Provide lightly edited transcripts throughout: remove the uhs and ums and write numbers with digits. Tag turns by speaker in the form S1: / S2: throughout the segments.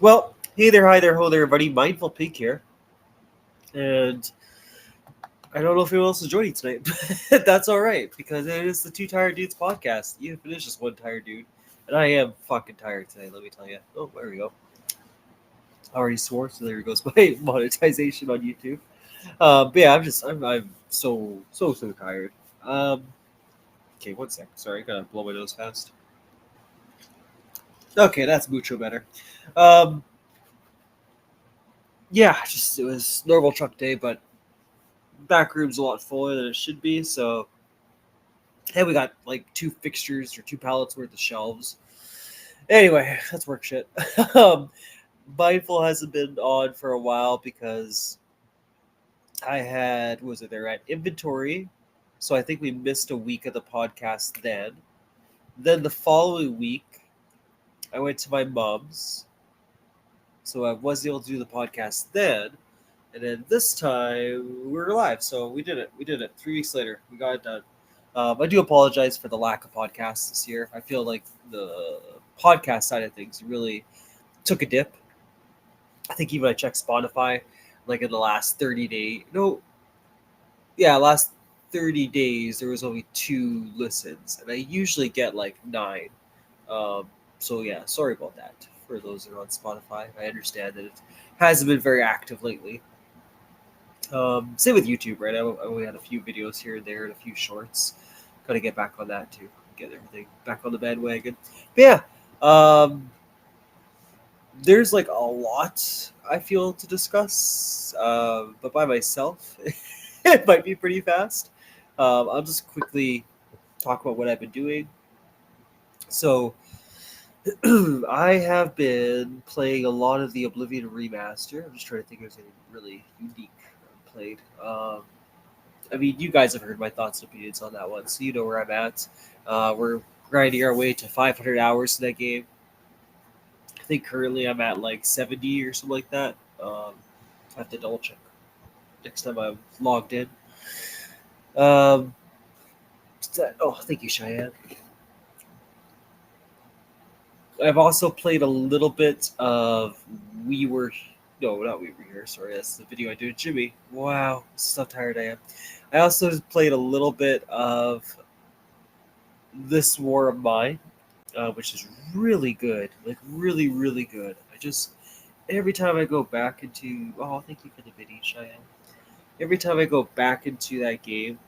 S1: Well, hey there, hi there, ho there, everybody. Mindful Pig here, and I don't know if anyone else is joining tonight, but that's all right because it is the Two Tired Dudes podcast. Even if it is just one tired dude, and I am fucking tired today. Let me tell you. Oh, there we go. I already swore, so there goes my monetization on YouTube. But yeah, I'm so tired. Um, okay, one sec. Sorry, gotta blow my nose fast. Okay, that's mucho better. Um, yeah, just it was normal truck day, but back room's a lot fuller than it should be. So, hey, we got like two fixtures or two pallets worth of shelves. Anyway, that's work shit. um, Mindful hasn't been on for a while because I had what was it there at inventory, so I think we missed a week of the podcast then. Then the following week, I went to my mom's, so I wasn't able to do the podcast then. And then this time we were live, so we did it. We did it 3 weeks later. We got it done. I do apologize for the lack of podcasts this year. I feel like the podcast side of things really took a dip. I think even I checked Spotify, like in the last 30 days. No, yeah, last 30 days there was only 2 listens, and I usually get like 9. So yeah, sorry about that for those that are on Spotify. I understand that it hasn't been very active lately. Same with YouTube, right? I only had a few videos here and there and a few shorts. Got to get back on that too. Get everything back on the bandwagon. But yeah, um, there's like a lot I feel to discuss, but by myself, it might be pretty fast. I'll just quickly talk about what I've been doing. So, I have been playing a lot of the Oblivion remaster. I'm just trying to think if there's anything really unique I've played. I mean, you guys have heard my thoughts and opinions on that one, so you know where I'm at. We're grinding our way to 500 hours in that game. I think currently I'm at like 70 or something like that. I have to double check next time I'm logged in. Um, oh, thank you, Cheyenne. I've also played a little bit of We Were. No, not We Were Here. Sorry, that's the video I did with Jimmy. Wow, so tired I am. I also played a little bit of This War of Mine, which is really good. Like, really, really good. I just. Every time I go back into. Oh, thank you for the video, Cheyenne. Every time I go back into that game,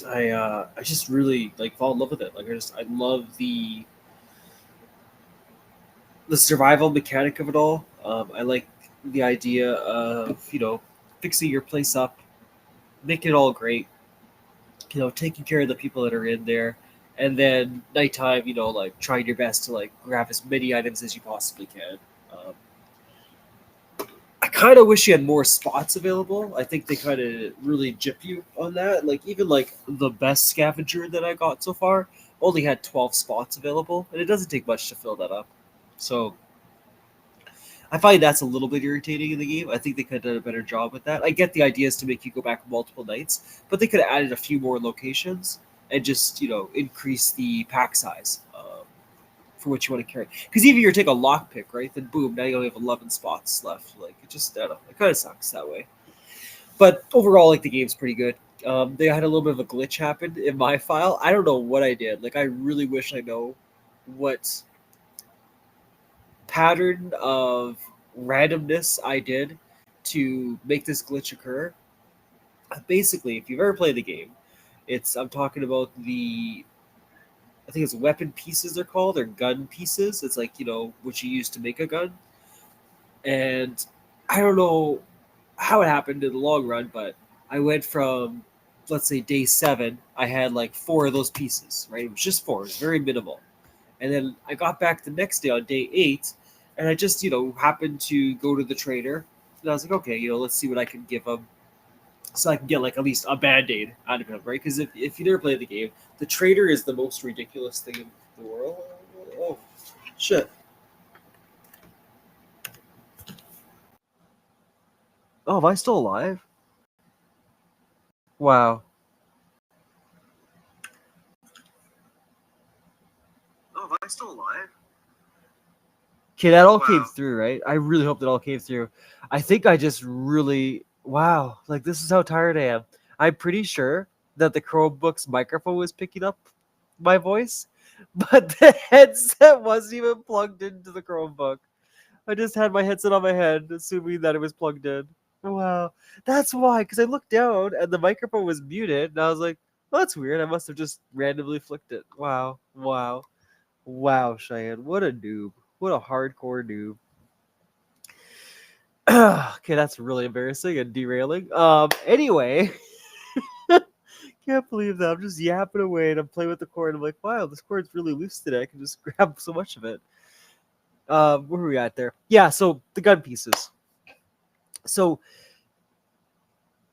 S1: I just really like fall in love with it. Like I love the survival mechanic of it all. I like the idea of fixing your place up, making it all great. Taking care of the people that are in there, and then nighttime. Like trying your best to like grab as many items as you possibly can. Um, I kind of wish you had more spots available. I think they kind of really gyp you on that. Like even like the best scavenger that I got so far only had 12 spots available, and it doesn't take much to fill that up. So I find that's a little bit irritating in the game. I think they could have done a better job with that. I get the idea is to make you go back multiple nights, but they could have added a few more locations and just increase the pack size for what you want to carry. Because even if you take a lockpick, right, then boom, now you only have 11 spots left. Like it just, I don't know, it kind of sucks that way. But overall, like the game's pretty good. They had a little bit of a glitch happen in my file. I don't know what I did. Like I really wish I know what pattern of randomness I did to make this glitch occur. Basically, if you've ever played the game, I'm talking about the I think it's weapon pieces they're called, or gun pieces. It's like what you use to make a gun, and I don't know how it happened in the long run, but I went from let's say day 7, I had like 4 of those pieces. Right, it was just 4. It was very minimal. And then I got back the next day on day 8, and I just, happened to go to the trader. And I was like, okay, let's see what I can give him. So I can get like at least a band aid out of him, right? Because if you never played the game, the trader is the most ridiculous thing in the world. Oh, shit. Oh, am I still alive? Wow. Oh, am I still alive? Okay, that all came
S2: Wow.
S1: through, right? I really hope that all came through. I think I just really wow, like this is how tired I am. I'm pretty sure that the Chromebook's microphone was picking up my voice, but the headset wasn't even plugged into the Chromebook. I just had my headset on my head, assuming that it was plugged in. Wow, that's why. Because I looked down and the microphone was muted, and I was like, "Oh, that's weird. I must have just randomly flicked it." Wow, wow, wow, Cheyenne, what a noob. What a hardcore noob. Okay, that's really embarrassing and derailing. Anyway, can't believe that I'm just yapping away and I'm playing with the cord. I'm like, wow, this cord's really loose today. I can just grab so much of it. Where are we at there? Yeah, so the gun pieces. So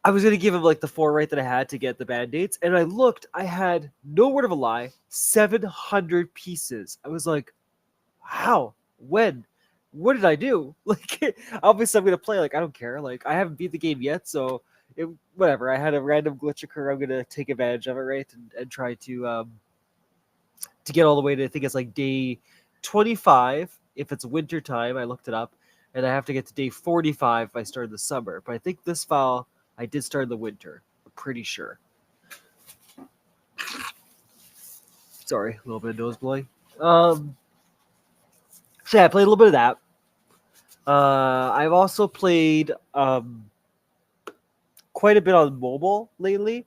S1: I was gonna give him like the 4 right that I had to get the band-aids, and I looked, I had no word of a lie, 700 pieces. I was like, how? When? What did I do? Like, obviously, I'm gonna play. Like, I don't care. Like, I haven't beat the game yet, so whatever. I had a random glitch occur. I'm gonna take advantage of it, right, and try to get all the way to. I think it's like day 25 if it's winter time. I looked it up, and I have to get to day 45 if I start in the summer. But I think this file I did start in the winter. I'm pretty sure. Sorry, a little bit of nose blowing. Um, so yeah, I played a little bit of that. I've also played quite a bit on mobile lately.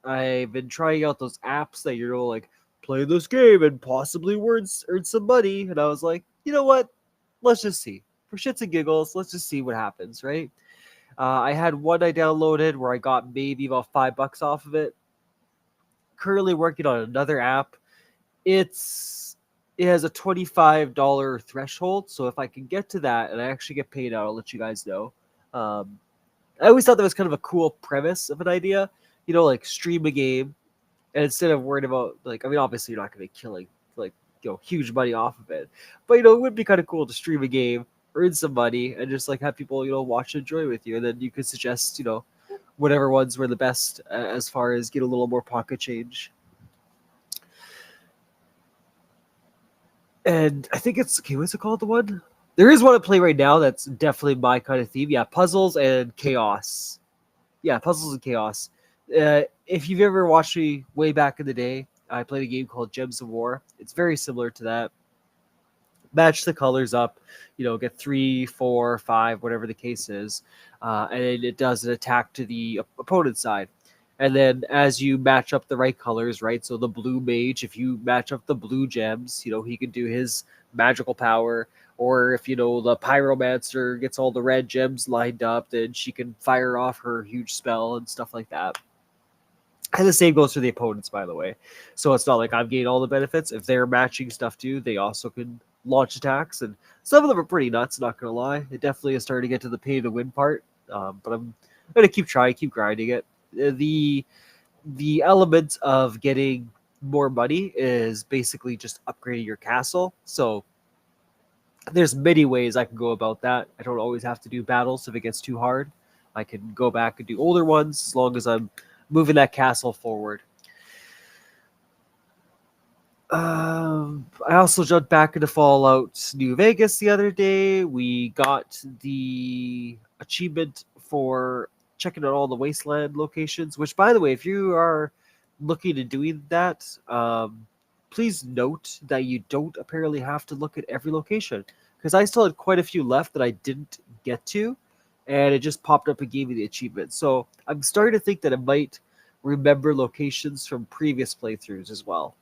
S1: I've been trying out those apps that like play this game and possibly earn some money. And I was like, you know what? Let's just see. For shits and giggles, let's just see what happens, right? I had one I downloaded where I got maybe about $5 off of it. Currently working on another app. It has a $25 threshold, so if I can get to that and I actually get paid out, I'll let you guys know. Um, I always thought that was kind of a cool premise of an idea, like stream a game, and instead of worrying about like, I mean, obviously you're not going to be killing like huge money off of it, but it would be kind of cool to stream a game, earn some money, and just like have people watch and enjoy with you, and then you could suggest whatever ones were the best as far as get a little more pocket change. And I think it's okay. What's it called? The one there is one to play right now that's definitely my kind of theme. Yeah, puzzles and chaos. Yeah, puzzles and chaos. If you've ever watched me way back in the day, I played a game called Gems of War. It's very similar to that. Match the colors up, get 3, 4, 5, whatever the case is, and it does an attack to the opponent's side. And then as you match up the right colors, right? So the blue mage, if you match up the blue gems, he can do his magical power. Or if the pyromancer gets all the red gems lined up, then she can fire off her huge spell and stuff like that. And the same goes for the opponents, by the way. So it's not like I'm getting all the benefits. If they're matching stuff too, they also can launch attacks. And some of them are pretty nuts, not going to lie. It definitely is starting to get to the pay to win part. But I'm going to keep trying, keep grinding it. The element of getting more money is basically just upgrading your castle. So there's many ways I can go about that. I don't always have to do battles if it gets too hard. I can go back and do older ones as long as I'm moving that castle forward. I also jumped back into Fallout New Vegas the other day. We got the achievement for checking out all the wasteland locations, which, by the way, if you are looking at doing that, please note that you don't apparently have to look at every location, because I still had quite a few left that I didn't get to, and it just popped up and gave me the achievement. So I'm starting to think that it might remember locations from previous playthroughs as well.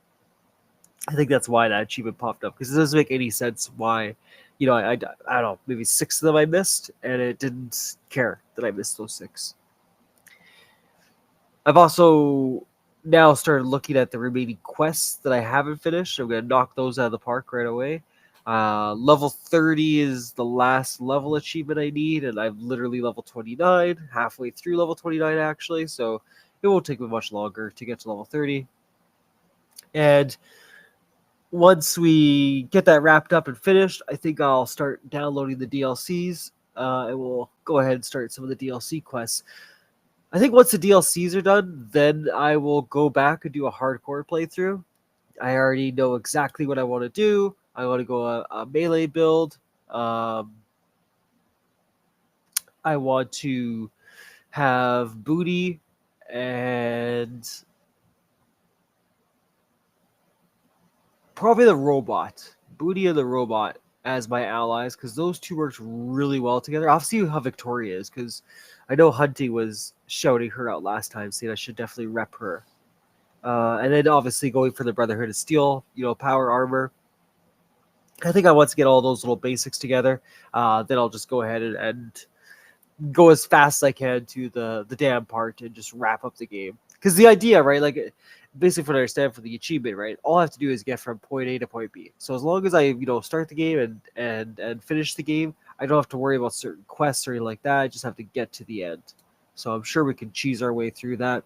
S1: I think that's why that achievement popped up, because it doesn't make any sense why, I don't know, maybe 6 of them I missed, and it didn't care that I missed those 6. I've also now started looking at the remaining quests that I haven't finished. I'm going to knock those out of the park right away. Level 30 is the last level achievement I need, and I'm literally level 29, halfway through level 29 actually, so it won't take me much longer to get to level 30. And once we get that wrapped up and finished, I think I'll start downloading the DLCs, and we'll go ahead and start some of the DLC quests. I think once the DLCs are done, then I will go back and do a hardcore playthrough. I already know exactly what I want to do. I want to go a melee build. I want to have Booty and probably the robot, Booty and the robot as my allies because those two worked really well together. I'll see how Victoria is because I know Hunty was shouting her out last time, saying I should definitely rep her. And then obviously going for the Brotherhood of Steel, power armor. I think I want to get all those little basics together. Then I'll just go ahead and go as fast as I can to the damn part and just wrap up the game. Because the idea, right, like basically for what I understand for the achievement, right, all I have to do is get from point A to point B. So as long as I, start the game and finish the game, I don't have to worry about certain quests or anything like that. I just have to get to the end. So I'm sure we can cheese our way through that.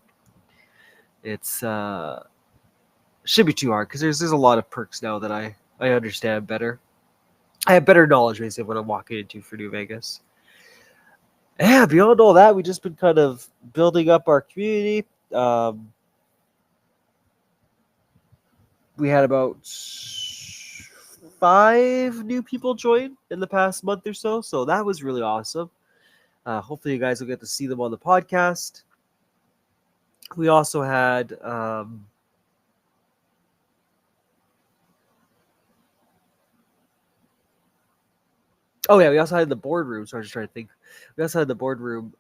S1: It's should be too hard because there's a lot of perks now that I understand better. I have better knowledge basically of what I'm walking into for New Vegas. Yeah, beyond all that, we've just been kind of building up our community. We had about 5 new people join in the past month or so that was really awesome. Hopefully, you guys will get to see them on the podcast. We also had oh yeah, we also had the boardroom. So I was just trying to think. We also had the boardroom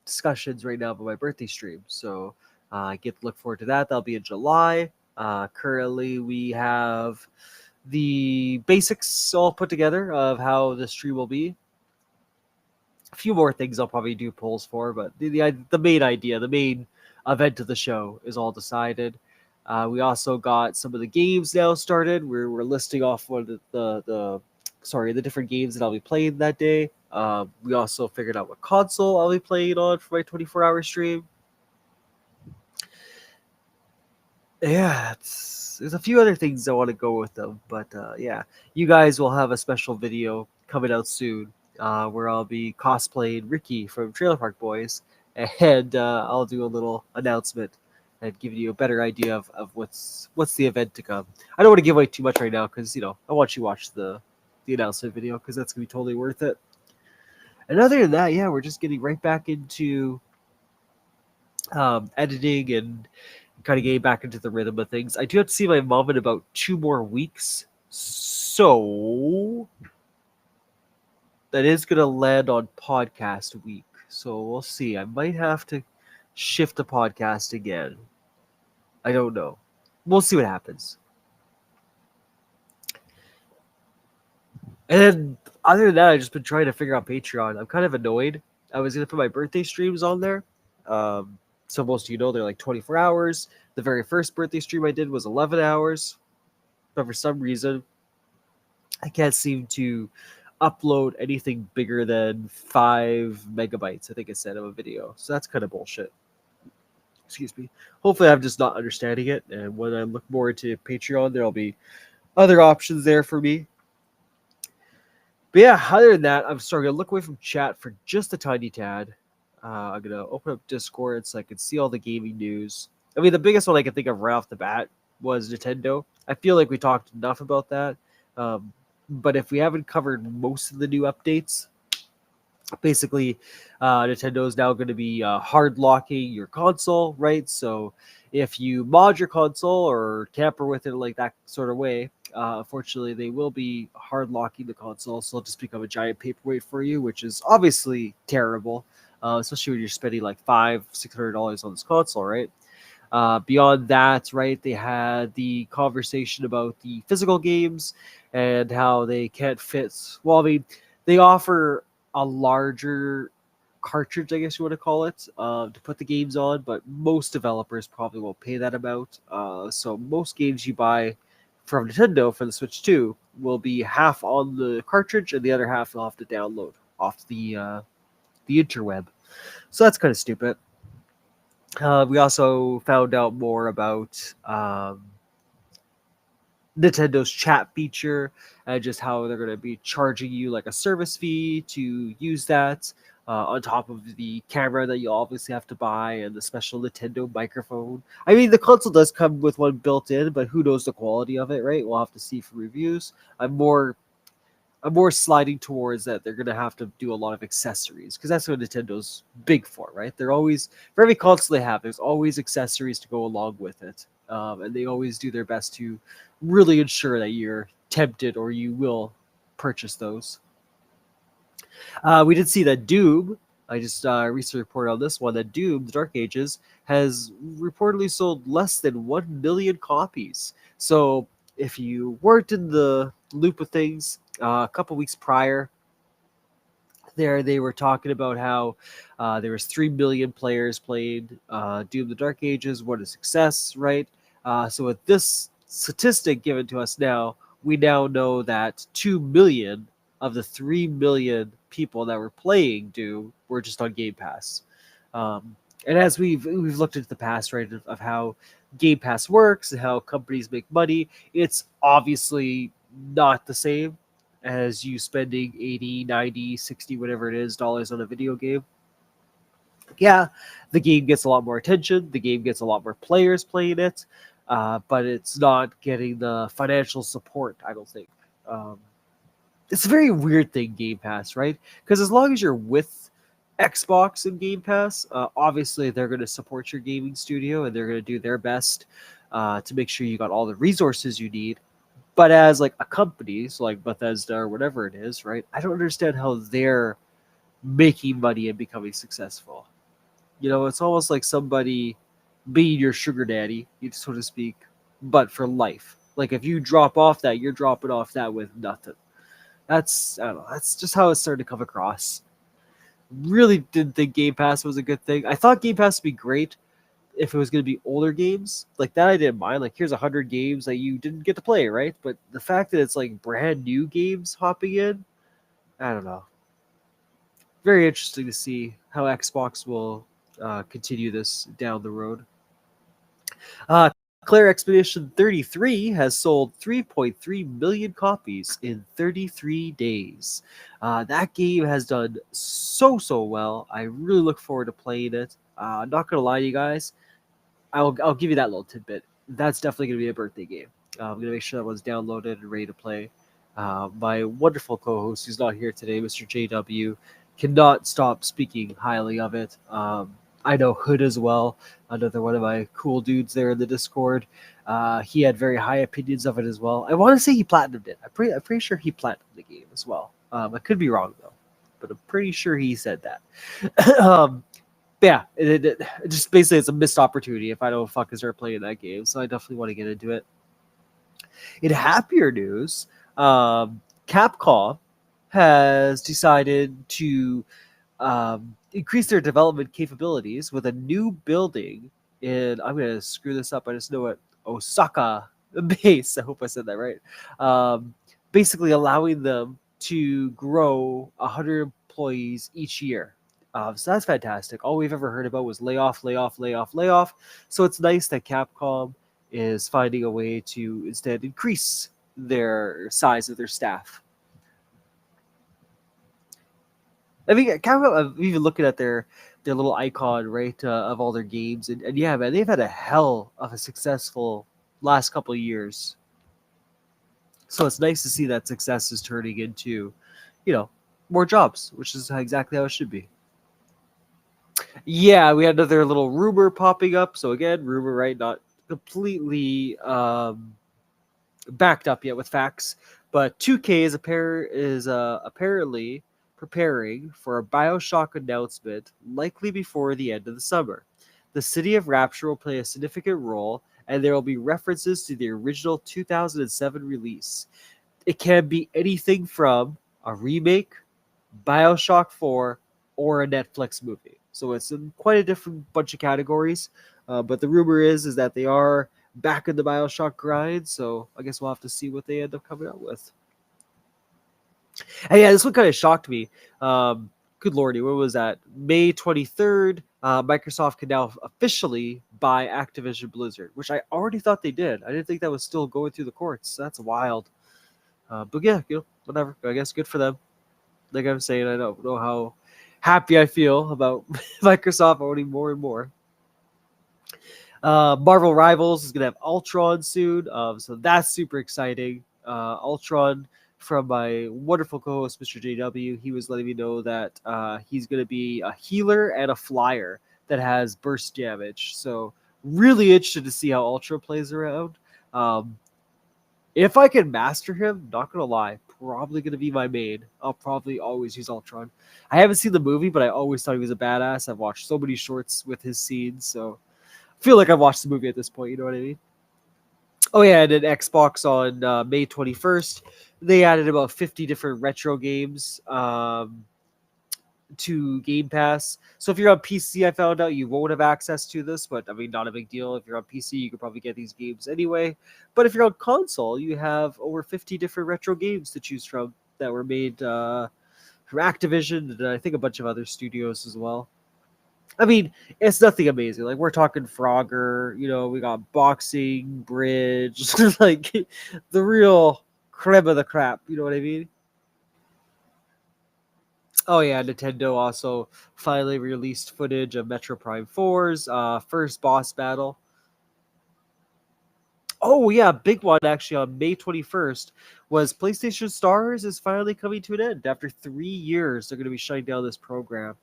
S1: discussions right now about my birthday stream. So I get to look forward to that. That'll be in July. Currently, we have the basics all put together of how the stream will be. A few more things I'll probably do polls for, but the main idea, the main event of the show is all decided. We also got some of the games now started. We're listing off one of the different games that I'll be playing that day. We also figured out what console I'll be playing on for my 24-hour stream. Yeah, there's a few other things I want to go with them, but yeah, you guys will have a special video coming out soon where I'll be cosplaying Ricky from Trailer Park Boys, and I'll do a little announcement and give you a better idea of what's the event to come. I don't want to give away too much right now because I want you to watch the announcement video because that's gonna be totally worth it. And other than that, yeah, we're just getting right back into editing and kind of getting back into the rhythm of things. I do have to see my mom in about 2 more weeks, so that is going to land on podcast week. So we'll see. I might have to shift the podcast again. I don't know. We'll see what happens. And then, other than that, I've just been trying to figure out Patreon. I'm kind of annoyed. I was going to put my birthday streams on there. So most of you know they're like 24 hours. The very first birthday stream I did was 11 hours. But for some reason, I can't seem to upload anything bigger than 5 megabytes, I think it said, of a video. So that's kind of bullshit. Excuse me. Hopefully I'm just not understanding it. And when I look more into Patreon, there'll be other options there for me. But yeah, other than that, I'm sorry, I'm going to look away from chat for just a tiny tad. I'm going to open up Discord so I can see all the gaming news. I mean, the biggest one I can think of right off the bat was Nintendo. I feel like we talked enough about that. But if we haven't covered most of the new updates, basically, Nintendo is now going to be hard locking your console, right? So if you mod your console or tamper with it like that sort of way, unfortunately, they will be hard locking the console, so it'll just become a giant paperweight for you, which is obviously terrible, especially when you're spending like $500-$600 on this console, right? Beyond that, right, they had the conversation about the physical games and how they can't fit. Well, I mean, they offer a larger cartridge, I guess you want to call it, to put the games on, but most developers probably won't pay that amount. So most games you buy from Nintendo for the Switch 2 will be half on the cartridge and the other half you'll have to download off the interweb. So that's kind of stupid. We also found out more about Nintendo's chat feature and just how they're going to be charging you like a service fee to use that on top of the camera that you obviously have to buy and the special Nintendo microphone. I mean, the console does come with one built in, but who knows the quality of it, right? We'll have to see for reviews. I'm more I'm more sliding towards that they're gonna have to do a lot of accessories because that's what Nintendo's big for, right? They're always for every console they have, there's always accessories to go along with it, and they always do their best to really ensure that you're tempted or you will purchase those. We did see that Doom. I just recently reported on this one that Doom, the Dark Ages, has reportedly sold less than 1 million copies. So if you weren't in the loop of things, a couple weeks prior, there they were talking about how there was 3 million players played Doom: The Dark Ages. What a success, right? So with this statistic given to us now, we now know that 2 million of the 3 million people that were playing Doom were just on Game Pass. And as we've looked into the past, right, of how Game Pass works and how companies make money, it's obviously not the same as you spending 80, 90, 60, whatever it is, dollars on a video game. Yeah, the game gets a lot more attention, the game gets a lot more players playing it, but it's not getting the financial support, I don't think. Um, it's a very weird thing, Game Pass, right? Because as long as you're with Xbox and Game Pass, obviously they're going to support your gaming studio and they're going to do their best to make sure you got all the resources you need. But as like a company, so like Bethesda or whatever it is, right? I don't understand how they're making money and becoming successful. It's almost like somebody being your sugar daddy, so to speak, but for life. Like if you drop off that, you're dropping off that with nothing. That's I don't know. That's just how it started to come across. Really didn't think Game Pass was a good thing. I thought Game Pass would be great if it was going to be older games like that. I didn't mind. Like here's 100 games that you didn't get to play, right? But the fact that it's like brand new games hopping in, I don't know. Very interesting to see how Xbox will continue this down the road. Uh, Claire Expedition 33 has sold 3.3 million copies in 33 days. That game has done so well. I really look forward to playing it. Not gonna lie to you guys, I'll give you that little tidbit. That's definitely gonna be a birthday game. I'm gonna make sure that one's downloaded and ready to play. My wonderful co-host, who's not here today, Mr. JW, cannot stop speaking highly of it. I know Hood as well, another one of my cool dudes there in the Discord. He had very high opinions of it as well. I want to say he platinumed it. I'm pretty sure he platinumed the game as well. I could be wrong though, but I'm pretty sure he said that. Yeah, it just basically it's a missed opportunity if I don't fucking start playing that game. So I definitely want to get into it. In happier news, Capcom has decided to increase their development capabilities with a new building in, I'm going to screw this up, I just know it, Osaka base. I hope I said that right. Basically allowing them to grow 100 employees each year. So that's fantastic. All we've ever heard about was layoff, layoff, layoff, layoff. So it's nice that Capcom is finding a way to instead increase their size of their staff. I mean, kind of even looking at their little icon, right, of all their games, and yeah, man, they've had a hell of a successful last couple of years. So it's nice to see that success is turning into, more jobs, which is exactly how it should be. Yeah, we had another little rumor popping up. So again, rumor, right? Not completely backed up yet with facts, but 2K is apparently preparing for a BioShock announcement, likely before the end of the summer. The city of Rapture will play a significant role, and there will be references to the original 2007 release. It can be anything from a remake, BioShock 4, or a Netflix movie. So it's in quite a different bunch of categories. But the rumor is that they are back in the BioShock grind. So I guess we'll have to see what they end up coming out with. And yeah, this one kind of shocked me. Good lordy, what was that? May 23rd, Microsoft can now officially buy Activision Blizzard, which I already thought they did. I didn't think that was still going through the courts. That's wild. But yeah, whatever. I guess good for them. Like I'm saying, I don't know how happy I feel about Microsoft owning more and more. Marvel Rivals is going to have Ultron soon. So that's super exciting. Ultron, from my wonderful co-host, Mr. JW. He was letting me know that he's going to be a healer and a flyer that has burst damage. So really interested to see how Ultra plays around. Um, if I can master him, not gonna lie, probably gonna be my main. I'll probably always use Ultron. I haven't seen the movie, but I always thought he was a badass. I've watched so many shorts with his scenes, so I feel like I've watched the movie at this point. You know what I mean? Oh yeah, and then Xbox on May 21st, they added about 50 different retro games to Game Pass. So if you're on PC, I found out you won't have access to this, but I mean, not a big deal. If you're on PC, you could probably get these games anyway. But if you're on console, you have over 50 different retro games to choose from that were made from Activision and I think a bunch of other studios as well. I mean, it's nothing amazing. Like we're talking Frogger, we got boxing, bridge, like the real creme of the crap. You know what I mean? Oh yeah, Nintendo also finally released footage of Metro Prime 4's first boss battle. Oh yeah, big one actually on May 21st was PlayStation Stars is finally coming to an end. After 3 years, they're going to be shutting down this program.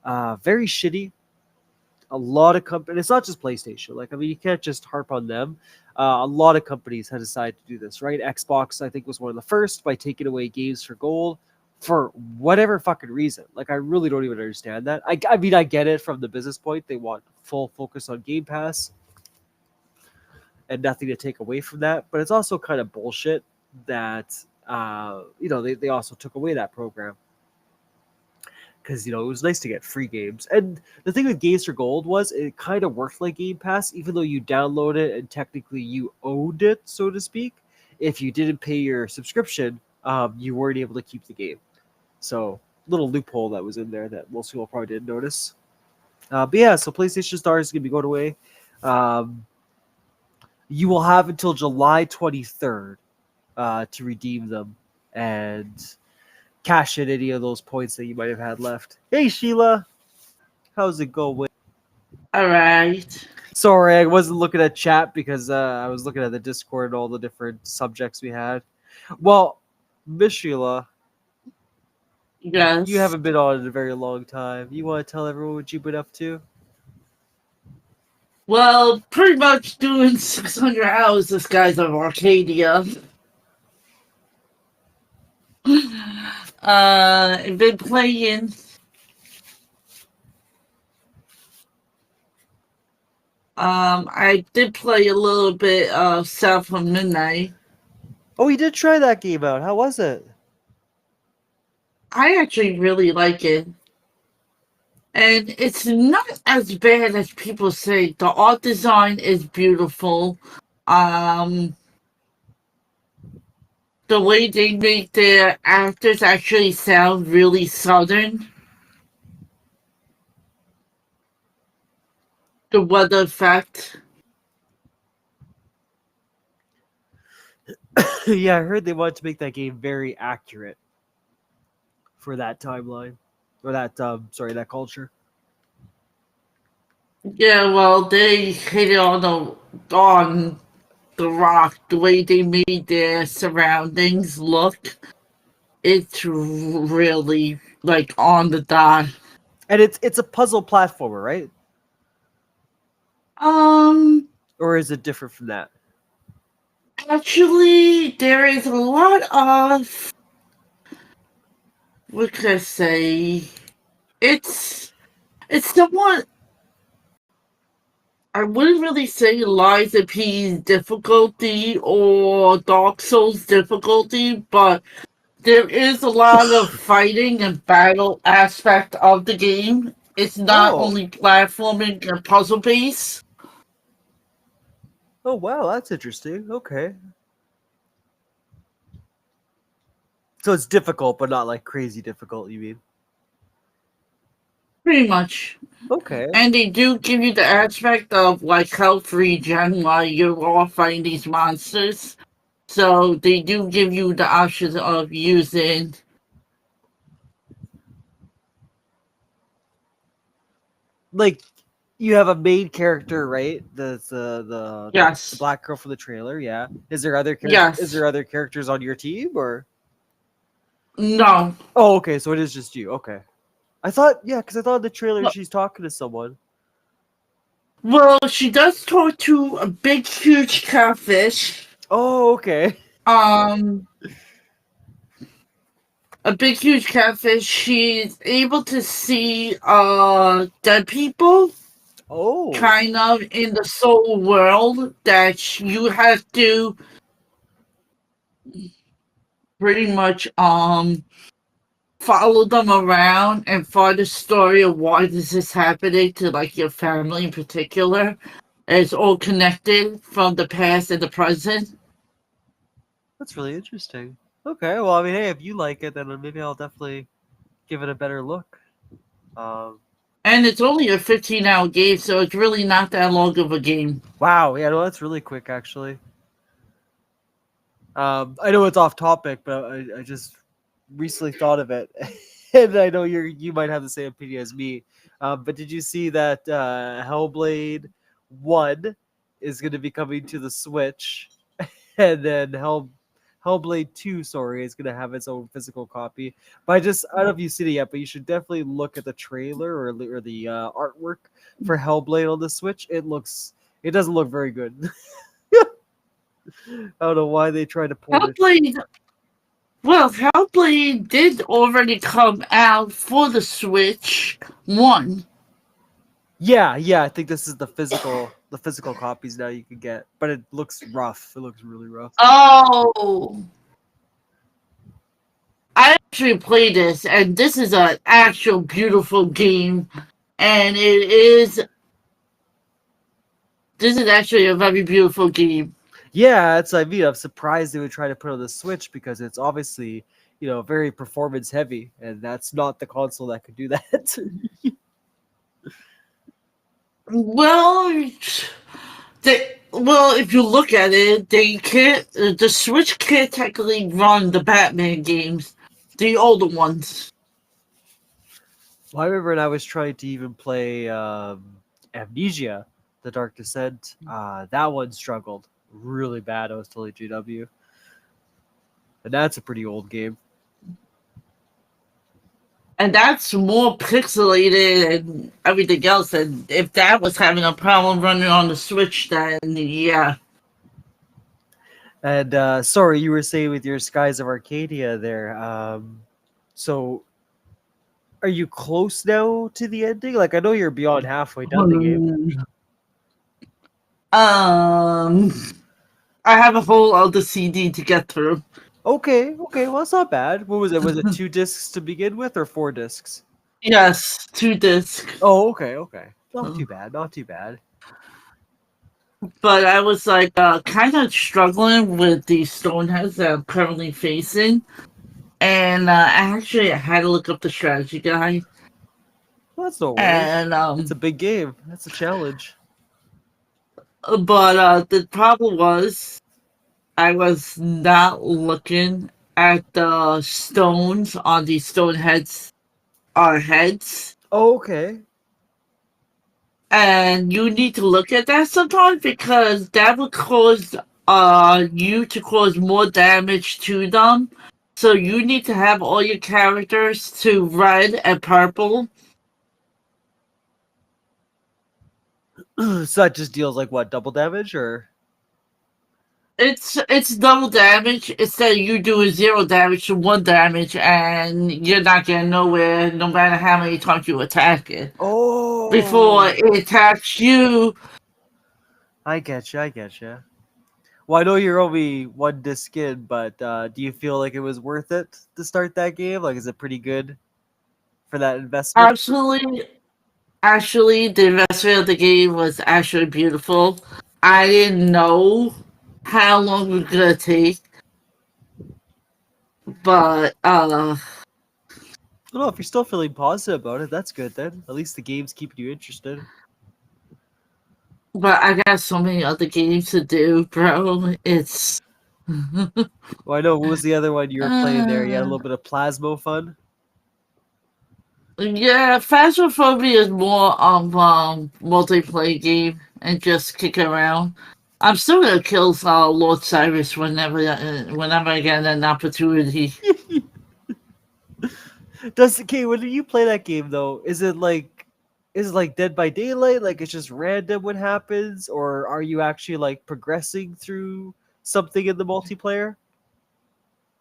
S1: Very shitty. A lot of companies, it's not just PlayStation. Like, I mean, you can't just harp on them. A lot of companies had decided to do this, right? Xbox, I think, was one of the first by taking away games for gold for whatever fucking reason. Like, I really don't even understand that. I mean, I get it from the business point. They want full focus on Game Pass and nothing to take away from that. But it's also kind of bullshit that, they also took away that program. Because it was nice to get free games. And the thing with Games for Gold was it kind of worked like Game Pass, even though you download it and technically you owned it, so to speak. If you didn't pay your subscription, you weren't able to keep the game. So little loophole that was in there that most people probably didn't notice. But yeah, so PlayStation Stars is going to be going away. You will have until July 23rd to redeem them. And cash in any of those points that you might have had left. Hey Sheila, how's it going?
S2: All right.
S1: Sorry, I wasn't looking at chat because I was looking at the Discord and all the different subjects we had. Well, Miss Sheila, you
S2: Yes.
S1: haven't been on in a very long time. You want to tell everyone what you've been up to?
S2: Well, pretty much doing 600 hours this guy's of Arcadia. I've been playing. I did play a little bit of South of Midnight.
S1: Oh, you did try that game out. How was it?
S2: I actually really like it. And it's not as bad as people say. The art design is beautiful. Um, the way they make their actors actually sound really southern. The weather effect.
S1: Yeah, I heard they wanted to make that game very accurate for that timeline or that culture.
S2: Yeah, well, they hit it on the rock. The way they made their surroundings look, it's really like on the dot.
S1: And it's a puzzle platformer, right?
S2: Um,
S1: Or is it different from that?
S2: Actually, there is a lot of what could I say? It's it's somewhat. I wouldn't really say Lies of P's difficulty or Dark Souls difficulty, but there is a lot of fighting and battle aspect of the game. It's not
S1: Oh,
S2: only platforming and puzzle based.
S1: oh wow, that's interesting. Okay, so it's difficult, but not like crazy difficult. You mean?
S2: Pretty much.
S1: Okay.
S2: And they do give you the aspect of like health regen while you're all fighting these monsters. So they do give you the option of using.
S1: Like you have a main character, right? The
S2: Yes.
S1: black girl from the trailer. Yeah. Is there other characters? Is
S2: Yes.
S1: there other characters on your team or?
S2: No.
S1: Oh, okay, so it is just you. Okay. I thought, because I thought in the trailer
S2: Well,
S1: she's talking to someone.
S2: well, she does talk to a big, huge catfish.
S1: Oh, okay.
S2: Um, a big, huge catfish. She's able to see dead people,
S1: Oh.
S2: kind of in the soul world that you have to pretty much follow them around and find the story of why this is happening to like your family in particular. It's all connected from the past and the present.
S1: That's really interesting. Okay, well, I mean, hey, if you like it, then maybe I'll definitely give it a better look. Um,
S2: And it's only a 15-hour game, so it's really not that long of a game.
S1: wow, yeah, no, that's really quick, actually. I know it's off topic, but I just recently thought of it, and I know you might have the same opinion as me. But did you see that Hellblade 1 is going to be coming to the Switch, and then Hellblade 2, sorry, is going to have its own physical copy. But I don't know if you've seen it yet, but you should definitely look at the trailer or the artwork for Hellblade on the Switch. It doesn't look very good. I don't know why they tried to pull this.
S2: Hellblade did already come out for the Switch 1.
S1: Yeah, I think this is the physical copies now you can get, but it looks rough. It looks really rough.
S2: Oh! I actually played this, and this is an actual beautiful game, and this is actually a very beautiful game.
S1: Yeah, I'm surprised they would try to put it on the Switch because it's obviously, very performance heavy, and that's not the console that could do that.
S2: Well, if you look at it, they can't. The Switch can't technically run the Batman games, the older ones.
S1: Well, I remember when I was trying to even play Amnesia: The Dark Descent. That one struggled really bad. I was totally GW, and that's a pretty old game.
S2: And that's more pixelated and everything else. And if that was having a problem running on the Switch, then yeah.
S1: And sorry, you were saying with your Skies of Arcadia there. So, are you close now to the ending? Like, I know you're beyond halfway done the game.
S2: I have a whole other CD to get through.
S1: Okay, well, that's not bad. What was it? Was it 2 discs to begin with, or 4 discs?
S2: Yes, 2 discs.
S1: Oh, okay. Not too bad.
S2: But I was like kind of struggling with the stoneheads that I'm currently facing, and I actually had to look up the strategy guide.
S1: Well, that's no worries.
S2: And
S1: it's a big game. That's a challenge.
S2: But the problem was, I was not looking at the stones on the stone heads, our heads.
S1: Oh, okay.
S2: And you need to look at that sometimes because that would cause you to cause more damage to them. So you need to have all your characters to red and purple.
S1: So that just deals like what, double damage or?
S2: It's double damage instead of you doing 0 damage to 1 damage, and you're not getting nowhere no matter how many times you attack it.
S1: Oh.
S2: Before it attacks you.
S1: I get you. Well, I know you're only 1 disc in, but do you feel like it was worth it to start that game? Like, is it pretty good for that investment?
S2: Absolutely. Actually, the investment of the game was actually beautiful. I didn't know how long it was gonna take, but
S1: well, if you're still feeling positive about it, that's good then. At least the game's keeping you interested.
S2: But I got so many other games to do, bro. It's
S1: Well, I know, what was the other one you were playing there? You had a little bit of Plasmo fun?
S2: Yeah, Phasmophobia is more of multiplayer game and just kick around. I'm still gonna kill Lord Cyrus whenever I get an opportunity.
S1: Does okay when you play that game though? Is it like Dead by Daylight? Like it's just random what happens, or are you actually like progressing through something in the multiplayer?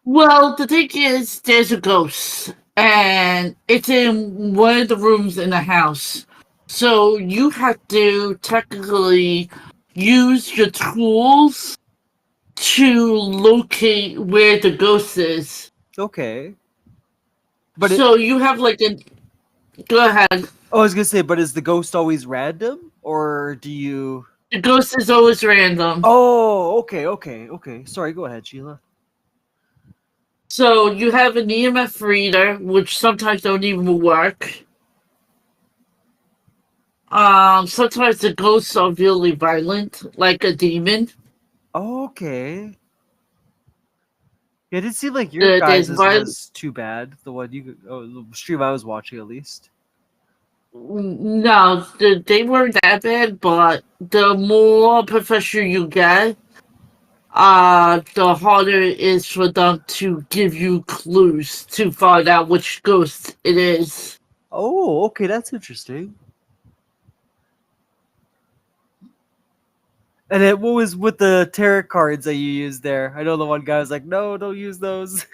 S2: Well, the thing is, there's a ghost, and it's in one of the rooms in the house. So you have to technically use your tools to locate where the ghost is.
S1: Okay, but it.
S2: So you have like a. Go ahead.
S1: Oh, I was gonna say, but is the ghost always random, or do you?
S2: The ghost is always random.
S1: Oh, okay. Sorry, go ahead, Sheila.
S2: So you have an EMF reader, which sometimes don't even work. Sometimes the ghosts are really violent, like a demon.
S1: Okay. Yeah, it didn't seem like your
S2: There's
S1: guys's
S2: violent.
S1: was too bad. The one the stream I was watching, at least.
S2: No, they weren't that bad, but the more professional you get, the harder it is for them to give you clues to find out which ghost it is.
S1: Oh, okay, that's interesting. And then what was with the tarot cards that you used there? I know the one guy was like, "No, don't use those."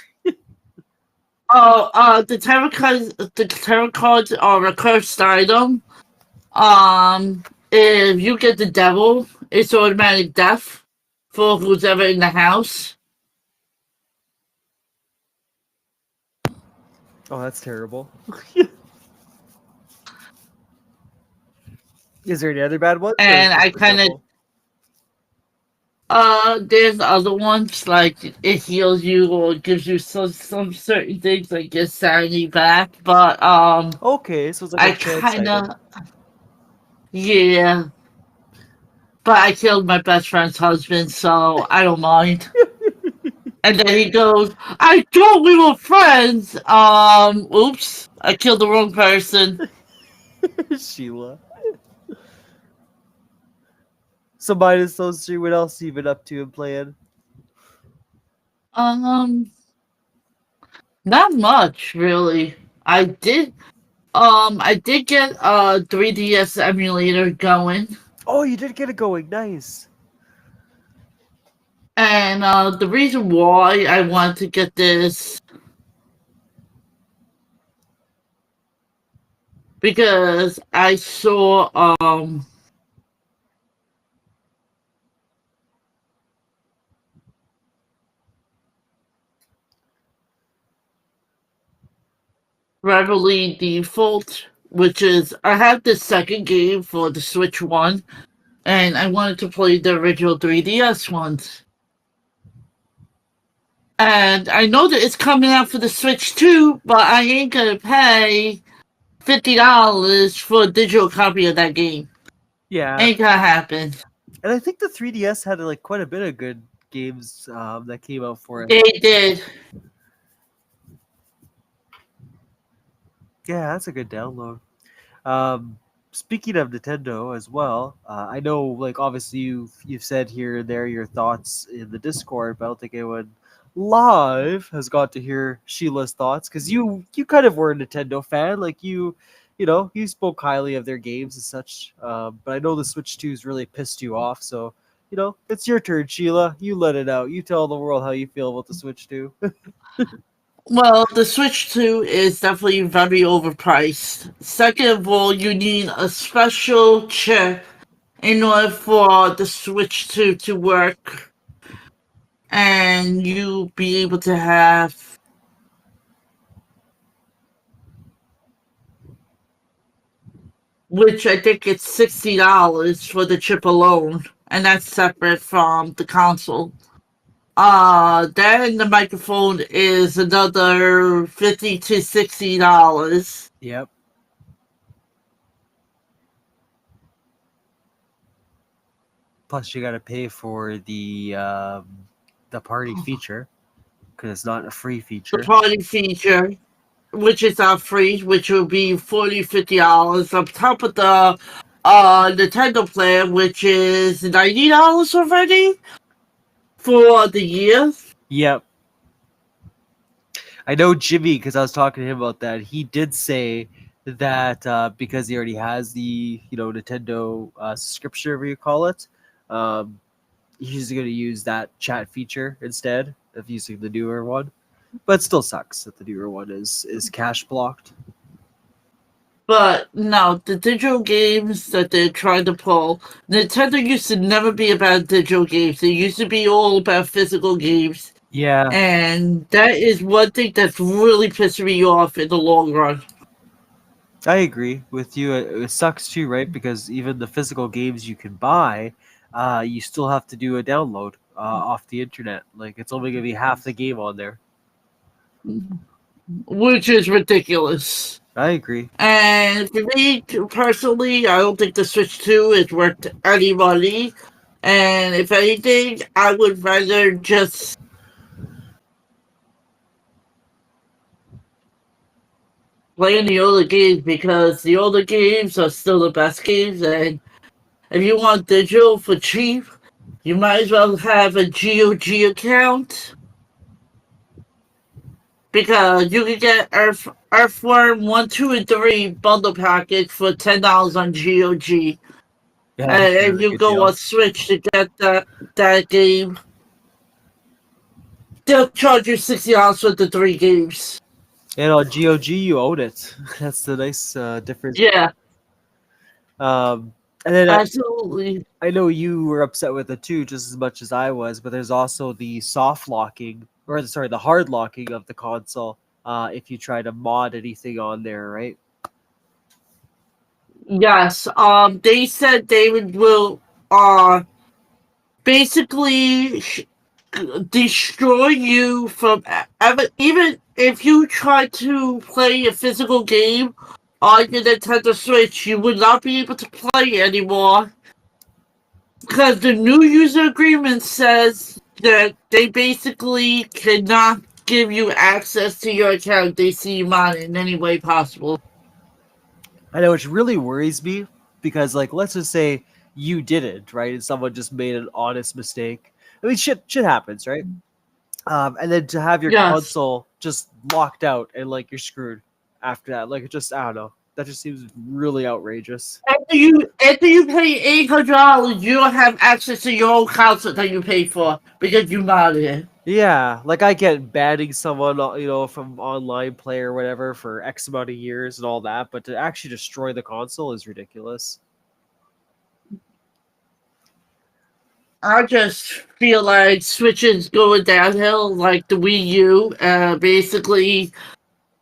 S2: Oh, the tarot cards are a cursed item. If you get the devil, it's automatic death for who's ever in the house.
S1: Oh, that's terrible. Is there any other bad ones? Or
S2: And
S1: just
S2: I
S1: the
S2: kind of
S1: devil?
S2: there's other ones like it heals you or gives you some certain things like your sanity back, but
S1: Okay, so it's like a
S2: I
S1: chance
S2: kind
S1: item.
S2: of yeah, but I killed my best friend's husband, so I don't mind. And then he goes, "I thought we were friends." Oops, I killed the wrong person.
S1: Sheila. So minus those three, what else you been up to and playing?
S2: Um, Not much really. I did get a 3DS emulator going.
S1: Oh, you did get it going. Nice.
S2: And the reason why I wanted to get this because I saw Bravely Default, which is I have the second game for the Switch One, and I wanted to play the original 3DS ones. And I know that it's coming out for the Switch too, but I ain't gonna pay $50 for a digital copy of that game.
S1: Yeah,
S2: Ain't gonna happen.
S1: and I think the 3DS had like quite a bit of good games that came out for it.
S2: They did.
S1: Yeah, that's a good download. Speaking of Nintendo as well, I know like obviously you've said here and there your thoughts in the Discord, but I don't think anyone live has got to hear Sheila's thoughts because you kind of were a Nintendo fan, like you know you spoke highly of their games and such. But I know the Switch 2's really pissed you off, so you know it's your turn, Sheila. You let it out. You tell the world how you feel about the Switch 2.
S2: Well, the Switch 2 is definitely very overpriced. Second of all, you need a special chip in order for the Switch 2 to work and you be able to have which I think it's $60 for the chip alone, and that's separate from the console. Then the microphone is another $50 to $60.
S1: Yep. Plus, you got to pay for the party feature because it's not a free
S2: The
S1: feature.
S2: party feature, which is not free, which will be $40 to $50 on top of the Nintendo plan, which is $90 already for the year.
S1: Yep. I know Jimmy, because I was talking to him about that. He did say that because he already has the Nintendo subscription, whatever you call it, um, he's going to use that chat feature instead of using the newer one. But it still sucks that the newer one is cache blocked.
S2: But no, the digital games that they're trying to pull, Nintendo used to never be about digital games. It used to be all about physical games.
S1: Yeah,
S2: And that is one thing that's really pissing me off in the long run.
S1: I agree with you. It sucks too, right? Because even the physical games you can buy, you still have to do a download off the internet. Like it's only gonna be half the game on there.
S2: Which is ridiculous.
S1: I agree.
S2: And for me personally, I don't think the Switch 2 is worth any money. And if anything, I would rather just play the older games because the older games are still the best games. And if you want digital for cheap, you might as well have a GOG account because you can get Earthworm 1, 2, and 3 bundle package for $10 on GOG.
S1: Yeah,
S2: And
S1: that's a
S2: if
S1: really
S2: you
S1: good
S2: go
S1: deal.
S2: on Switch to get that game, they'll charge you $60 for the 3 games.
S1: And on GOG, you own it. That's the nice difference.
S2: Yeah,
S1: And then
S2: absolutely.
S1: I know you were upset with it too, just as much as I was. But there's also the soft locking, or sorry, the hard locking of the console. If you try to mod anything on there, right?
S2: Yes. They said David will basically destroy you from even if you try to play a physical game on your Nintendo Switch, you would not be able to play anymore because the new user agreement says that they basically cannot give you access to your account. They see you on in any way possible.
S1: I know, which really worries me because, like, let's just say you did it, right, and someone just made an honest mistake. I mean, shit happens, right? And then to have your
S2: Yes.
S1: console just locked out and like you're screwed after that, like it just I don't know. That just seems really outrageous.
S2: After you pay $800, you don't have access to your own console that you paid for because you modded it.
S1: Yeah, like I get banning someone, from online play or whatever for X amount of years and all that, but to actually destroy the console is ridiculous.
S2: I just feel like Switch is going downhill like the Wii U. Basically,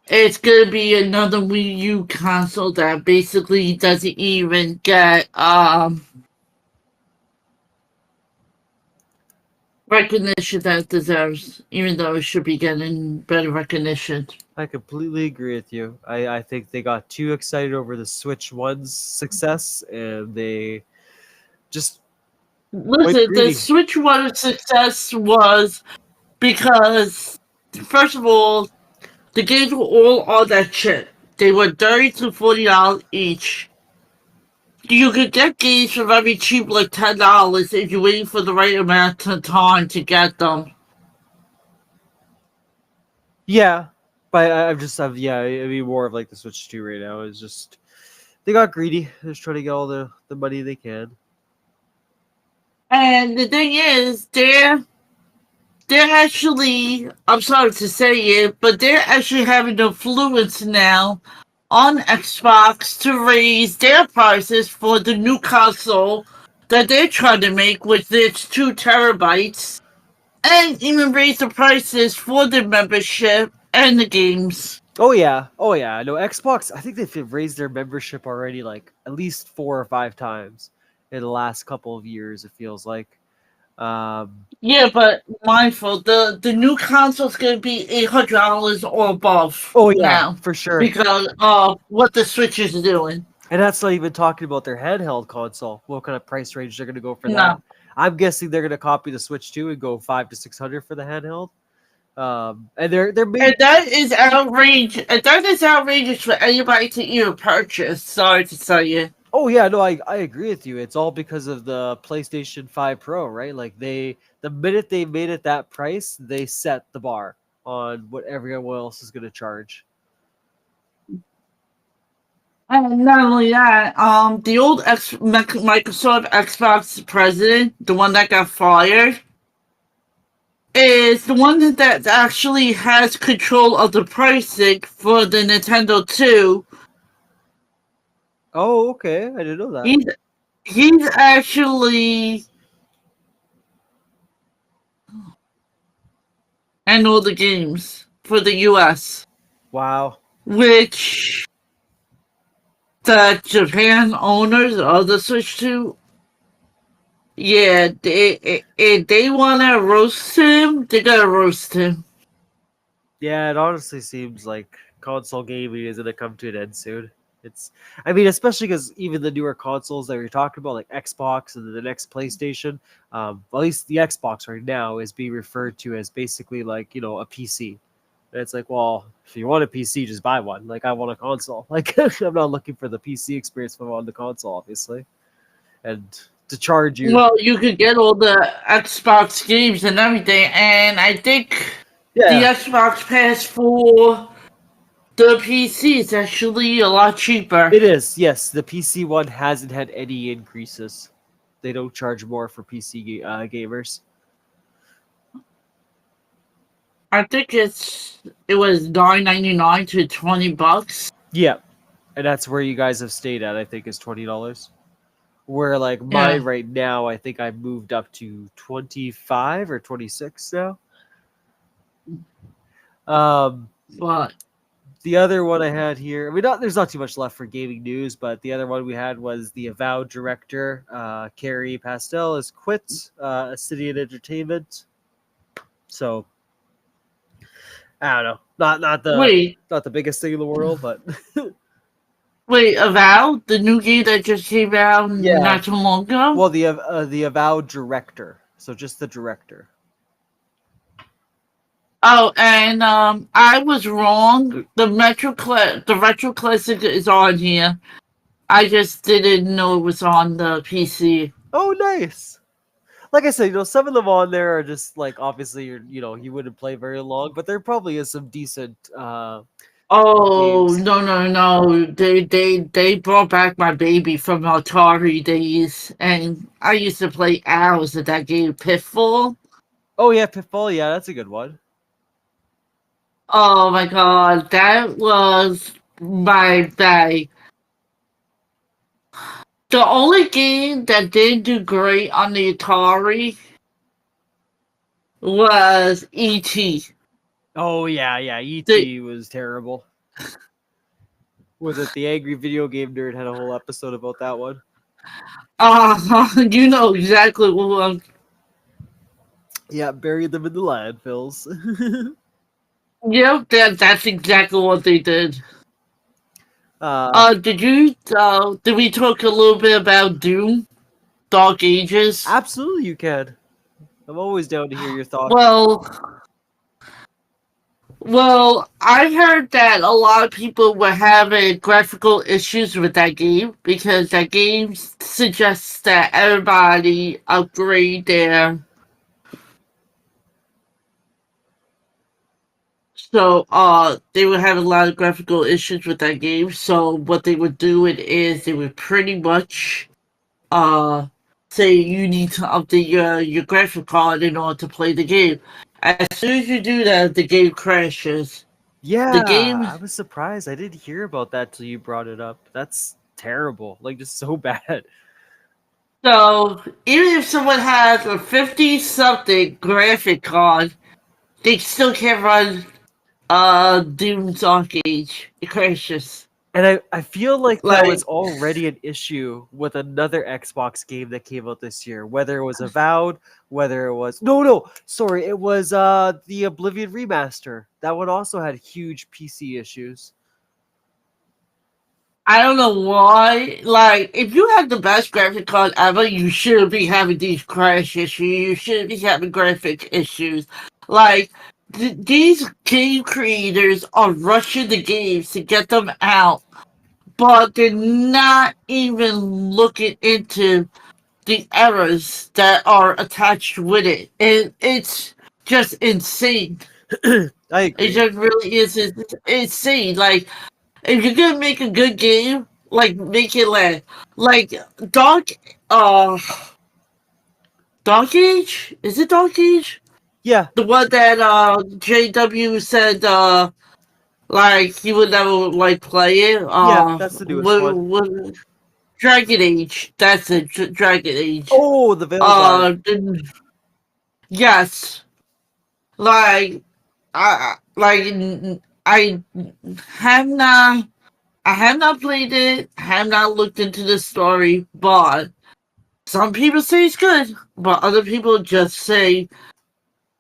S2: it's gonna be another Wii U console that basically doesn't even get recognition that it deserves, even though it should be getting better recognition.
S1: I completely agree with you. I think they got too excited over the Switch One's success and they just went
S2: Listen, the
S1: greedy.
S2: Switch One success was because, first of all, the games were all on that chip. They were $30 to $40 each. You could get games for very cheap, like $10, if you're waiting for the right amount of time to get them.
S1: Yeah, but yeah, I mean more of like the Switch 2 right now is just they got greedy. They're just trying to get all the money they can.
S2: And the thing is, they're actually, I'm sorry to say it, but they're actually having influence now on Xbox to raise their prices for the new console that they're trying to make with its 2 terabytes, and even raise the prices for the membership and the games.
S1: Oh yeah. No, Xbox. I think they've raised their membership already, like at least 4 or 5 times in the last couple of years. It feels like. Um,
S2: Yeah, but mindful, the new console's gonna be $800 or above
S1: oh yeah,
S2: now
S1: for sure.
S2: because of what the Switch is doing.
S1: And that's not even talking about their handheld console. What kind of price range they're going to go for that?
S2: No.
S1: I'm guessing they're going to copy the Switch 2 and go 500 to 600 for the handheld. And they're
S2: And
S1: made.
S2: that is outrageous. And that is outrageous for anybody to even purchase. Sorry to tell you.
S1: Oh yeah, no, I agree with you. It's all because of the PlayStation 5 Pro, right? Like the minute they made it that price, they set the bar on what everyone else is going to charge.
S2: And not only that, the old Microsoft Xbox president, the one that got fired, is the one that actually has control of the pricing for the Nintendo 2.
S1: Oh, okay. I didn't know that.
S2: He's actually handle the games for the US,
S1: Wow.
S2: which the Japan owners of the Switch 2, yeah, if they want to roast him, they gotta roast him.
S1: Yeah, it honestly seems like console gaming is going to come to an end soon. I mean, especially because even the newer consoles that you're talking about, like Xbox and the next PlayStation, at least the Xbox right now is being referred to as basically like, a PC. And it's like, well, if you want a PC, just buy one. Like, I want a console. Like, I'm not looking for the PC experience if I want the console, obviously. And to charge you.
S2: Well, you could get all the Xbox games and everything, and I think the Xbox Pass for the PC is actually a lot cheaper.
S1: It is, yes. The PC one hasn't had any increases. They don't charge more for PC gamers.
S2: I think it was $9.99 to $20.
S1: Yeah, and that's where you guys have stayed at. I think is $20. Where like mine right now, I think I've moved up to 25 or 26 now.
S2: But
S1: the other one I had here, I mean, there's not too much left for gaming news, but the other one we had was the Avowed director, Carrie Pastel, has quit Obsidian Entertainment. So I don't know, not the biggest thing in the world, but
S2: wait, Avowed, the new game that just came out not too long ago.
S1: Well, the Avowed director, so just the director.
S2: Oh, and I was wrong. The Retro Classic is on here. I just didn't know it was on the PC.
S1: Oh, nice. Like I said, some of them on there are just like obviously you wouldn't play very long, but there probably is some decent.
S2: Oh
S1: games.
S2: No! They brought back my baby from Atari days, and I used to play hours of that game, Pitfall.
S1: Oh yeah, Pitfall. Yeah, that's a good one.
S2: Oh my god, that was my day. The only game that didn't do great on the Atari was E.T.
S1: Oh yeah, E.T. was terrible. Was it the Angry Video Game Nerd had a whole episode about that one?
S2: You know exactly what I'm...
S1: Yeah, buried them in the landfills.
S2: Yep, that's exactly what they did. Did we talk a little bit about Doom? Dark Ages?
S1: Absolutely, you can. I'm always down to hear your thoughts.
S2: Well, I heard that a lot of people were having graphical issues with that game because that game suggests that everybody upgrade their... So, they would have a lot of graphical issues with that game. So, what they would do is they would pretty much, say you need to update your graphic card in order to play the game. As soon as you do that, the game crashes.
S1: Yeah, I was surprised. I didn't hear about that till you brought it up. That's terrible. Like, just so bad.
S2: So, even if someone has a 50-something graphic card, they still can't run Doom's Dark Age. It crashes.
S1: And I feel like that was already an issue with another Xbox game that came out this year. Whether it was Avowed, whether it was... No, sorry. It was the Oblivion remaster. That one also had huge PC issues.
S2: I don't know why. Like, if you have the best graphic card ever, you shouldn't be having these crash issues. You shouldn't be having graphic issues. Like... These game creators are rushing the games to get them out, but they're not even looking into the errors that are attached with it. And it's just insane.
S1: I
S2: It
S1: agree.
S2: just really is. It's insane. Like, if you're gonna make a good game, like make it like Dark, uh, Dark Age. Is it Dark Age?
S1: Yeah,
S2: The one that JW said like he would never like play it.
S1: yeah, that's the newest one.
S2: Dragon Age. That's it. Dragon Age.
S1: Oh, the Veilguard.
S2: Then- yes. Like I have not. I have not played it. Have not looked into the story, but some people say it's good, but other people just say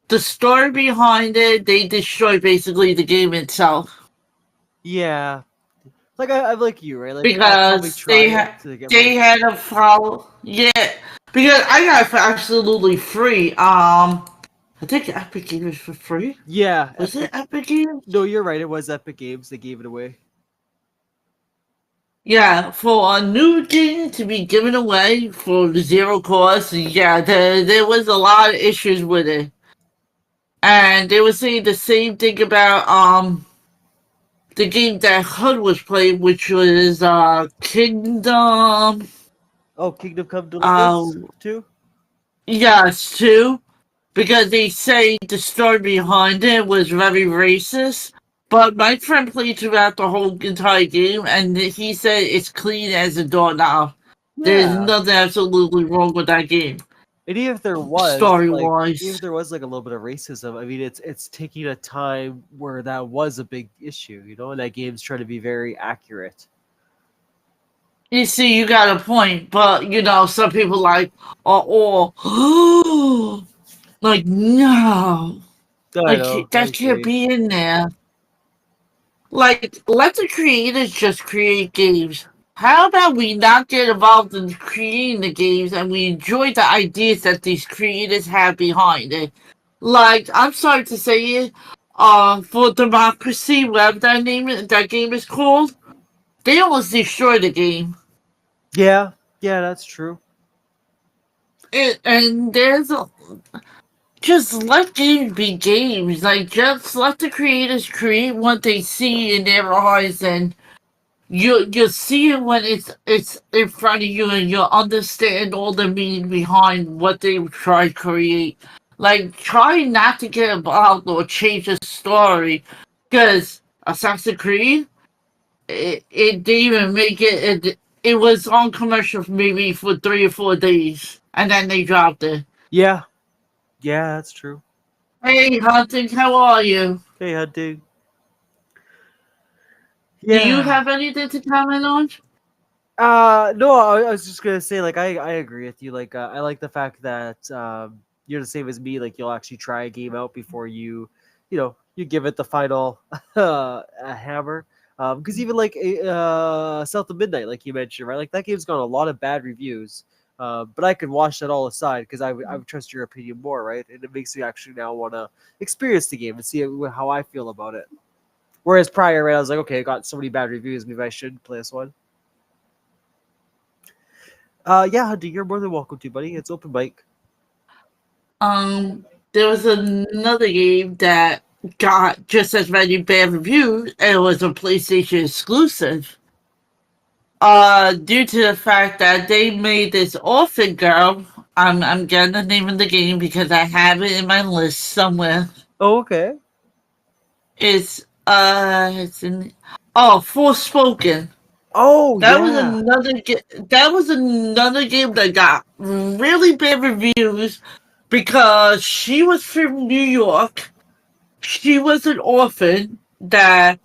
S2: the story behind it. They destroy basically the game itself
S1: Yeah, like I'm like you, right? Like I'll probably
S2: because
S1: try it to get my.
S2: they had a follow. Yeah, because I got it for absolutely free. I think Epic Games was for free.
S1: Yeah,
S2: Was it
S1: Epic.
S2: Epic Games?
S1: No, you're right. It was Epic Games. They gave it away.
S2: Yeah, for a new game to be given away for zero cost, yeah, there was a lot of issues with it. And they were saying the same thing about the game that HUD was playing, which was Kingdom
S1: Oh, Kingdom Come
S2: uh
S1: Deliverance too.
S2: yes too. Because they say the story behind it was very racist. But my friend played throughout the whole entire game, and he said it's clean as a doorknob. There's
S1: Yeah,
S2: nothing absolutely wrong with that game,
S1: and even if there was
S2: story
S1: like, even if
S2: wise.
S1: there was like a little bit of racism, I mean, it's taking a time where that was a big issue, you know, and that game's trying to be very accurate.
S2: You see, you got a point, but you know, some people like are all like no,
S1: I know, I
S2: that can't
S1: agree.
S2: be in there. Like, let the creators just create games. How about we not get involved in creating the games and we enjoy the ideas that these creators have behind it? Like, I'm sorry to say it, for Democracy, whatever that game is called, they almost destroyed the game.
S1: Yeah, yeah, that's true.
S2: And there's a, just let games be games. Like, just let the creators create what they see in their eyes, and you see it when it's in front of you, and you understand all the meaning behind what they try to create. Like, try not to get involved or change the story, because Assassin's Creed, it didn't even make it was on commercial maybe for 3 or 4 days, and then they dropped it.
S1: Yeah, yeah, that's true.
S2: Hey, Hunting, how are you?
S1: Hey, hunting.
S2: Do you
S1: Yeah.
S2: have anything to comment on?
S1: No, I was just gonna say, like, I agree with you. Like, I like the fact that you're the same as me. Like, you'll actually try a game out before you give it the final hammer. Because even like South of Midnight, like you mentioned, right? Like that game's got a lot of bad reviews. But I can wash that all aside because I would trust your opinion more, right? And it makes me actually now want to experience the game and see how I feel about it. Whereas prior, right, I was like, okay, I got so many bad reviews, maybe I should play this one. Yeah, Hunty, you're more than welcome to, buddy. It's open mic.
S2: There was another game that got just as many bad reviews, and it was a PlayStation exclusive. Due to the fact that they made this orphan girl. I'm getting the name of the game because I have it in my list somewhere.
S1: Oh, okay.
S2: It's in Forspoken.
S1: Oh,
S2: That was
S1: yeah.
S2: another game that got really bad reviews because she was from New York. She was an orphan that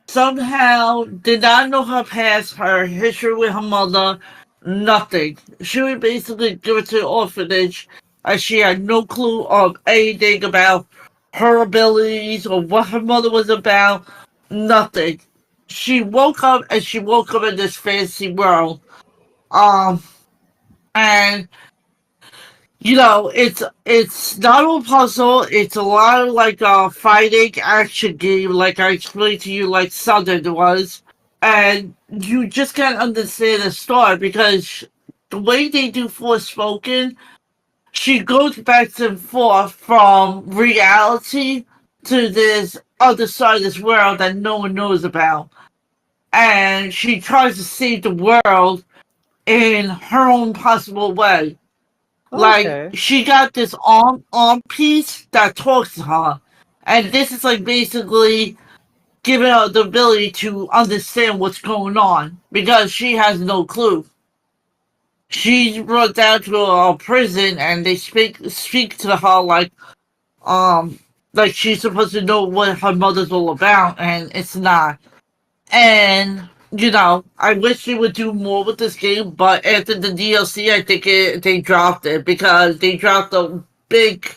S2: somehow did not know her past, her history with her mother, nothing. She was basically given to the orphanage and she had no clue of anything about her abilities or what her mother was about, nothing. She woke up in this fantasy world. Um and you know, it's not a puzzle. It's a lot of like a fighting action game, like I explained to you, like Southern was, and you just can't understand the story because the way they do Forspoken, she goes back and forth from reality to this other side of this world that no one knows about. And she tries to save the world in her own possible way. Like,
S1: Okay.
S2: she got this arm piece that talks to her. And this is like basically giving her the ability to understand what's going on because she has no clue. She's brought down to a prison and they speak to her like she's supposed to know what her mother's all about, and it's not. And I wish they would do more with this game, but after the DLC, I think they dropped it because they dropped a big,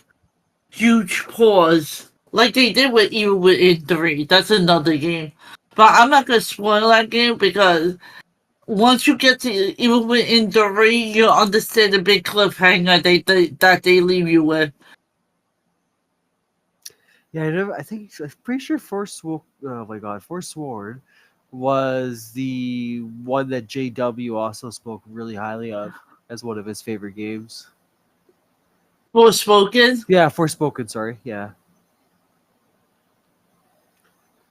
S2: huge pause, like they did with Evil Within 3. That's another game, but I'm not gonna spoil that game because once you get to Evil Within 3, you'll understand the big cliffhanger that they leave you with.
S1: Yeah, I'm pretty sure oh my god, Forsworn was the one that JW also spoke really highly of as one of his favorite games.
S2: Forspoken,
S1: Yeah, Forspoken, sorry. Yeah.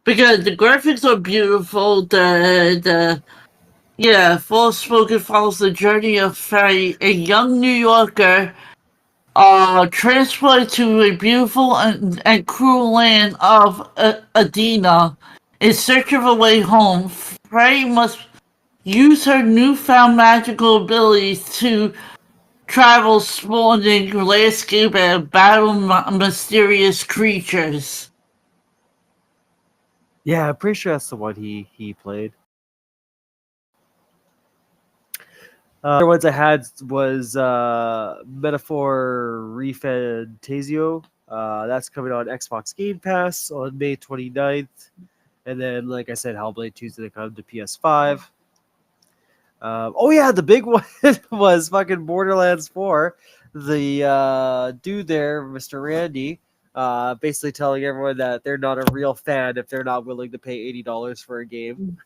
S2: because the graphics are beautiful. Forspoken follows the journey of a young New Yorker transported to a beautiful and cruel land of Adina. In search of a way home, Frey must use her newfound magical abilities to travel spawning landscape and battle mysterious creatures.
S1: Yeah, I'm pretty sure that's the one he played. Other ones I had was Metaphor Refantasio. That's coming on Xbox Game Pass on May 29th. And then, like I said, Hellblade 2 is going to come to PS5. Oh, yeah, the big one was fucking Borderlands 4. The dude there, Mr. Randy, basically telling everyone that they're not a real fan if they're not willing to pay $80 for a game.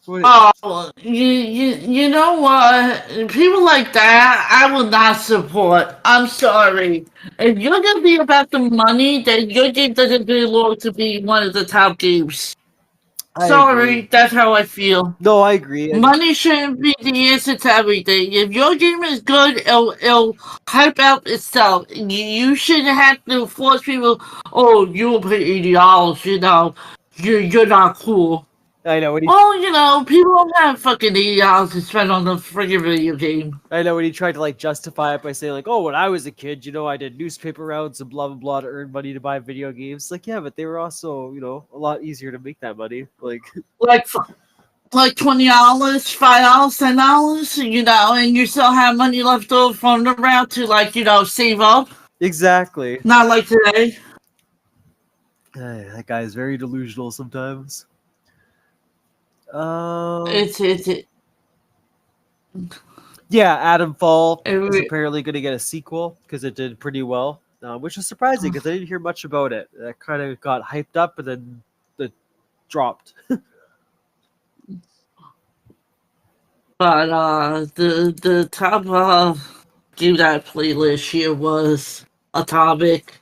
S2: Oh, you know what? People like that, I will not support. I'm sorry. If you're gonna be about the money, then your game doesn't belong to be one of the top games.
S1: I
S2: Sorry,
S1: agree.
S2: that's how I feel.
S1: No, I agree.
S2: Money shouldn't be the answer to everything. If your game is good, it'll hype out itself. You shouldn't have to force people. Oh, you'll pay $80. You're not cool.
S1: I know when he
S2: Well, people don't have fucking $80 to spend on a freaking video game.
S1: tried to like justify it by saying like, "Oh, when I was a kid, I did newspaper rounds and blah blah blah to earn money to buy video games." Like, yeah, but they were also a lot easier to make that money. Like,
S2: Like $20, $5, $10, and you still have money left over from the round to save up.
S1: exactly.
S2: Not like today.
S1: That guy is very delusional sometimes.
S2: It
S1: Yeah, Adam Fall is
S2: it,
S1: apparently going to get a sequel because it did pretty well, which is surprising because I didn't hear much about it. That kind of got hyped up and then it dropped.
S2: But the top game that playlist here was Atomic.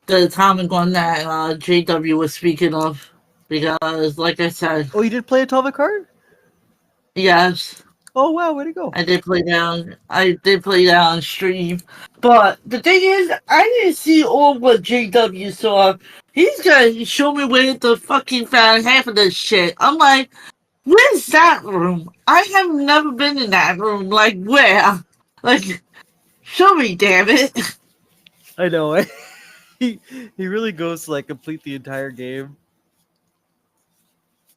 S2: The Atomic one that JW was speaking of. Because, like I said,
S1: Oh, you did play Atomic Heart?
S2: yes,
S1: Oh wow, way to go!
S2: I did play that on stream. But the thing is, I didn't see all what JW saw. He's gonna show me where the fucking found half of this shit. I'm like, where's that room? I have never been in that room. Like, where? Like, show me, damn it.
S1: I know. He really goes to like complete the entire game.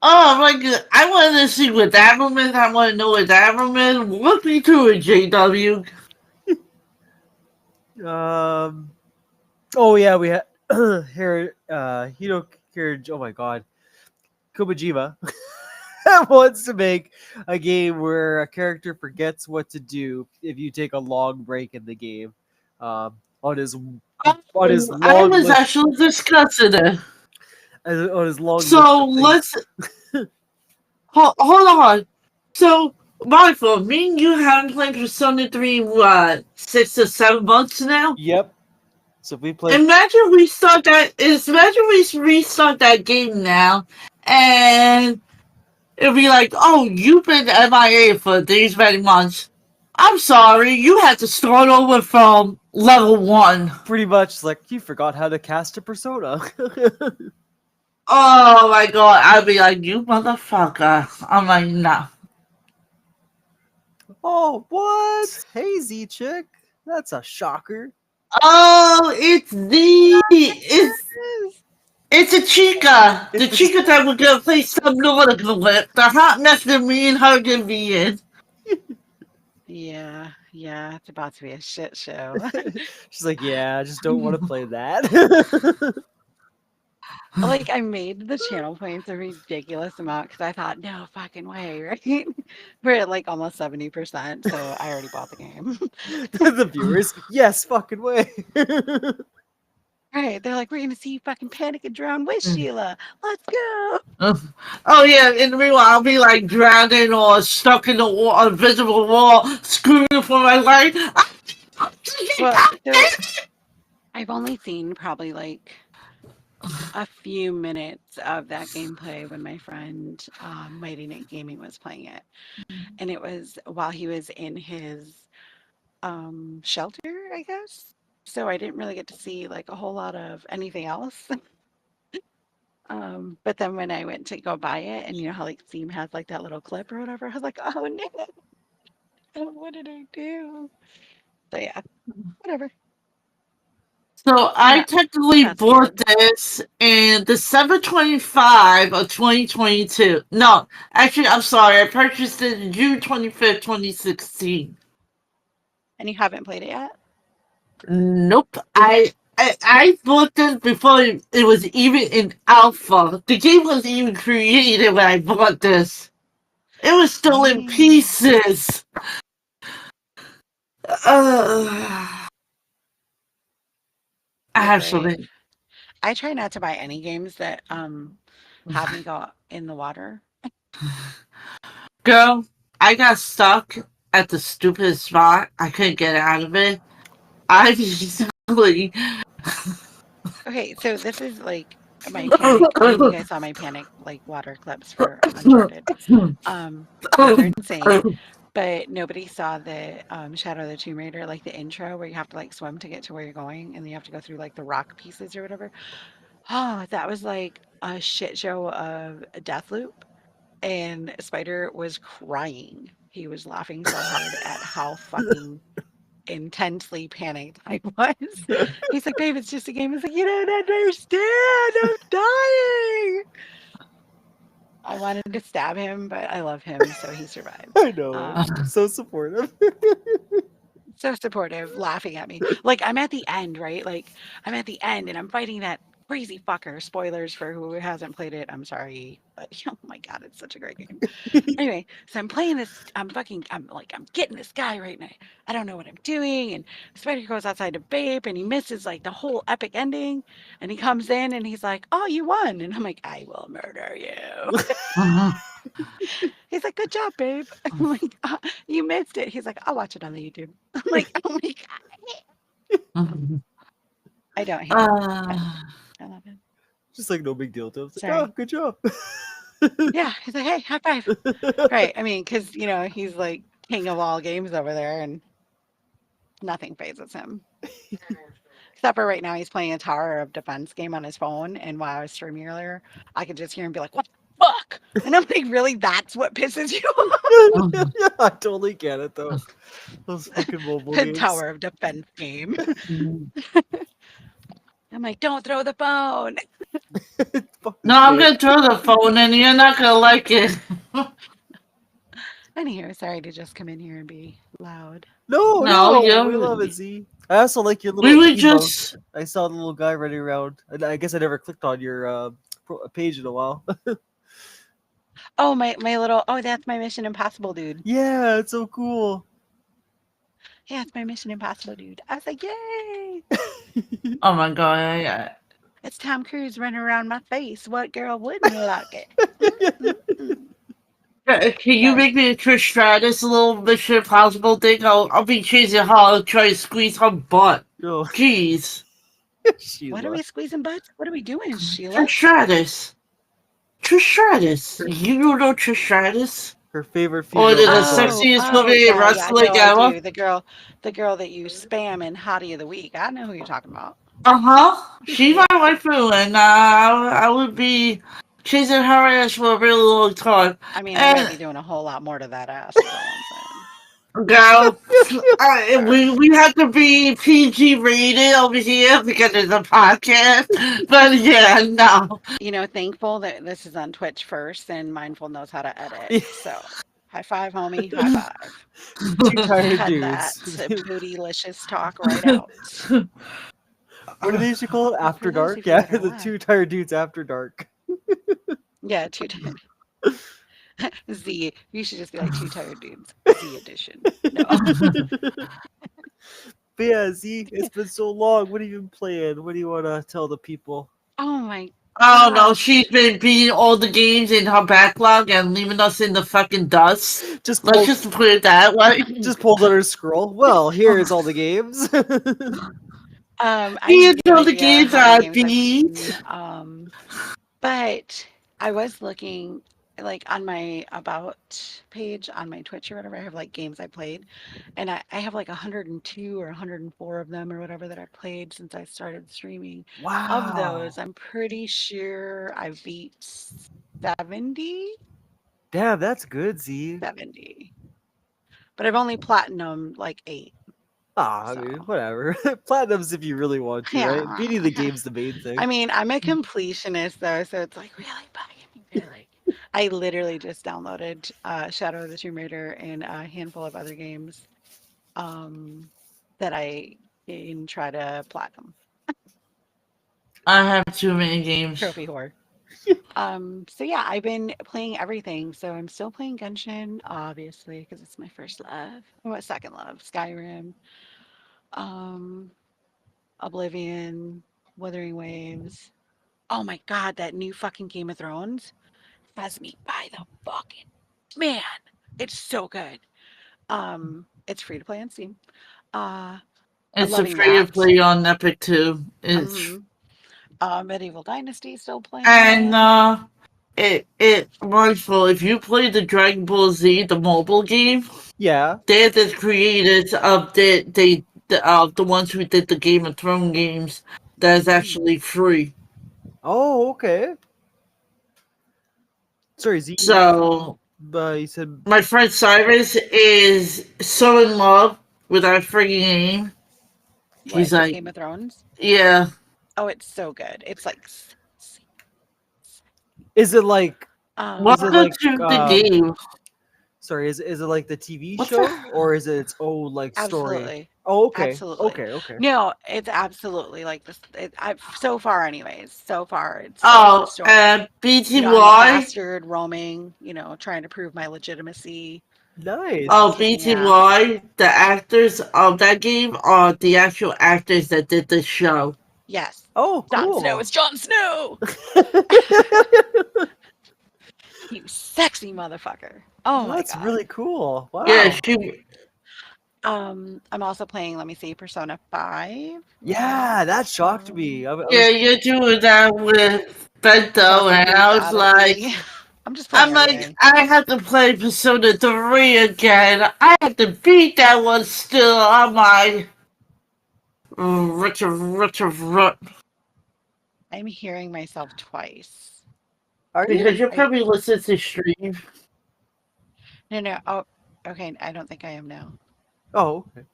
S2: Oh, like, I want to see what that room is. I want to know what that room is. Walk me through it, JW.
S1: Oh yeah, we had here. Oh my god, Kubajima wants to make a game where a character forgets what to do if you take a long break in the game. On his
S2: I
S1: long
S2: was
S1: list,
S2: actually discussing it.
S1: on his long list.
S2: So
S1: of things.
S2: let's hold on. So, Michael, me and you haven't played Persona 3 what 6 or 7 months now.
S1: Yep. So if we play,
S2: Imagine we restart that game now, and it'll be like, oh, you've been MIA for these many months. I'm sorry, you had to start over from level 1.
S1: pretty much like you forgot how to cast a persona.
S2: Oh my god, I'd be like, you motherfucker. I'm like, nah.
S1: Oh, what? Hazy chick? That's a shocker.
S2: Oh, it's a chica. The
S1: It's-
S2: chica that we're gonna play Subnautica with. The hot mess that me and her gonna be in.
S3: Yeah, it's about to be a shit show.
S1: She's like, yeah, I just don't want to play that.
S3: Like, I made the channel points a ridiculous amount because I thought, no fucking way, right? We're at like almost 70%, so I already bought the game.
S1: The viewers, yes, fucking way.
S3: Right? They're like, we're gonna see you fucking panic and drown with Sheila. Let's go.
S2: Oh yeah, in the meanwhile, I'll be like drowning or stuck in the wall, invisible wall, screaming for my life.
S3: Well, so I've only seen probably like a few minutes of that gameplay when my friend Mighty Nick Gaming was playing it, and it was while he was in his shelter, I guess. So I didn't really get to see like a whole lot of anything else. But then when I went to go buy it, and you know how like Steam has like that little clip or whatever, I was like, oh no, what did I do? So yeah, whatever.
S2: So I
S3: Not-
S2: technically
S3: not
S2: bought
S3: scared.
S2: this in December 25 of 2022. No, actually, I'm sorry. I purchased it in June 25th, 2016.
S3: And you haven't played it yet?
S2: Nope. I bought this before it was even in alpha. The game wasn't even created when I bought this. It was still in
S3: Mm.
S2: pieces. I have
S3: Right.
S2: something.
S3: I try not to buy any games that have me go in the water.
S2: Girl, I got stuck at the stupidest spot. I couldn't get out of it. I basically.
S3: Okay, so this is like my panic. I mean, you guys saw my panic like water clips for Uncharted. They're insane. But nobody saw the Shadow of the Tomb Raider, like the intro where you have to like swim to get to where you're going, and then you have to go through like the rock pieces or whatever. Oh, that was like a shit show of a death loop. And Spider was crying. He was laughing so hard at how fucking intensely panicked I was. He's like, babe, it's just a game. It's like, you don't understand. I'm dying. I wanted to stab him, but I love him, so he survived.
S1: I know. So supportive.
S3: So supportive, laughing at me. Like, I'm at the end, right? Like, I'm at the end and I'm fighting that crazy fucker. Spoilers for who hasn't played it. I'm sorry. But oh my god, it's such a great game. Anyway, so I'm playing this. I'm getting this guy right now. I don't know what I'm doing. And Spider goes outside to vape and he misses like the whole epic ending. And he comes in and he's like, oh, you won. And I'm like, I will murder you. He's like, good job, babe. I'm like, you missed it. He's like, I'll watch it on the YouTube. I'm like, oh my god. I don't hate it. I love it.
S1: Just like no big deal to him. It's like,
S3: Sorry.
S1: oh, good job.
S3: Yeah, he's like, hey, high five. Right. I mean, because, you know, he's like king of all games over there and nothing phases him. Except for right now, he's playing a Tower of Defense game on his phone. And while I was streaming earlier, I could just hear him be like, what the fuck? And I'm like, really? That's what pisses you off?
S1: Yeah, I totally get it, though. Those fucking mobile
S3: The
S1: games.
S3: Tower of Defense game. I'm like, don't throw the phone.
S2: No, I'm gonna throw the phone and you're not gonna like it.
S3: Anywho, sorry to just come in here and be loud.
S1: No,
S2: No, yeah.
S1: we love it, Z. I also like your little
S2: We were
S1: emo.
S2: just.
S1: I saw the little guy running around. And I guess I never clicked on your page in a while.
S3: Oh, my little, oh, that's my Mission Impossible dude.
S1: Yeah, it's so cool.
S3: Yeah, it's my Mission Impossible dude. I was like, yay!
S2: Oh my god, yeah.
S3: It's Tom Cruise running around my face. What girl wouldn't like it?
S2: Can you make me a Trish Stratus little Mission Impossible thing? I'll be chasing her, I'll try to squeeze her butt.
S1: Oh,
S2: Jeez.
S1: Sheila.
S3: What are we squeezing butts? What are we doing, Sheila?
S2: Trish Stratus. Trish Stratus. You know Trish Stratus?
S1: Her favorite
S2: Or
S1: female
S2: the
S1: wrestler.
S2: sexiest woman in wrestling
S3: I
S2: ever?
S3: do. The girl that you spam in Hottie of the Week. I know who you're talking about.
S2: She's my waifu, and I would be chasing her ass for a really long time.
S3: I mean, I might be doing a whole lot more to that ass. Is all I'm saying.
S2: Girl, we have to be PG rated over here because it's a podcast. But yeah, no.
S3: You know, thankful that this is on Twitch first, and Mindful knows how to edit. So, high five, homie. High five.
S1: Two tired
S3: Cut
S1: dudes.
S3: that bootylicious talk right out.
S1: What do they used to call it? After
S3: For those
S1: dark?
S3: of you
S1: Yeah,
S3: that are
S1: the
S3: live.
S1: two tired dudes after dark.
S3: Yeah, two tired. Z. You should just be like two tired dudes. Z edition. No.
S1: But yeah, Z, it's been so long. What have you been playing? What do you want to tell the people?
S3: Oh my.
S2: Oh no,
S3: gosh.
S2: she's been beating all the games in her backlog and leaving us in the fucking dust.
S1: Just
S2: Let's
S1: pulled,
S2: just put it that way.
S1: just pulled out her scroll. Well, here's all the games.
S2: Here's
S3: I
S2: all the games
S3: how
S2: I
S3: many games I've
S2: beat.
S3: beaten, but I was looking like on my about page on my Twitch or whatever. I have like games I played, and I have like 102 or 104 of them or whatever that I've played since I started streaming. Of those, I'm pretty sure I beat 70.
S1: Damn, that's good, Z.
S3: 70. But I've only platinum like 8.
S1: Ah, I mean, whatever. Platinums if you really want to, right?
S3: Yeah.
S1: Beating the game's the main thing.
S3: I mean, I'm a completionist though, so it's like really, really. I literally just downloaded Shadow of the Tomb Raider and a handful of other games that I can try to platinum.
S2: I have too many games.
S3: Trophy whore. So yeah, I've been playing everything. So I'm still playing Genshin, obviously, because it's my first love. Or my second love, Skyrim, Oblivion, Wuthering Waves. Oh my god, that new fucking Game of Thrones has me by the fucking man. It's so good. It's free to play on Steam.
S2: It's a
S3: loving
S2: free to
S3: that.
S2: play on Epic too. It's
S3: Medieval Dynasty still playing.
S2: and wonderful. If you play the Dragon Ball Z, the mobile game,
S1: yeah,
S2: they're the creators of the ones who did the Game of Thrones games. That's actually free.
S1: Oh, okay. Sorry, Z.
S2: So
S1: You said
S2: my friend Cyrus is so in love with our freaking game. He's like,
S3: Game of Thrones.
S2: yeah.
S3: Oh, it's so good. It's like.
S1: Is it like?
S2: Welcome
S1: like,
S2: to the game.
S1: Sorry, is it like the TV
S2: What's
S1: show
S2: that?
S1: or is it its own like story?
S3: Absolutely.
S1: Oh, okay.
S3: Absolutely.
S1: Okay.
S3: No, it's absolutely like this. So far, anyways. So far, it's like the story.
S2: BTY.
S3: You know, I'm a bastard roaming. You know, trying to prove my legitimacy.
S1: Nice.
S2: Oh, BTY. The actors of that game are the actual actors that did the show.
S3: Yes.
S1: Oh,
S3: Jon
S1: cool.
S3: Snow. It's Jon Snow. You sexy motherfucker. Oh my god.
S1: That's really cool. Wow.
S2: Yeah,
S3: I'm also playing, let me see, Persona 5.
S1: Yeah, that shocked me.
S2: you're doing that with Bento, and I was like,
S3: I'm just playing
S2: like, I have to play Persona 3 again. I have to beat that one still on my Richard.
S3: I'm hearing myself twice.
S2: Because you're probably listening to stream.
S3: No. Oh, okay. I don't think I am now.
S1: Oh, okay.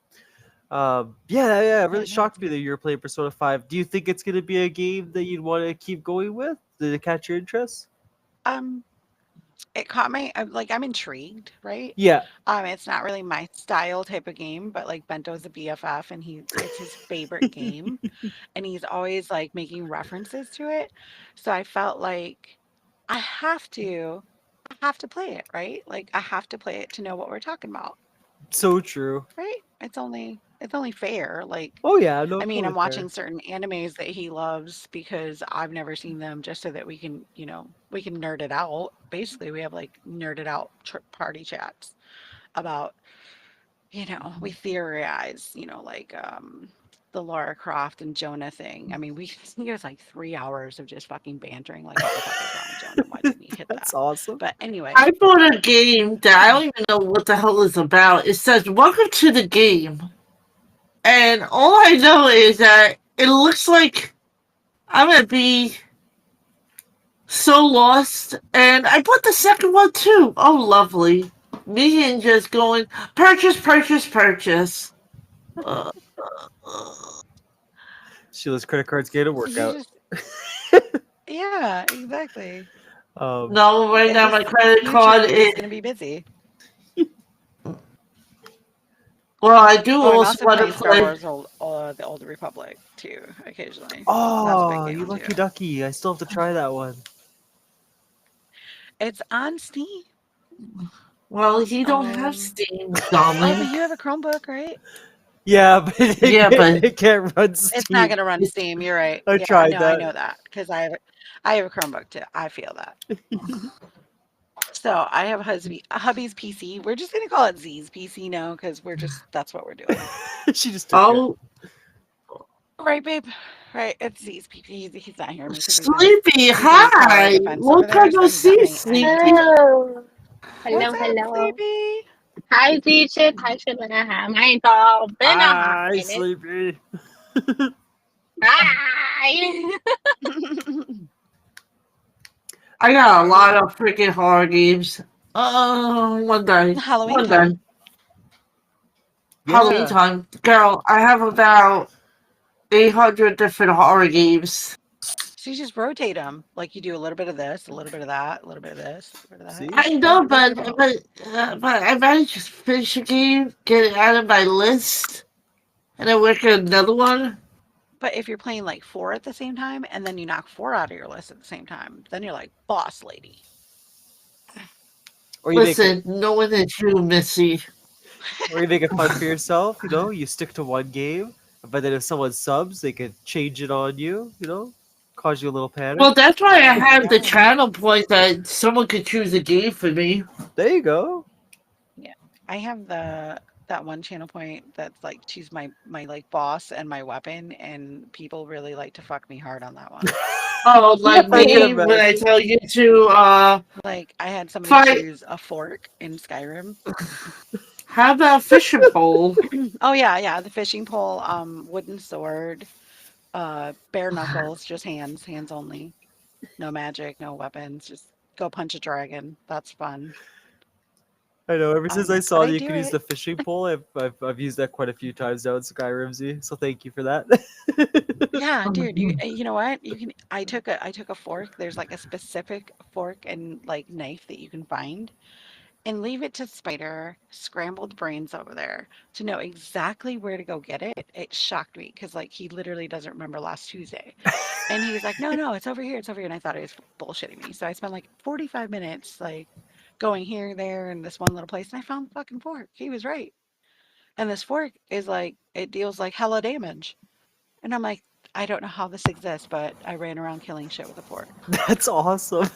S1: Yeah, it really shocked me that you were playing Persona 5. Do you think it's going to be a game that you'd want to keep going with? Did it catch your interest?
S3: It caught my, I'm intrigued, right?
S1: Yeah.
S3: It's not really my style type of game, but like Bento's a BFF and it's his favorite game. And he's always like making references to it. So I felt like I have to play it, right? Like I have to play it to know what we're talking about.
S1: So true.
S3: Right? It's only fair. Like,
S1: oh yeah, no.
S3: I mean,
S1: totally
S3: I'm watching
S1: fair.
S3: certain animes that he loves because I've never seen them, just so that we can, we can nerd it out. Basically, we have like nerded out party chats about, we theorize, like the Laura Croft and Jonah thing. I mean, we it was like 3 hours of just fucking bantering. Like, what the fuck is wrong with Jonah? Why didn't he hit
S1: That's
S3: that?
S1: awesome.
S3: But anyway,
S2: I bought a game that I don't even know what the hell it's about. It says, "Welcome to the game," and all I know is that it looks like I'm gonna be so lost. And I bought the second one too. Oh, lovely. Me and just going purchase, purchase, purchase. Uh,
S1: Sheila's credit card's getting a
S3: so you
S1: workout.
S3: just yeah, exactly.
S2: no, right now my
S3: This
S2: credit
S3: future
S2: card
S3: is
S2: is.
S3: gonna be busy.
S2: Well, I do
S3: Oh, I'm
S2: also
S3: also
S2: want to
S3: playing Star
S2: play.
S3: Wars the Old Republic too, occasionally. That's a
S1: Oh,
S3: big
S1: you
S3: game
S1: lucky
S3: too.
S1: ducky. I still have to try that one.
S3: It's on Steam.
S2: Well, you don't have
S3: Um,
S2: Steam,
S3: oh,
S2: darling.
S3: but you have a Chromebook, right?
S1: Yeah, but
S2: Yeah, but
S1: it can't run
S3: It's not
S1: Steam.
S3: gonna run Steam. You're right.
S1: I
S3: Yeah,
S1: tried
S3: no, I
S1: that.
S3: know that because I have a Chromebook too. I feel that. So I have hubby's PC. We're just gonna call it Z's PC now because that's what we're doing.
S1: She just took it.
S2: oh,
S3: Right, babe? Right, it's Z's PC. He's not hearing me because
S2: Sleepy,
S3: he's in his tower
S2: hi.
S3: defense over
S2: Long
S3: there,
S2: time
S3: so
S2: no
S3: he's not
S2: see,
S3: paying any
S2: Sleepy.
S3: attention.
S4: Hello.
S3: What's
S4: Hello,
S3: up,
S4: hello.
S3: Sleepy?
S4: Hi, teacher. Hi, Shana. My dog. Been a hot
S1: Hi,
S4: minute.
S1: Sleepy.
S4: Hi.
S2: I got a lot of freaking horror games. One day.
S3: Halloween
S2: One
S3: time.
S2: day. Halloween
S1: Yeah.
S2: time. Girl, I have about 800 different horror games.
S3: So you just rotate them. Like you do a little bit of this, a little bit of that, a little bit of this, a little bit of that.
S1: See?
S2: I know, but I might just finish a game, get it out of my list, and then work on another one.
S3: But if you're playing like 4 at the same time and then you knock 4 out of your list at the same time, then you're like boss lady.
S1: Or you
S2: Listen, no one is you, Missy.
S1: make it fun for yourself. You know, you stick to one game, but then if someone subs, they could change it on you. You know, cause you a little panic.
S2: Well, that's why I
S3: Oh,
S2: have the
S3: yeah.
S2: channel point that someone could choose a game for me.
S1: There you go.
S3: I have that one channel point that's like choose my like boss and my weapon, and people really like to fuck me hard on that one.
S2: Oh, like
S1: I can
S2: me when I
S1: imagine.
S2: tell you to
S3: Like I had somebody
S2: Fight.
S3: choose a fork in Skyrim.
S2: how about fishing pole?
S3: Oh yeah, the fishing pole, wooden sword, bare knuckles, just hands only. No magic, no weapons, just go punch a dragon. That's fun.
S1: I know. Ever since I
S3: But
S1: saw
S3: I
S1: that you
S3: do
S1: could use
S3: it.
S1: the fishing pole, I've used that quite a few times now in Skyrim Z. So thank you for that.
S3: Yeah, dude, you know what? You can I took a fork. There's like a specific fork and like knife that you can find and leave it to Spider, scrambled brains over there to know exactly where to go get it. It shocked me because like he literally doesn't remember last Tuesday. And he was like, no, it's over here, it's over here. And I thought he was bullshitting me. So I spent like 45 minutes like going here, there, and this one little place, and I found the fucking fork. He was right. And this fork is like it deals like hella damage. And I'm like, I don't know how this exists, but I ran around killing shit with a fork.
S1: That's awesome.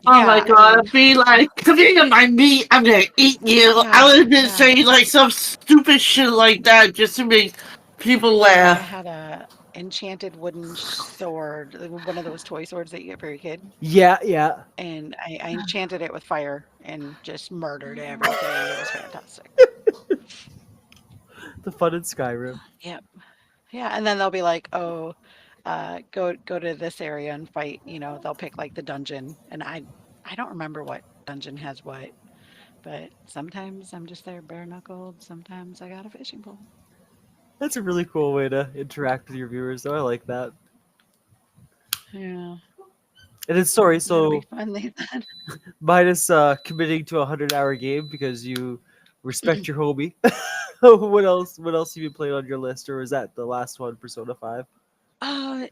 S2: Oh my
S3: Yeah, I
S2: god,
S3: mean,
S2: I'd be like, come here, my meat, I'm gonna eat you. I
S3: yeah,
S2: would have been
S3: yeah.
S2: saying like some stupid shit like that just to make people
S3: I
S2: laugh.
S3: had a enchanted wooden sword, like one of those toy swords that you get for your kid,
S1: Yeah.
S3: and I enchanted it with fire and just murdered everything. It was fantastic.
S1: The fun in Skyrim.
S3: Yep. Yeah, and then they'll be like, "Oh, go to this area and fight." You know, they'll pick like the dungeon, and I don't remember what dungeon has what, but sometimes I'm just there bare knuckled. Sometimes I got a fishing pole.
S1: That's a really cool way to interact with your viewers, though. I like that.
S3: Yeah,
S1: And then, sorry,
S3: it'll be
S1: so
S3: fun. They said.
S1: minus committing to a 100-hour game because you respect your hobby. What else? What else have you played on your list, or is that the last one, Persona 5?
S3: Uh,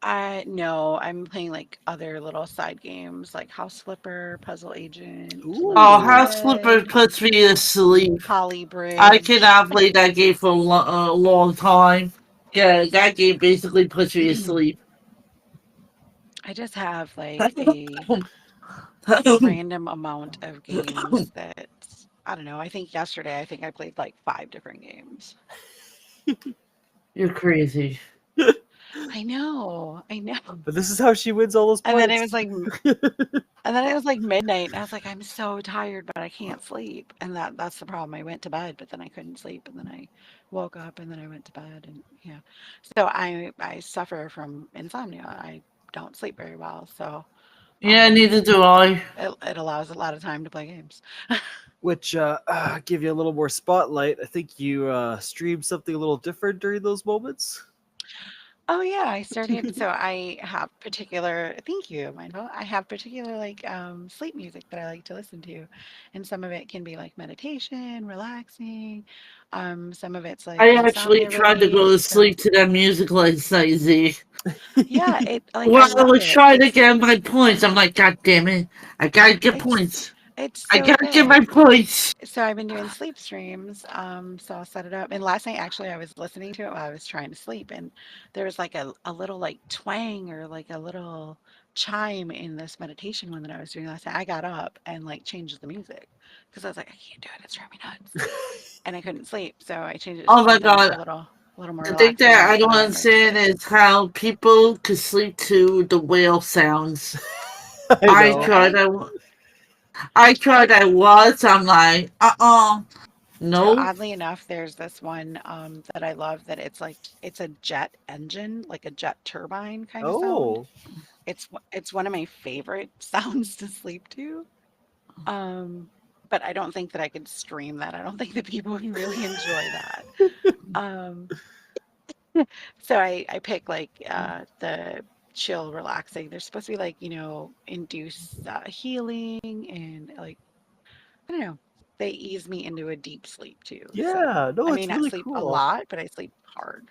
S3: I no, I'm playing like other little side games like House Flipper, Puzzle Agent,
S1: Ooh.
S2: Oh,
S3: Left 4
S2: House Flipper
S3: Dead,
S2: puts me to sleep.
S3: Holly
S2: I
S3: Bridge.
S2: cannot play that game for a long time. Yeah, that game basically puts me to sleep.
S3: I just have like a random amount of games that I don't know. I think yesterday I played like 5 different games.
S2: You're crazy.
S3: I know.
S1: But this is how she wins all those
S3: And then it
S1: points.
S3: was like, and then it was like midnight, and I was like, I'm so tired, but I can't sleep. And that's the problem. I went to bed, but then I couldn't sleep, and then I woke up, and then I went to bed, and yeah. So I suffer from insomnia. I don't sleep very well, so
S2: Yeah,
S3: um,
S2: neither do I.
S3: it allows a lot of time to play games.
S1: Which give you a little more spotlight. I think you streamed something a little different during those moments.
S3: Oh yeah, I started. So I have particular. Thank you, Mindful. I have particular like sleep music that I like to listen to, and some of it can be like meditation, relaxing. Some of it's like
S2: I actually
S3: insomnia
S2: tried to go
S3: relief.
S2: to
S3: So
S2: sleep to that music last night, Z.
S3: yeah, it like I
S2: Well, I
S3: love
S2: was
S3: it.
S2: trying to get my points. I'm like, God damn it. I gotta get
S3: It's
S2: points.
S3: it's
S2: I
S3: so
S2: gotta get my
S3: good.
S2: points.
S3: So I've been doing sleep streams. So I'll set it up. And last night, actually, I was listening to it while I was trying to sleep, and there was like a little like twang or like a little chime in this meditation one that I was doing last night. I got up and like changed the music because I was like, I can't do it. It's driving me nuts, and I couldn't sleep. So I changed it to
S2: Oh my
S3: something
S2: god.
S3: a little more
S2: The thing that
S3: relaxing,
S2: I don't
S3: and then went to
S2: understand
S3: sleep.
S2: is how people could sleep to the whale sounds.
S1: I
S2: I
S1: know.
S2: tried.
S3: I
S2: I tried. I was. I'm like,
S3: So
S2: no.
S3: oddly enough, there's this one that I love that it's a jet engine, like a jet turbine kind of sound.
S1: Oh,
S3: It's one of my favorite sounds to sleep to. Um, but I don't think that I could stream that. I don't think that people would really enjoy that. Um, so I pick like the chill, relaxing. They're supposed to be like, induce healing and like I don't know. They ease me into a deep sleep too. So
S1: yeah.
S3: I
S1: No,
S3: may
S1: it's
S3: not
S1: really
S3: sleep a
S1: cool.
S3: lot, but I sleep hard.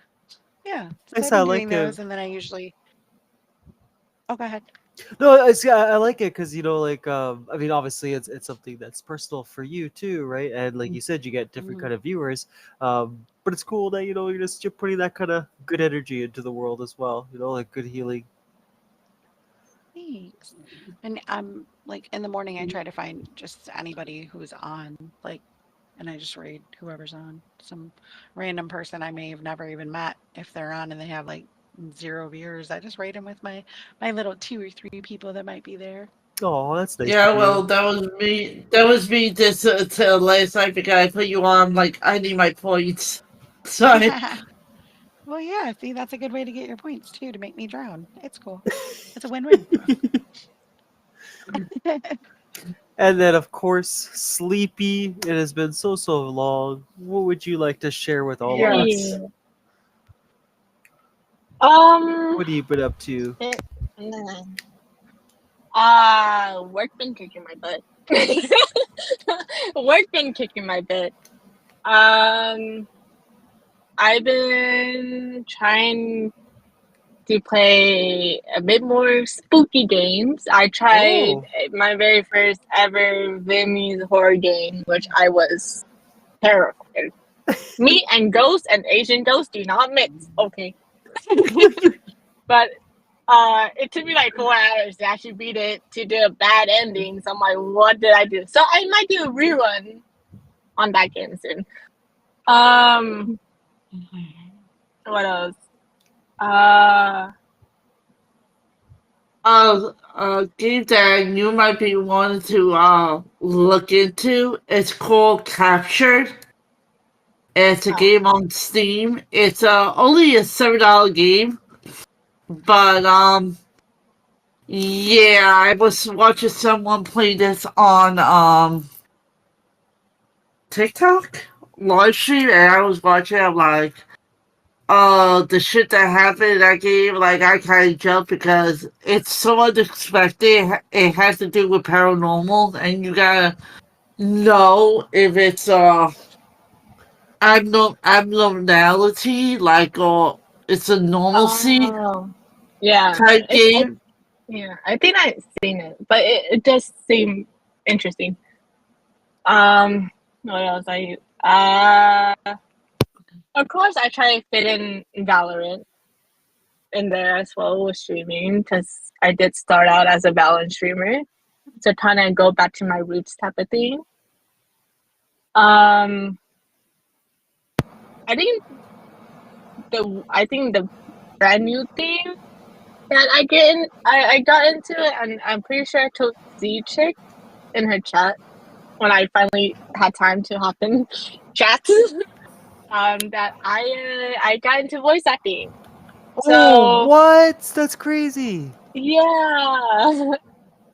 S3: Yeah. So
S1: Nice.
S3: I've
S1: I
S3: been
S1: like
S3: doing
S1: it.
S3: those, and then I usually. Oh, go ahead.
S1: No, I like it because like I mean obviously it's something that's personal for you too, right? And like you said, you get different
S3: Mhm.
S1: kind of viewers. But it's cool that you're putting that kind of good energy into the world as well. Like good healing.
S3: Thanks. And I'm like in the morning, I try to find just anybody who's on, like, and I just read whoever's on. Some random person I may have never even met. If they're on and they have like 0 viewers, I just rate them with my little 2 or 3 people that might be there.
S1: Oh, that's nice
S2: Yeah,
S1: of
S2: well,
S1: you.
S2: that was me. That was me this till last night because I put you on. Like, I need my points. Sorry.
S3: Well, yeah, see, that's a good way to get your points too, to make me drown. It's cool. It's a win-win.
S1: And then of course, Sleepy. It has been so long. What would you like to share with all of us?
S2: Yes.
S4: Yeah. Um.
S1: What have you been up to?
S4: it- work been kicking my butt. Work been kicking my butt. Um, I've been trying to play a bit more spooky games. I tried
S1: Oh,
S4: my very first ever Vimmy's horror game, which I was terrified. Me and Ghost and Asian Ghost do not mix. Okay. But it took me like 4 hours to actually beat it to do a bad ending. So I'm like, what did I do? So I might do a rerun on that game soon. What else?
S2: Game that you might be wanting to look into. It's called Captured. It's a
S4: Oh,
S2: game on Steam. It's only a $7 game, but yeah, I was watching someone play this on TikTok live stream, and I was watching. I'm like, the shit that happened in that game, like I kind of jumped because it's so unexpected. It has to do with paranormal, and you gotta know if it's abnormality, like it's a normalcy
S4: oh, yeah.
S2: type game.
S4: Yeah. I think I've seen it, but it does seem interesting. What else are you? Of course, I try to fit in Valorant in there as well with streaming because I did start out as a Valorant streamer, so kind of go back to my roots type of thing. Um, I think I think the brand new theme that I got into it, and I'm pretty sure I told Z Chick in her chat when I finally had time to hop in chats. That I got into voice acting.
S1: Oh,
S4: So
S1: what? That's crazy.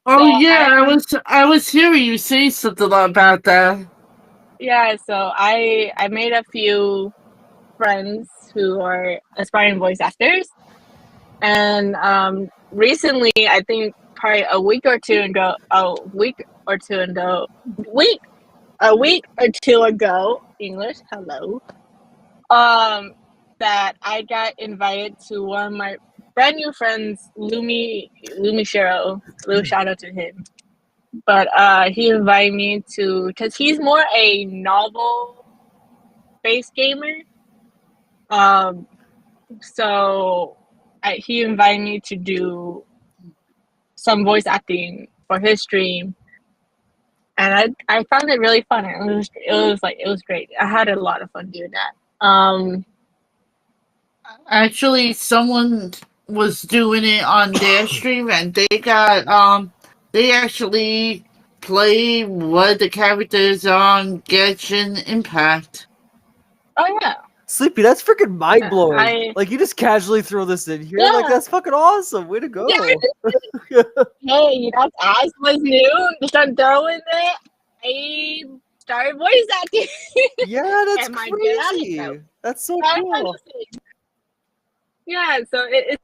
S2: Oh
S4: yeah.
S2: yeah, I was hearing you say something about that.
S4: Yeah, so I made a few friends who are aspiring voice actors, and recently, I think probably a week or two ago, English, hello, that I got invited to one of my brand new friends, Lumi Shiro. Little shout out to him. But he invited me to, because he's more a novel based gamer. So he invited me to do some voice acting for his stream, and I found it really fun. It was great. I had a lot of fun doing that.
S2: Actually, someone was doing it on their stream, and they actually play one of the characters on Genshin Impact.
S4: Oh yeah,
S1: Sleepy, that's freaking mind blowing.
S4: I-
S1: Like you just casually throw this in here.
S4: Yeah.
S1: Like that's fucking awesome. Way to go.
S4: Yeah. Hey, that's as was new. Just throw in there. I started voice acting.
S1: Yeah, that's
S4: Am I good at it,
S1: crazy.
S4: though?
S1: That's so
S4: That's
S1: cool.
S4: understood. Yeah, so it's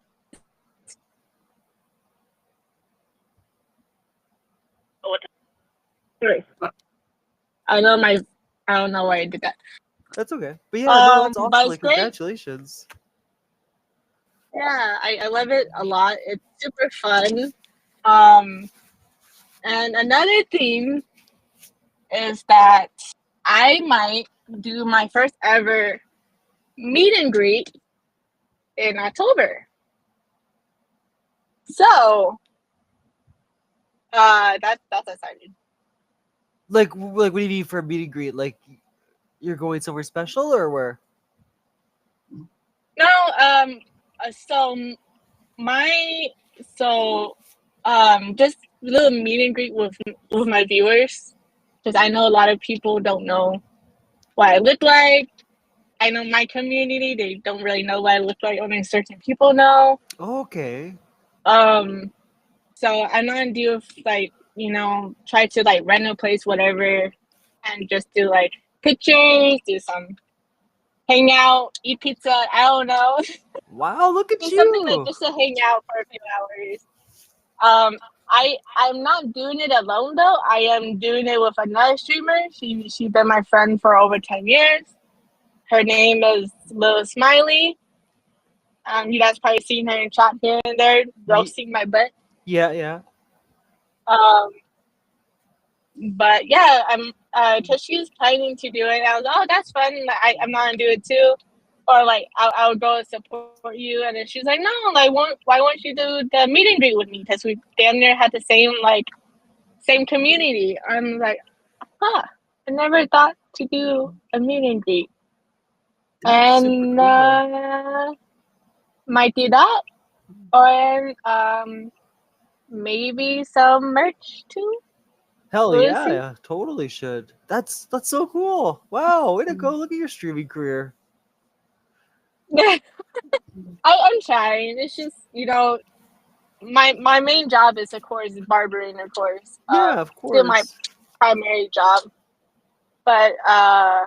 S4: sorry. I don't know why I did that.
S1: That's okay. But yeah, no, that's
S4: But
S1: awesome.
S4: it's
S1: Like,
S4: great.
S1: congratulations.
S4: Yeah, I love it a lot. It's super fun. And another thing is that I might do my first ever meet and greet in October. So that's exciting.
S1: Like, what do you mean for a meet and greet? Like, you're going somewhere special or where?
S4: No, just a little meet and greet with my viewers, because I know a lot of people don't know what I look like. I know my community, they don't really know what I look like. Only certain people know.
S1: Okay.
S4: So I'm gonna do like, try to like rent a place, whatever, and just do like pictures, do some hang out, eat pizza. I don't know.
S1: Wow, look at
S4: Do something like
S1: you.
S4: just to hang out for a few hours. I'm not doing it alone though. I am doing it with another streamer. She's been my friend for over 10 years. Her name is Lil Smiley. You guys probably seen her in chat here and there, roasting my butt.
S1: Yeah.
S4: But yeah, cause she was planning to do it. I was, oh, that's fun. I'm not gonna do it too, or like I'll go and support you. And then she's like, no, like, why won't you do the meet and greet with me? Cause we damn near had the same community. I'm like, I never thought to do a meet and greet,
S1: That's super
S4: and
S1: cool.
S4: might do that, or maybe some merch too.
S1: Hell
S4: We'll
S1: yeah,
S4: see.
S1: yeah, totally should. That's so cool. Wow, way to go. Look at your streaming career.
S4: I'm trying. It's just, my main job is, of course, barbering, of course.
S1: Yeah, of
S4: Still my
S1: course.
S4: primary job. But yeah,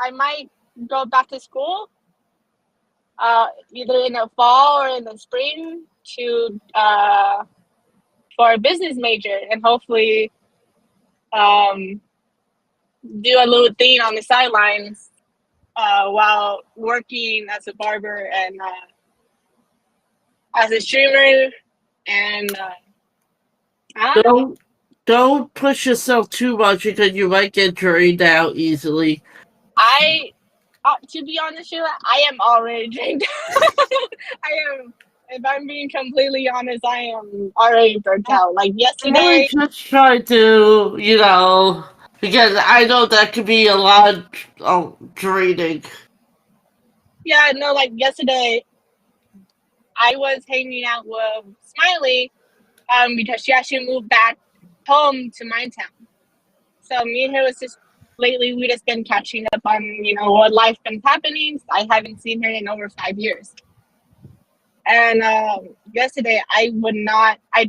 S4: I might go back to school, either in the fall or in the spring, to for a business major, and hopefully do a little thing on the sidelines while working as a barber and as a streamer, and I don't know.
S2: Don't push yourself too much because you might get drained out easily.
S4: To be honest, Sheila, I am already drained. I am. If I'm being completely honest, I am already burnt out. Like
S2: I
S4: yesterday,
S2: just try to, because I know that could be a lot of draining.
S4: Yeah, no, like yesterday, I was hanging out with Smiley, because she actually moved back home to my town. So me and her was just lately we just been catching up on what life been happening. I haven't seen her in over 5 years. And yesterday I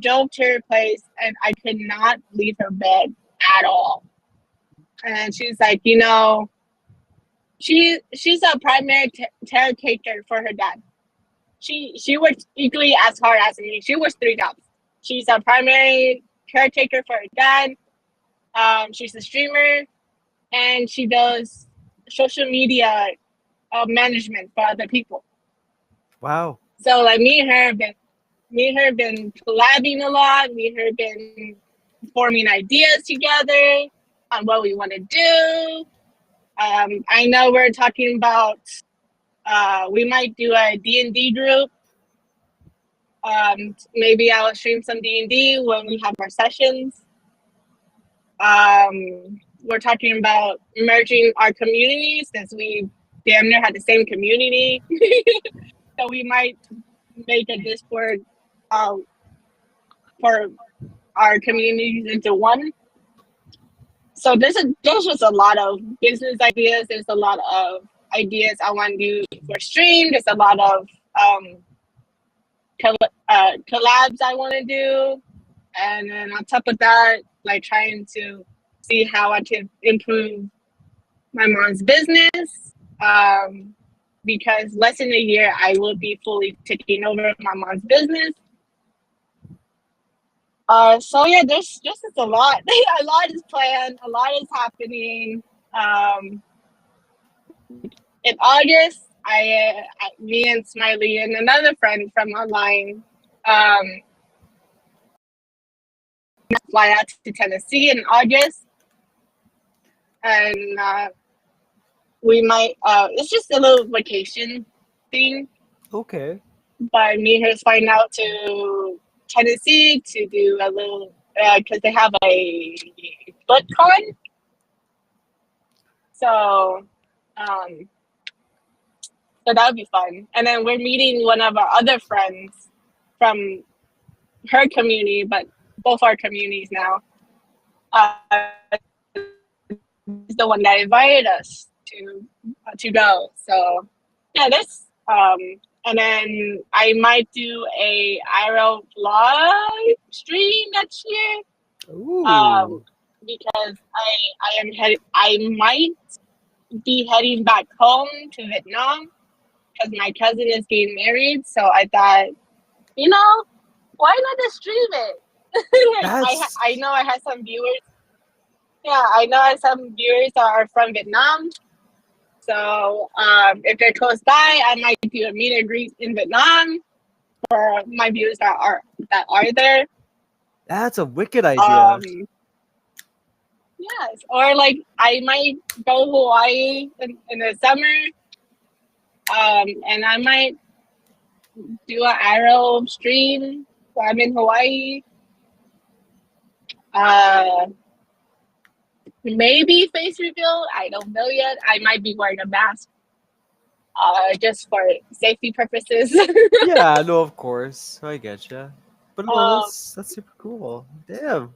S4: drove to her place and I could not leave her bed at all. And she's like, she's a primary caretaker for her dad. She works equally as hard as me. She works 3 jobs. She's a primary caretaker for her dad. She's a streamer, and she does social media management for other people.
S1: Wow.
S4: So like me and her have been collabing a lot. Me and her have been forming ideas together on what we want to do. I know we're talking about we might do a D&D group. Maybe I'll stream some D&D when we have our sessions. We're talking about merging our communities since we damn near had the same community. So we might make a Discord for our communities into one. So there's just a lot of business ideas. There's a lot of ideas I want to do for stream. There's a lot of collabs I want to do. And then on top of that, like trying to see how I can improve my mom's business. Because less than a year, I will be fully taking over my mom's business. So yeah, there's just a lot. A lot is planned. A lot is happening. In August, me and Smiley and another friend from online, fly out to Tennessee in August, and we might. It's just a little vacation thing.
S1: Okay.
S4: But me and her flying out to Tennessee to do a little because they have a FootCon. So that would be fun. And then we're meeting one of our other friends from her community, but both our communities now. Is the one that invited us to go. So yeah, this and then I might do a IRL vlog stream next year.
S1: Ooh.
S4: Because I might be heading back home to Vietnam because my cousin is getting married. So I thought, why not just stream it? I know I have some viewers. Yeah, I know I have some viewers that are from Vietnam. So if they're close by, I might do a meet and greet in Vietnam for my viewers that are there.
S1: That's a wicked idea.
S4: Yes, or like I might go to Hawaii in the summer, and I might do an arrow stream while I'm in Hawaii. Maybe face reveal. I don't know yet. I might be wearing a mask, just for safety purposes.
S1: Yeah, no, of course. I get you. But no, that's super cool. Damn,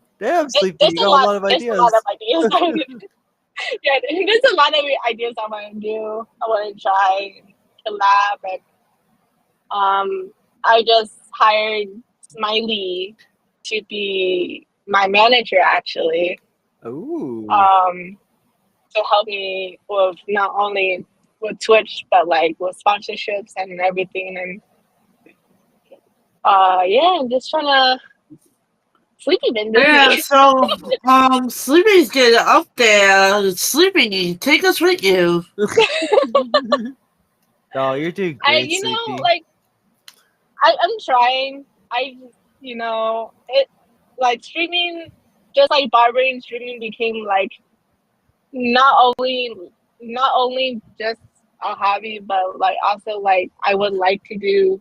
S1: Sleepy, you got a lot of ideas.
S4: There's a lot of ideas. Yeah, there's a lot of ideas I want to do. I want to try and collab, and I just hired Smiley to be my manager, actually.
S1: Ooh.
S4: To help me with not only with Twitch, but like with sponsorships and everything. And yeah, I'm just trying to. Sleepy been busy.
S2: Yeah, so Sleepy's getting up there. Sleepy, take us with you.
S1: No, you're doing great, Sleepy.
S4: Like I'm trying. It like streaming, just like barbering, streaming became like not only just a hobby, but like also like I would like to do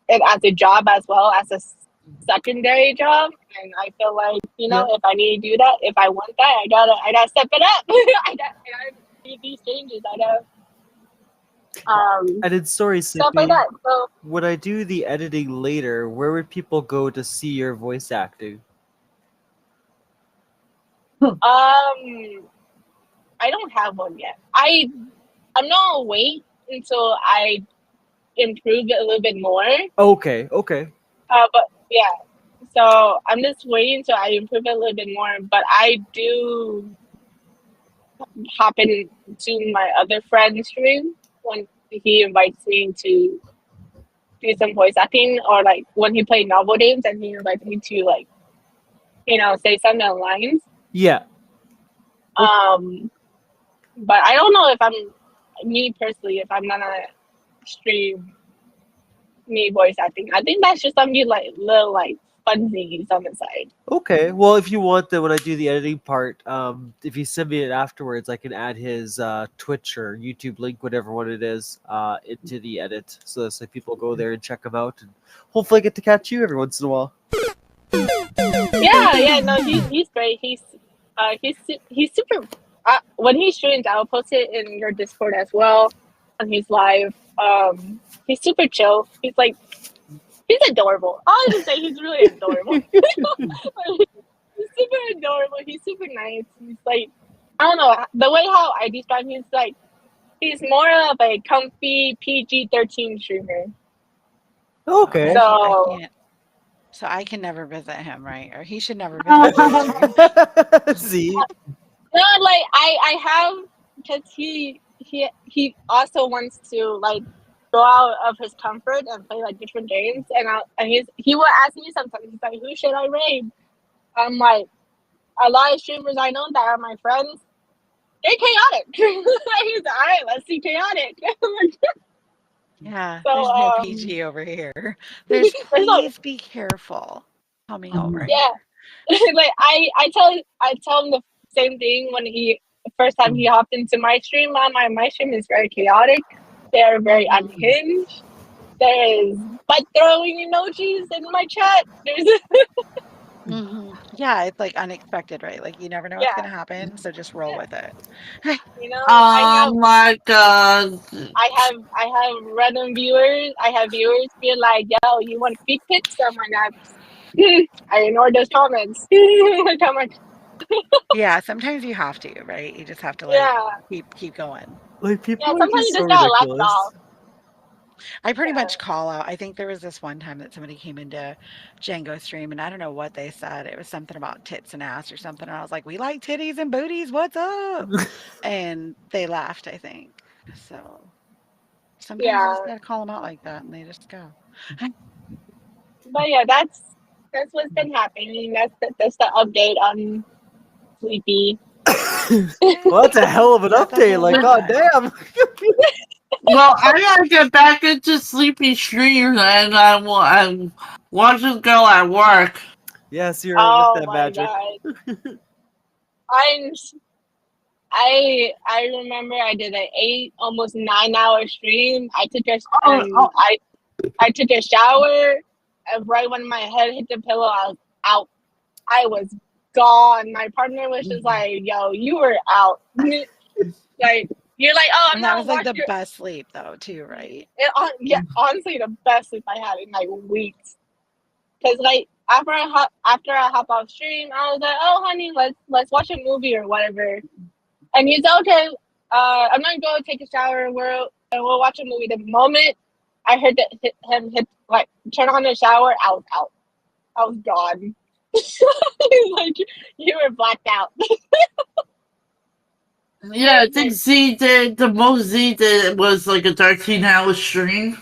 S4: it as a job as well, as a secondary job. And I feel like if I need to do that, if I want that, I gotta step it up. I gotta make these changes.
S1: And then, sorry,
S4: stuff like
S1: Sippy,
S4: that. So
S1: when I do the editing later, where would people go to see your voice acting?
S4: I don't have one yet. I'm gonna wait until I improve it a little bit more.
S1: Okay, okay.
S4: But yeah, so I'm just waiting until I improve it a little bit more. But I do hop into my other friend's stream when he invites me to do some voice acting, or like when he played novel games and he invites me to like, say some of the lines.
S1: Yeah.
S4: But I don't know if me personally, if I'm gonna stream me voice acting. I think that's just gonna be like little like funsies on the side.
S1: Okay. Well, if you want that, when I do the editing part, if you send me it afterwards, I can add his Twitch or YouTube link, whatever one it is, into the edit, so people go there and check him out, and hopefully I get to catch you every once in a while.
S4: Yeah, no, he's great. He's super. When he streams, I'll post it in your Discord as well, and he's live. He's super chill. He's adorable. I'll just say he's really adorable. He's super adorable. He's super nice. He's like, I don't know, the way how I describe him, he's more of a comfy PG-13 streamer.
S1: Okay.
S3: So I can never visit him, right? Or he should never visit me.
S1: See?
S4: No, like I have, because he also wants to like go out of his comfort and play like different games, and he will ask me sometimes. He's like, "Who should I raid?" I'm like, a lot of streamers I know that are my friends, they're chaotic. He's like, all right, let's see chaotic.
S3: Yeah,
S4: So,
S3: there's no PG over here. There's please be careful coming over.
S4: Yeah, like I tell him the same thing when the first time he hopped into my stream. My stream is very chaotic. They're very unhinged. There is butt throwing emojis in my chat.
S3: Yeah, it's like unexpected, right? Like you never know what's gonna happen, so just roll with it.
S2: Oh my god!
S4: I have random viewers. I have viewers being like, "Yo, you want feet pics?" I'm like, I ignore those comments.
S3: Yeah, sometimes you have to, right? You just have to keep going.
S1: Like people
S4: sometimes
S1: are
S4: you
S1: just so
S4: just gotta laugh it
S1: ridiculous.
S4: off.
S3: I pretty much call out. I think there was this one time that somebody came into Django stream, and I don't know what they said. It was something about tits and ass or something. And I was like, "We like titties and booties. What's up?" And they laughed. I think so. Sometimes you just gotta call them out like that, and they just go.
S4: But yeah, that's what's been happening. That's the update on Sleepy.
S1: Well, that's a hell of an update. Like, goddamn.
S2: Well, I gotta get back into Sleepy Stream, and I'm watching girl at work.
S1: Yes, you're
S4: with
S1: that magic.
S4: God. I remember I did an almost 9-hour stream. I took a shower, and right when my head hit the pillow, I was out. I was gone. My partner was just like, "Yo, you were out." Like, you're like, "Oh, I'm
S3: and that
S4: not."
S3: was like the best sleep though, too, right?
S4: Honestly, the best sleep I had in like weeks. Cause like after I hop off stream, I was like, "Oh, honey, let's watch a movie or whatever." And he's okay. I'm gonna go take a shower and we'll watch a movie. The moment I heard him turn on the shower, I was out. I was gone. He's like, "You were blacked out."
S2: Yeah, I think Z did, the most Z did was like a 13-hour stream.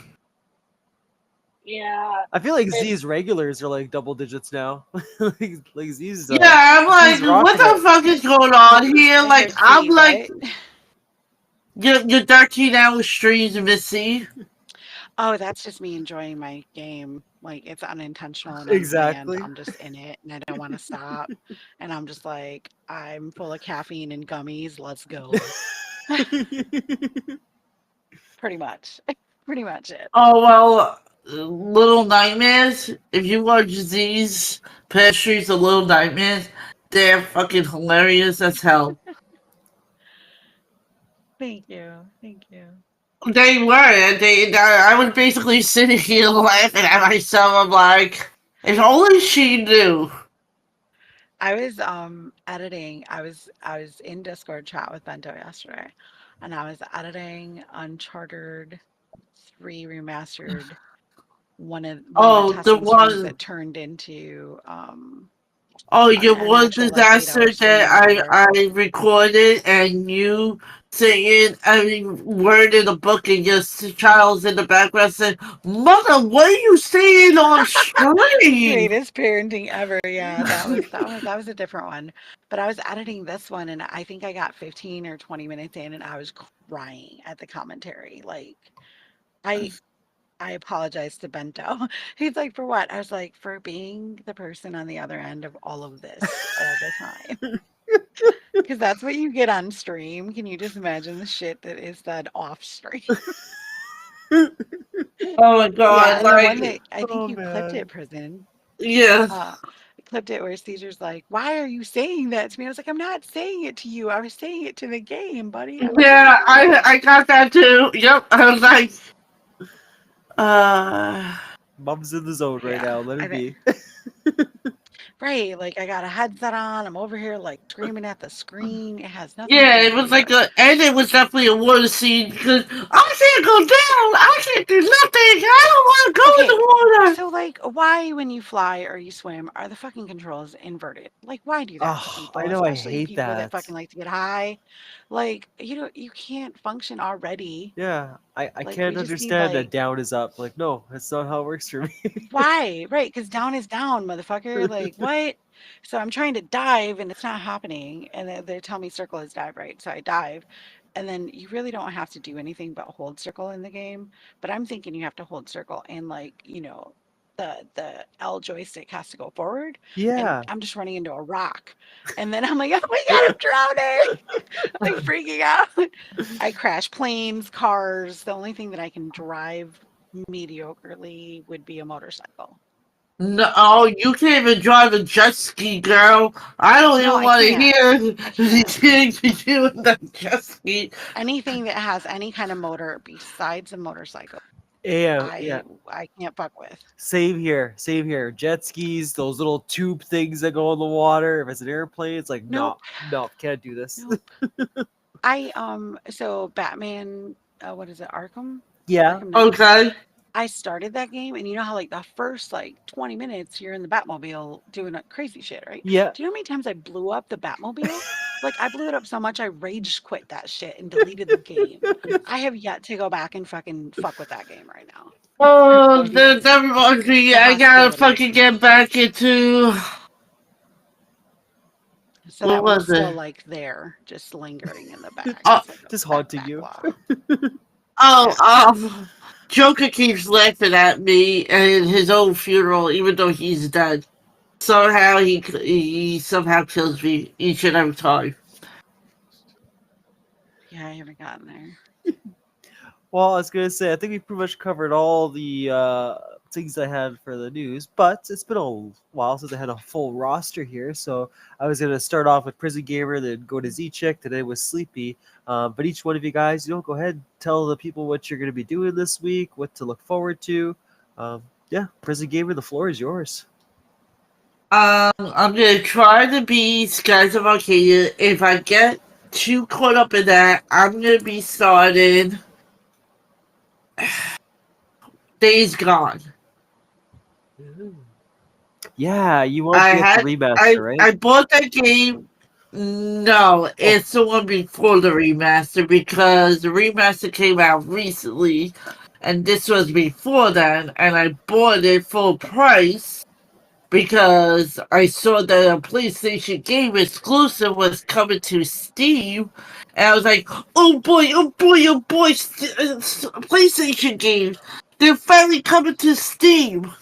S4: Yeah.
S1: I feel like Z's regulars are like double digits now. like Z's.
S2: Yeah, I'm like, what the fuck is going on here? Like, I'm like, your 13-hour streams, Missy.
S3: Oh, that's just me enjoying my game. Like, it's unintentional and
S1: exactly.
S3: I'm just in it and I don't want to stop. And I'm just like, I'm full of caffeine and gummies. Let's go. Pretty much. Pretty much it.
S2: Oh, well, Little Nightmares. If you watch Z's pastries of Little Nightmares, they're fucking hilarious as hell.
S3: Thank you. Thank you.
S2: They were. And I was basically sitting here laughing at myself. I'm like, if only she knew.
S3: I was editing. I was in Discord chat with Bento yesterday, and I was editing Uncharted 3 remastered, one of the
S2: Oh, the
S3: testing streams
S2: one.
S3: that turned into
S2: Oh,
S3: an,
S2: your
S3: an
S2: one
S3: actual like 8 hour
S2: disaster
S3: stream
S2: that
S3: or whatever.
S2: I recorded and you saying every word in the book and your child's in the background saying, Mother, what are you saying on stream?
S3: Greatest parenting ever. Yeah, that was a different one. But I was editing this one and I think I got 15 or 20 minutes in and I was crying at the commentary. Like I I apologize to Bento. He's like, "For what?" I was like, "For being the person on the other end of all of this all the time." Because that's what you get on stream. Can you just imagine the shit that is said off stream?
S2: Oh my
S3: Yeah,
S2: god,
S3: and the one
S2: like,
S3: that I think
S1: Oh
S3: you clipped
S1: man.
S3: it, Prison.
S2: yeah.
S3: Uh, clipped it where Caesar's like, "Why are you saying that to me?" I was like, "I'm not saying it to you. I was saying it to the game, buddy. I was saying
S2: Yeah,
S3: it to the game."
S2: I got that too. Yep, I was like, uh,
S1: Mom's in the zone right
S3: Yeah,
S1: now. Let her
S3: I think.
S1: be.
S3: Right, like I got a headset on. I'm over here like screaming at the screen. It has nothing to
S2: yeah,
S3: do
S2: it
S3: with
S2: was
S3: you.
S2: like and it was definitely a water scene because I can't go down. I can't do nothing. I don't want to go in
S3: Okay,
S2: the water.
S3: so like, why when you fly or you swim are the fucking controls inverted? Like, why do that to
S1: Oh, I
S3: people,
S1: know. I
S3: especially
S1: hate
S3: people that
S1: that.
S3: fucking like to get high? Like, you can't function already.
S1: Yeah, I
S3: Like, we
S1: can't
S3: just need
S1: understand that
S3: like,
S1: down is up. Like, no, that's not how it works for me.
S3: why? Right? Because down is down, motherfucker. Like, what? So I'm trying to dive and it's not happening, and they tell me circle is dive, right? So I dive, and then you really don't have to do anything but hold circle in the game. But I'm thinking you have to hold circle and like, the L joystick has to go forward, and
S1: Yeah.
S3: I'm just running into a rock, and then I'm like, oh my god, I'm drowning, like freaking out. I crash planes, cars. The only thing that I can drive mediocrely would be a motorcycle.
S2: No, oh, you can't even drive a jet ski, girl. I don't
S3: No,
S2: even
S3: I
S2: want to
S3: can't.
S2: hear
S3: I
S2: the
S3: can't.
S2: things you in that jet ski.
S3: Anything that has any kind of motor besides a motorcycle,
S1: Yeah,
S3: I
S1: yeah.
S3: I can't fuck with.
S1: Same here. Same here. Jet skis, those little tube things that go in the water. If it's an airplane, it's like,
S3: Nope.
S1: no, no, can't do this.
S3: Nope. So Batman, what is it,
S1: Yeah.
S3: Arkham Knight.
S2: Okay.
S3: I started that game, and you know how like the first like 20 minutes you're in the Batmobile doing crazy shit, right?
S1: Yeah.
S3: Do you know how many times I blew up the Batmobile? Like I blew it up so much I rage quit that shit and deleted the game. I have yet to go back and fucking fuck with that game right now.
S2: Oh, that reminds me.
S3: The
S2: I gotta
S3: hostility.
S2: fucking get back into.
S3: So
S2: What
S3: that one's
S2: was
S3: still
S2: it?
S3: like there, just lingering in the back.
S2: Oh,
S3: It's like a
S1: Just haunting you.
S3: backlog.
S2: oh,
S3: Yeah.
S2: Joker keeps laughing at me at his own funeral, even though he's dead. Somehow he somehow kills me each and every time.
S3: Yeah, I haven't gotten there.
S1: Well, I was gonna say, I think we pretty much covered all the things I had for the news, but it's been a while since I had a full roster here. So I was gonna start off with Prison Gamer, then go to Z-Chick, today was Sleepy. But each one of you guys, go ahead and tell the people what you're gonna be doing this week, what to look forward to. Yeah, Prison Gamer, the floor is yours.
S2: I'm gonna try to be Skies of Arcadia. If I get too caught up in that, I'm gonna be starting Days Gone.
S1: Yeah, you want
S2: I
S1: to get the
S2: had
S1: remaster, right?
S2: I bought that game. No,
S1: Oh,
S2: it's the one before the remaster because the remaster came out recently, and this was before then, and I bought it full price because I saw that a PlayStation game exclusive was coming to Steam, and I was like, oh boy, oh boy, oh boy, PlayStation games, they're finally coming to Steam.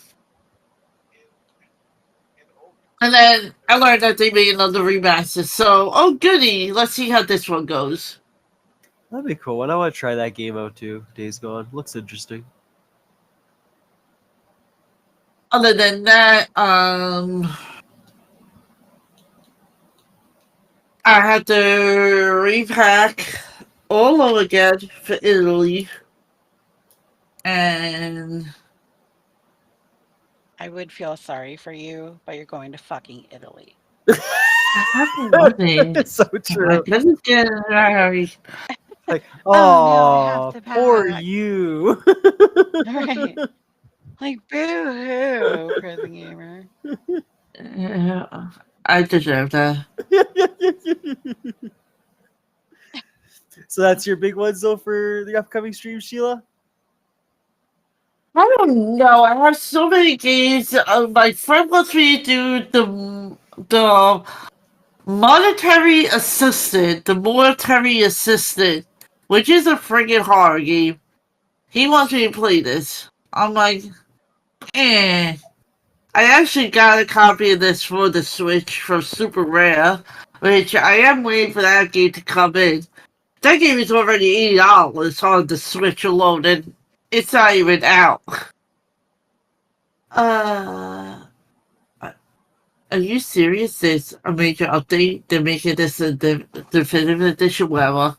S2: And then I learned that they made another remaster, so oh goody, let's see how this one goes.
S1: that'd be cool. And I want to try that game out too. Days Gone looks interesting.
S2: Other than that, I had to repack all over again for Italy And
S3: I would feel sorry for you, but you're going to fucking Italy.
S2: I fucking love it.
S1: It's so
S2: I
S1: true.
S2: couldn't get married.
S1: Like,
S3: Oh no, I have
S1: oh,
S3: to
S1: poor
S3: pack.
S1: you.
S3: Right. Like boo hoo, prison gamer.
S2: Yeah, I deserve that.
S1: So that's your big ones though for the upcoming stream, Sheila?
S2: I don't know. I have so many games. My friend wants me to do the monetary assistant, which is a friggin' horror game. He wants me to play this. I'm like, eh. I actually got a copy of this for the Switch from Super Rare, which I am waiting for that game to come in. That game is already $80 on the Switch alone, and it's not even out. Are you serious? There's a major update. They're making this a definitive edition, whatever.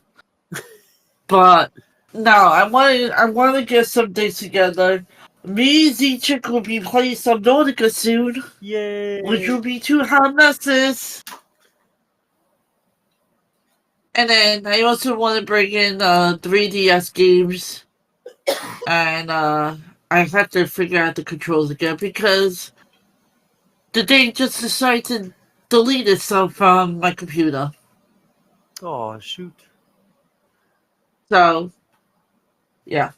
S2: But no, I want to get some things together. Me and Z-Chick will be playing some Nautica soon,
S1: Yay.
S2: which will be two hot messes. And then I also want to bring in 3DS games, and I have to figure out the controls again because the thing just decided to delete itself from my computer.
S1: Oh, shoot.
S2: So, yeah.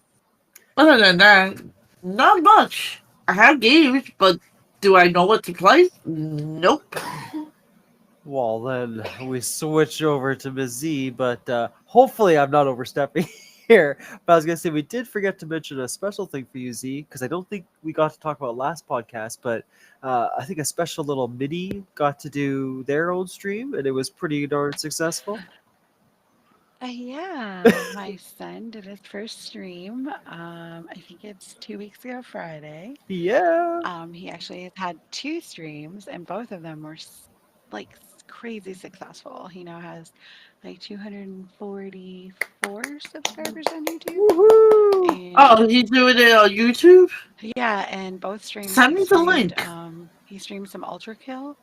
S2: Other than that, not much. I have games, but do I know what to play? Nope.
S1: Well, then we switch over to Ms. Z, but hopefully I'm not overstepping here. But I was going to say, we did forget to mention a special thing for you, Z, because I don't think we got to talk about last podcast, but I think a special little MIDI got to do their own stream, and it was pretty darn successful.
S3: Yeah, my son did his first stream. I think it's 2 weeks ago Friday.
S1: Yeah.
S3: He actually has had 2 streams, and both of them were crazy successful. He now has like 244 subscribers on YouTube.
S1: Woohoo!
S3: And
S2: Oh, he's doing it on YouTube?
S3: yeah, and both streams
S2: Send
S3: he
S2: me the
S3: streamed,
S2: link.
S3: he streamed some Ultra Kill,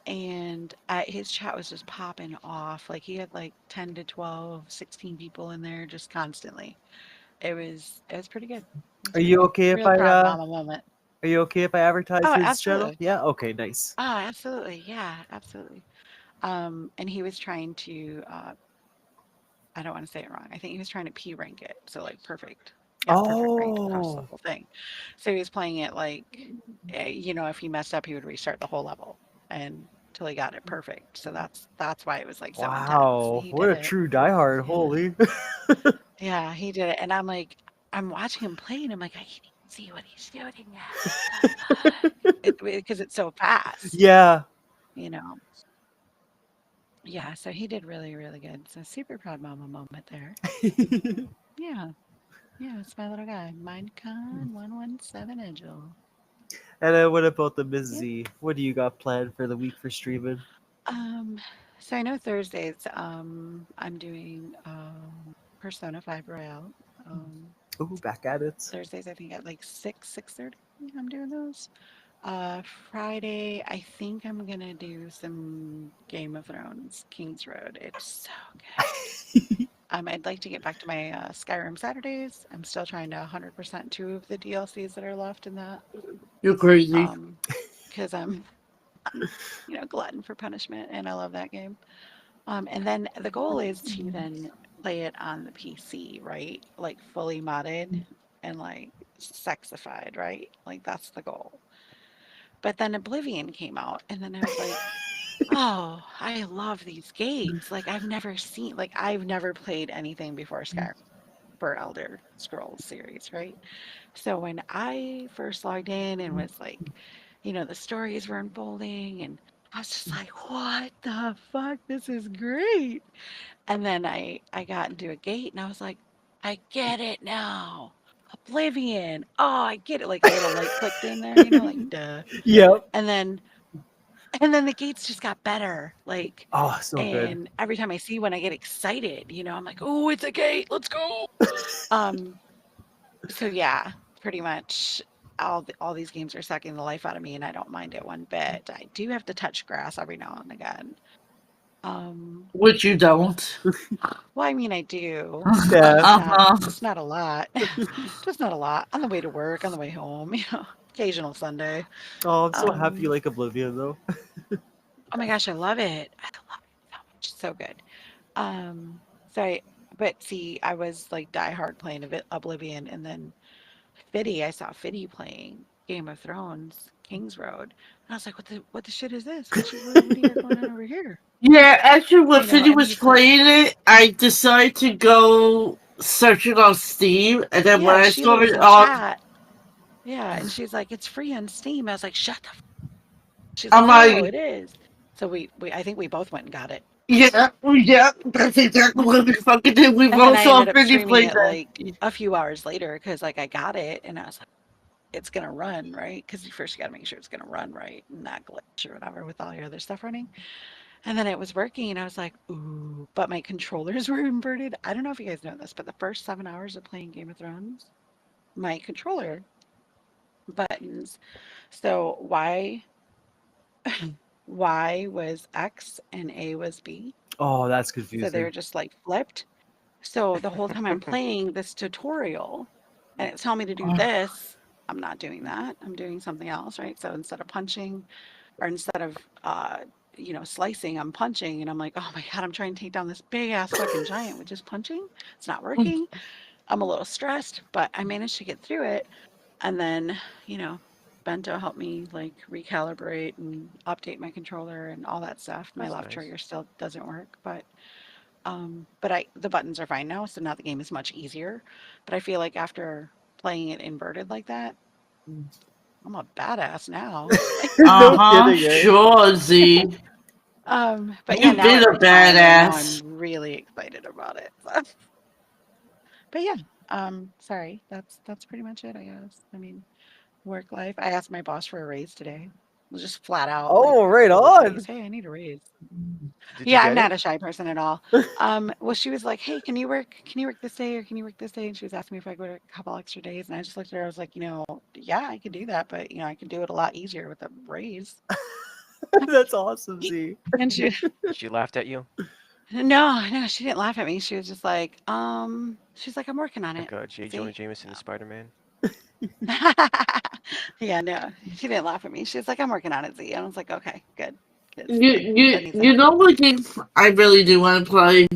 S3: and his chat was just popping off. Like he had like 10 to 12, 16 people in there just constantly. It was pretty good. It was
S1: Are
S3: pretty
S1: you
S3: good.
S1: okay if
S3: Real proud
S1: I
S3: mama moment.
S1: are you okay if I advertise
S3: Oh,
S1: his channel?
S3: absolutely.
S1: Yeah. Okay. Nice.
S3: Oh, absolutely. Yeah, absolutely. And he was trying to I don't want to say it wrong. I think he was trying to P rank it. So like perfect. Yeah, perfect rank across the
S1: Oh.
S3: whole thing. So he was playing it like if he messed up he would restart the whole level and till he got it perfect. So that's why it was like so intense.
S1: Wow.
S3: He
S1: What
S3: did
S1: a
S3: it.
S1: true diehard.
S3: Yeah.
S1: Holy.
S3: Yeah, he did it. And I'm like, I'm watching him play and I'm like, I can't even see what he's doing now. Because it's so fast.
S1: Yeah.
S3: You know. Yeah, so he did really, really good. So super proud mama moment there. Yeah. Yeah, it's my little guy. Minecon 117 Angel.
S1: And then what about the Ms.
S3: Yep.
S1: Z? What do you got planned for the week for streaming?
S3: So I know Thursdays, I'm doing Persona 5 Royale.
S1: Ooh, back at it.
S3: Thursdays I think at like 6:30 I'm doing those. Friday, I think I'm gonna do some Game of Thrones, King's Road. It's so good. I'd like to get back to my Skyrim Saturdays. I'm still trying to 100% 2 of the DLCs that are left in that.
S2: You're crazy.
S3: Because I'm glutton for punishment, and I love that game. And then the goal is to then play it on the PC, right? Like fully modded and like sexified, right? Like that's the goal. But then Oblivion came out, and then I was like, oh, I love these games. Like I've never played anything before Skyrim for Elder Scrolls series, right? So when I first logged in and was like, the stories were unfolding, and I was just like, what the fuck? This is great. And then I got into a gate, and I was like, I get it now. Oblivion. Oh, I get it. Like a little light clicked in there, like duh.
S1: Yep.
S3: And then the gates just got better. Like,
S1: Oh, so good.
S3: and every time I see one, I get excited. I'm like, oh, it's a gate. Let's go. So yeah, pretty much all these games are sucking the life out of me, and I don't mind it one bit. I do have to touch grass every now and again. Um,
S2: Which you don't.
S3: well, I mean, I do,
S1: Yeah.
S2: Uh-huh.
S3: just not a lot, just not a lot. On the way to work, on the way home, occasional Sunday.
S1: Oh, I'm so happy you
S3: Um,
S1: like Oblivion though.
S3: oh my gosh, I love it. I love it so much. So good. Um, so I, but see, I was like diehard playing a bit Oblivion, and then Fiddy, I saw Fiddy playing Game of Thrones, King's Road, and I was like, what the shit is this? What do you got going on over here?
S2: Yeah, actually, when Fiddy
S3: And
S2: was
S3: he's like,
S2: playing it, I decided to go search it on Steam, and then when
S3: yeah,
S2: I
S3: Sheila
S2: saw
S3: was
S2: it
S3: in
S2: on,
S3: chat. Yeah, and she's like, it's free on Steam. I was like, shut the. She's
S2: I'm
S3: like, oh,
S2: like,
S3: it is. So I think we both went and got it.
S2: yeah, that's exactly what we fucking did. We
S3: And then
S2: both
S3: I
S2: saw
S3: ended up
S2: Fiddy
S3: streaming
S2: play
S3: it
S2: that.
S3: like a few hours later because like I got it and I was like, it's gonna run, right? Because you first got to make sure it's gonna run right and not glitch or whatever with all your other stuff running. And then it was working and I was like, ooh, but my controllers were inverted. I don't know if you guys know this, but the first 7 hours of playing Game of Thrones, my controller buttons. So Y was X and A was B.
S1: Oh, that's
S3: So they were
S1: confusing.
S3: just like flipped. So the whole time I'm playing this tutorial and it's telling me to do this, I'm not doing that. I'm doing something else, right? So instead of punching or instead of slicing, I'm punching and I'm like, oh my God, I'm trying to take down this big ass fucking giant with just punching. It's not working. I'm a little stressed, but I managed to get through it. And then, you know, Bento helped me like recalibrate and update my controller and all that stuff. My
S5: That's
S3: left
S5: nice.
S3: trigger still doesn't work, but I the buttons are fine now, so now the game is much easier. But I feel like after playing it inverted like that, I'm a badass now.
S1: No
S2: Uh-huh,
S1: kidding, eh?
S2: sure, Z.
S3: But yeah,
S2: You've
S3: now
S2: been
S3: it
S2: a
S3: works fine, and now
S2: badass.
S3: I'm really excited about it. So. But yeah, sorry, that's pretty much it, I guess. I mean, work life. I asked my boss for a raise today. It was just flat out like
S1: Oh, right
S3: full
S1: on.
S3: face. Hey, I need a raise.
S5: Did you
S3: Yeah, I'm
S5: get
S3: not
S5: it?
S3: a shy person at all. Well, she was like, "Hey, can you work this day or can you work this day?" And she was asking me if I could work a couple extra days, and I just looked at her. I was like, yeah, I could do that, but I could do it a lot easier with a raise.
S1: That's awesome, Z.
S3: And she,
S5: She laughed at you
S3: no, she didn't laugh at me. She was just like, she's like, I'm working on it.
S5: like J. Jonah
S3: See?
S5: Jameson in Spider-Man.
S3: Yeah, no, she didn't laugh at me. She was like, I'm working on it, Z. And I was like, okay, good. 'Cause
S2: You,
S3: that
S2: you,
S3: needs to
S2: you know
S3: happen.
S2: what game I really do want to play?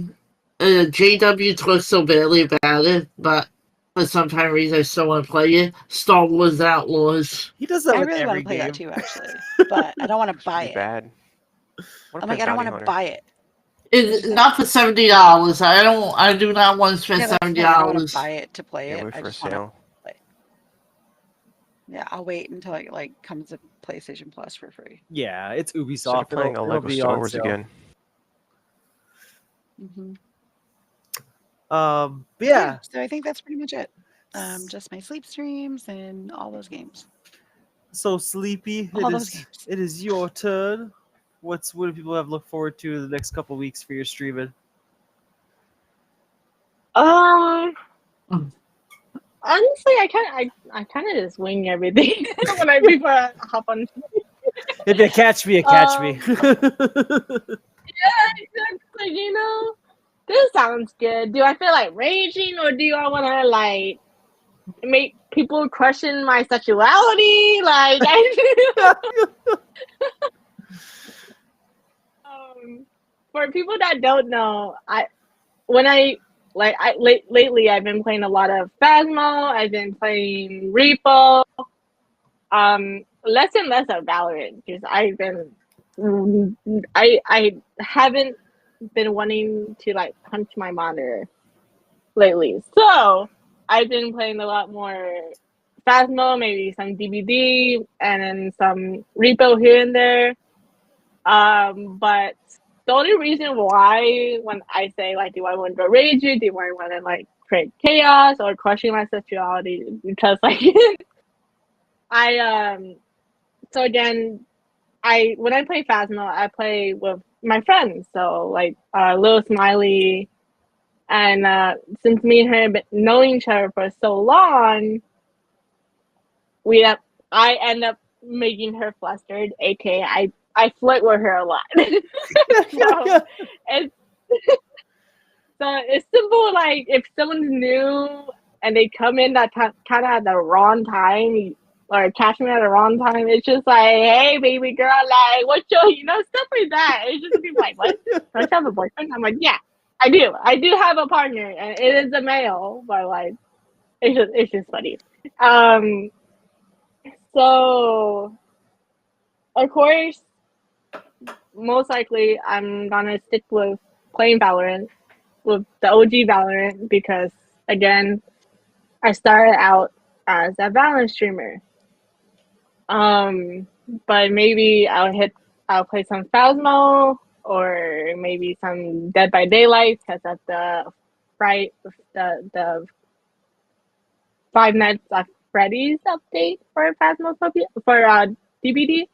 S2: JW talks so badly about it, but for some kind of reason I still want to play it. Star Wars Outlaws.
S1: He does that
S3: I
S1: with
S3: really want
S1: every
S3: to play that
S1: game.
S3: too, actually, but I don't want to
S5: It's
S3: buy
S5: pretty
S3: it.
S5: bad. I want to
S3: I'm
S5: play
S3: like, I don't
S5: Bounty
S3: want to
S5: Hunter.
S3: buy it.
S2: It's
S3: What'd you say?
S2: not for $70. I do not want to spend
S3: Yeah, that's the
S2: seventy
S3: thing. I don't want to
S2: dollars.
S3: buy it to play
S5: Yeah,
S3: it.
S5: wait
S3: I
S5: for a
S3: just want to
S5: sale.
S3: play. Yeah, I'll wait until it like comes to PlayStation Plus for free.
S1: Yeah, it's
S5: Started
S1: Ubisoft.
S5: playing
S1: It'll
S5: Lego
S1: be
S5: Star
S1: on
S5: Wars
S1: sale.
S5: again.
S3: Hmm
S1: But
S3: Yeah,
S1: yeah.
S3: so I think that's pretty much it. Just my sleep streams and all those games.
S1: So Sleepy,
S3: All those games.
S1: it is your turn. What do people have to look forward to the next couple weeks for your streaming?
S4: Um, honestly, I kind of just wing everything before I hop on.
S1: If you catch me, you catch me.
S4: Yeah, exactly. This sounds good. Do I feel like raging, or do I want to like make people question my sexuality? Like, for people that don't know, lately I've been playing a lot of Phasmo. I've been playing Repo. Less and less of Valorant because I haven't been wanting to like punch my monitor lately. So I've been playing a lot more Phasmo, maybe some DBD, and then some Repo here and there. But the only reason why when I say like, do I want to rage you? Do I want to like create chaos or crushing my sexuality? Because like I so again, when I play Phasmo, I play with my friends. So like Lil Smiley And since me and her have been knowing each other for so long, I end up making her flustered, aka I flirt with her a lot. So it's it's simple. Like if someone's new and they come in that kind of at the wrong time, or catch me at the wrong time, it's just like, hey, baby girl, like what's your, stuff like that. It's just be like, what? Don't you have a boyfriend? I'm like, yeah, I do. I do have a partner, and it is a male, but like, it's just funny. So of course, most likely I'm gonna stick with playing Valorant, with the OG Valorant, because again, I started out as a Valorant streamer. But maybe I'll play some Phasmo, or maybe some Dead by Daylight, because that's the Five Nights at Freddy's update for Phasmophobia for DBD.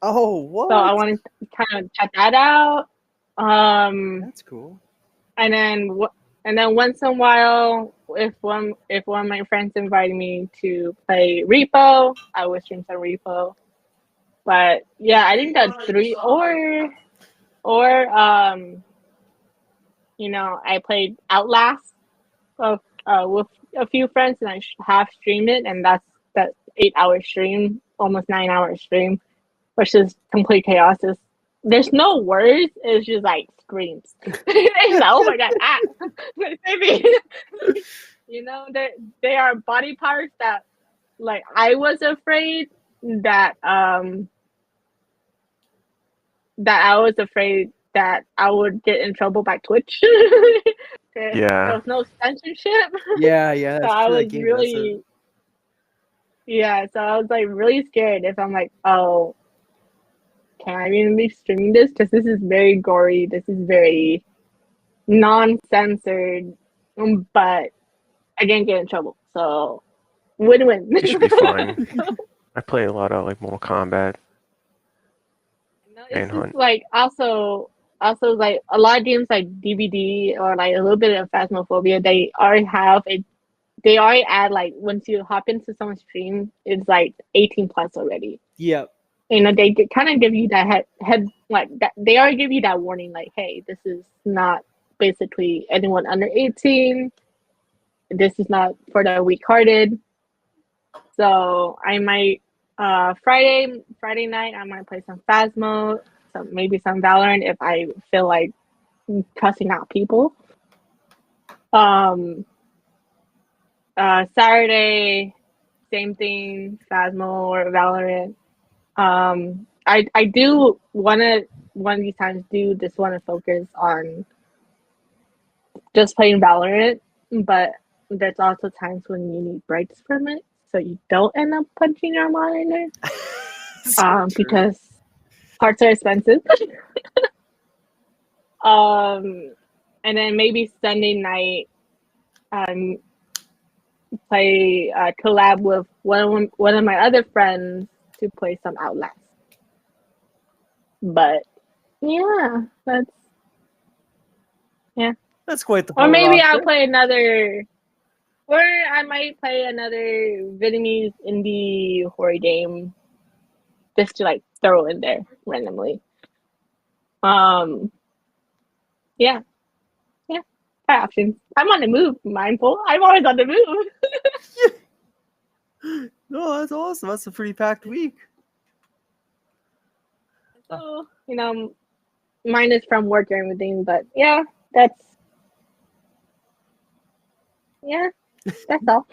S1: Oh, what?
S4: So I want to kind of check that out.
S1: That's cool.
S4: And then once in a while, if one of my friends invited me to play Repo, I would stream some Repo. But yeah, I think that 3 or I played Outlast with a few friends, and I half streamed it, and that's that 8-hour stream, almost 9-hour stream, which is complete chaos. There's no words. It's just like screams. Oh my god! Maybe they are body parts that, like, I was afraid that that I would get in trouble by Twitch. There
S5: Yeah.
S4: was no censorship.
S1: Yeah,
S4: So
S1: that's
S4: I
S1: true, that
S4: was
S1: game
S4: really, so I was like really scared if I'm like, oh, can I even be streaming this? Because this is very gory. This is very non-censored, but I can't get in trouble. So win-win.
S5: You should be fine. I play a lot of like Mortal Kombat.
S4: No, it's
S5: Manhunt.
S4: just like also like a lot of games like DVD or like a little bit of Phasmophobia, they already add, like, once you hop into someone's stream, it's like 18 plus already.
S1: Yep.
S4: They kind of give you that head like that. They already give you that warning, like, hey, this is not basically anyone under 18. This is not for the weak-hearted. So I might Friday night I might play some Phasmo, maybe some Valorant if I feel like cussing out people. Saturday, same thing, Phasmo or Valorant. I do one of these times just want to focus on just playing Valorant, but there's also times when you need breaks from it, so you don't end up punching your monitor.
S1: So true.
S4: Because parts are expensive. And then maybe Sunday night, play collab with one of my other friends to play some Outlast. But yeah,
S1: That's quite the
S4: or maybe
S1: roster.
S4: I'll play another, or I might play another Vietnamese indie horror game just to like throw in there randomly. Yeah. Options. I'm on the move, mindful. I'm always on the move.
S1: No, that's awesome. That's a pretty packed week.
S4: So, mine is from work and everything, but yeah, that's all.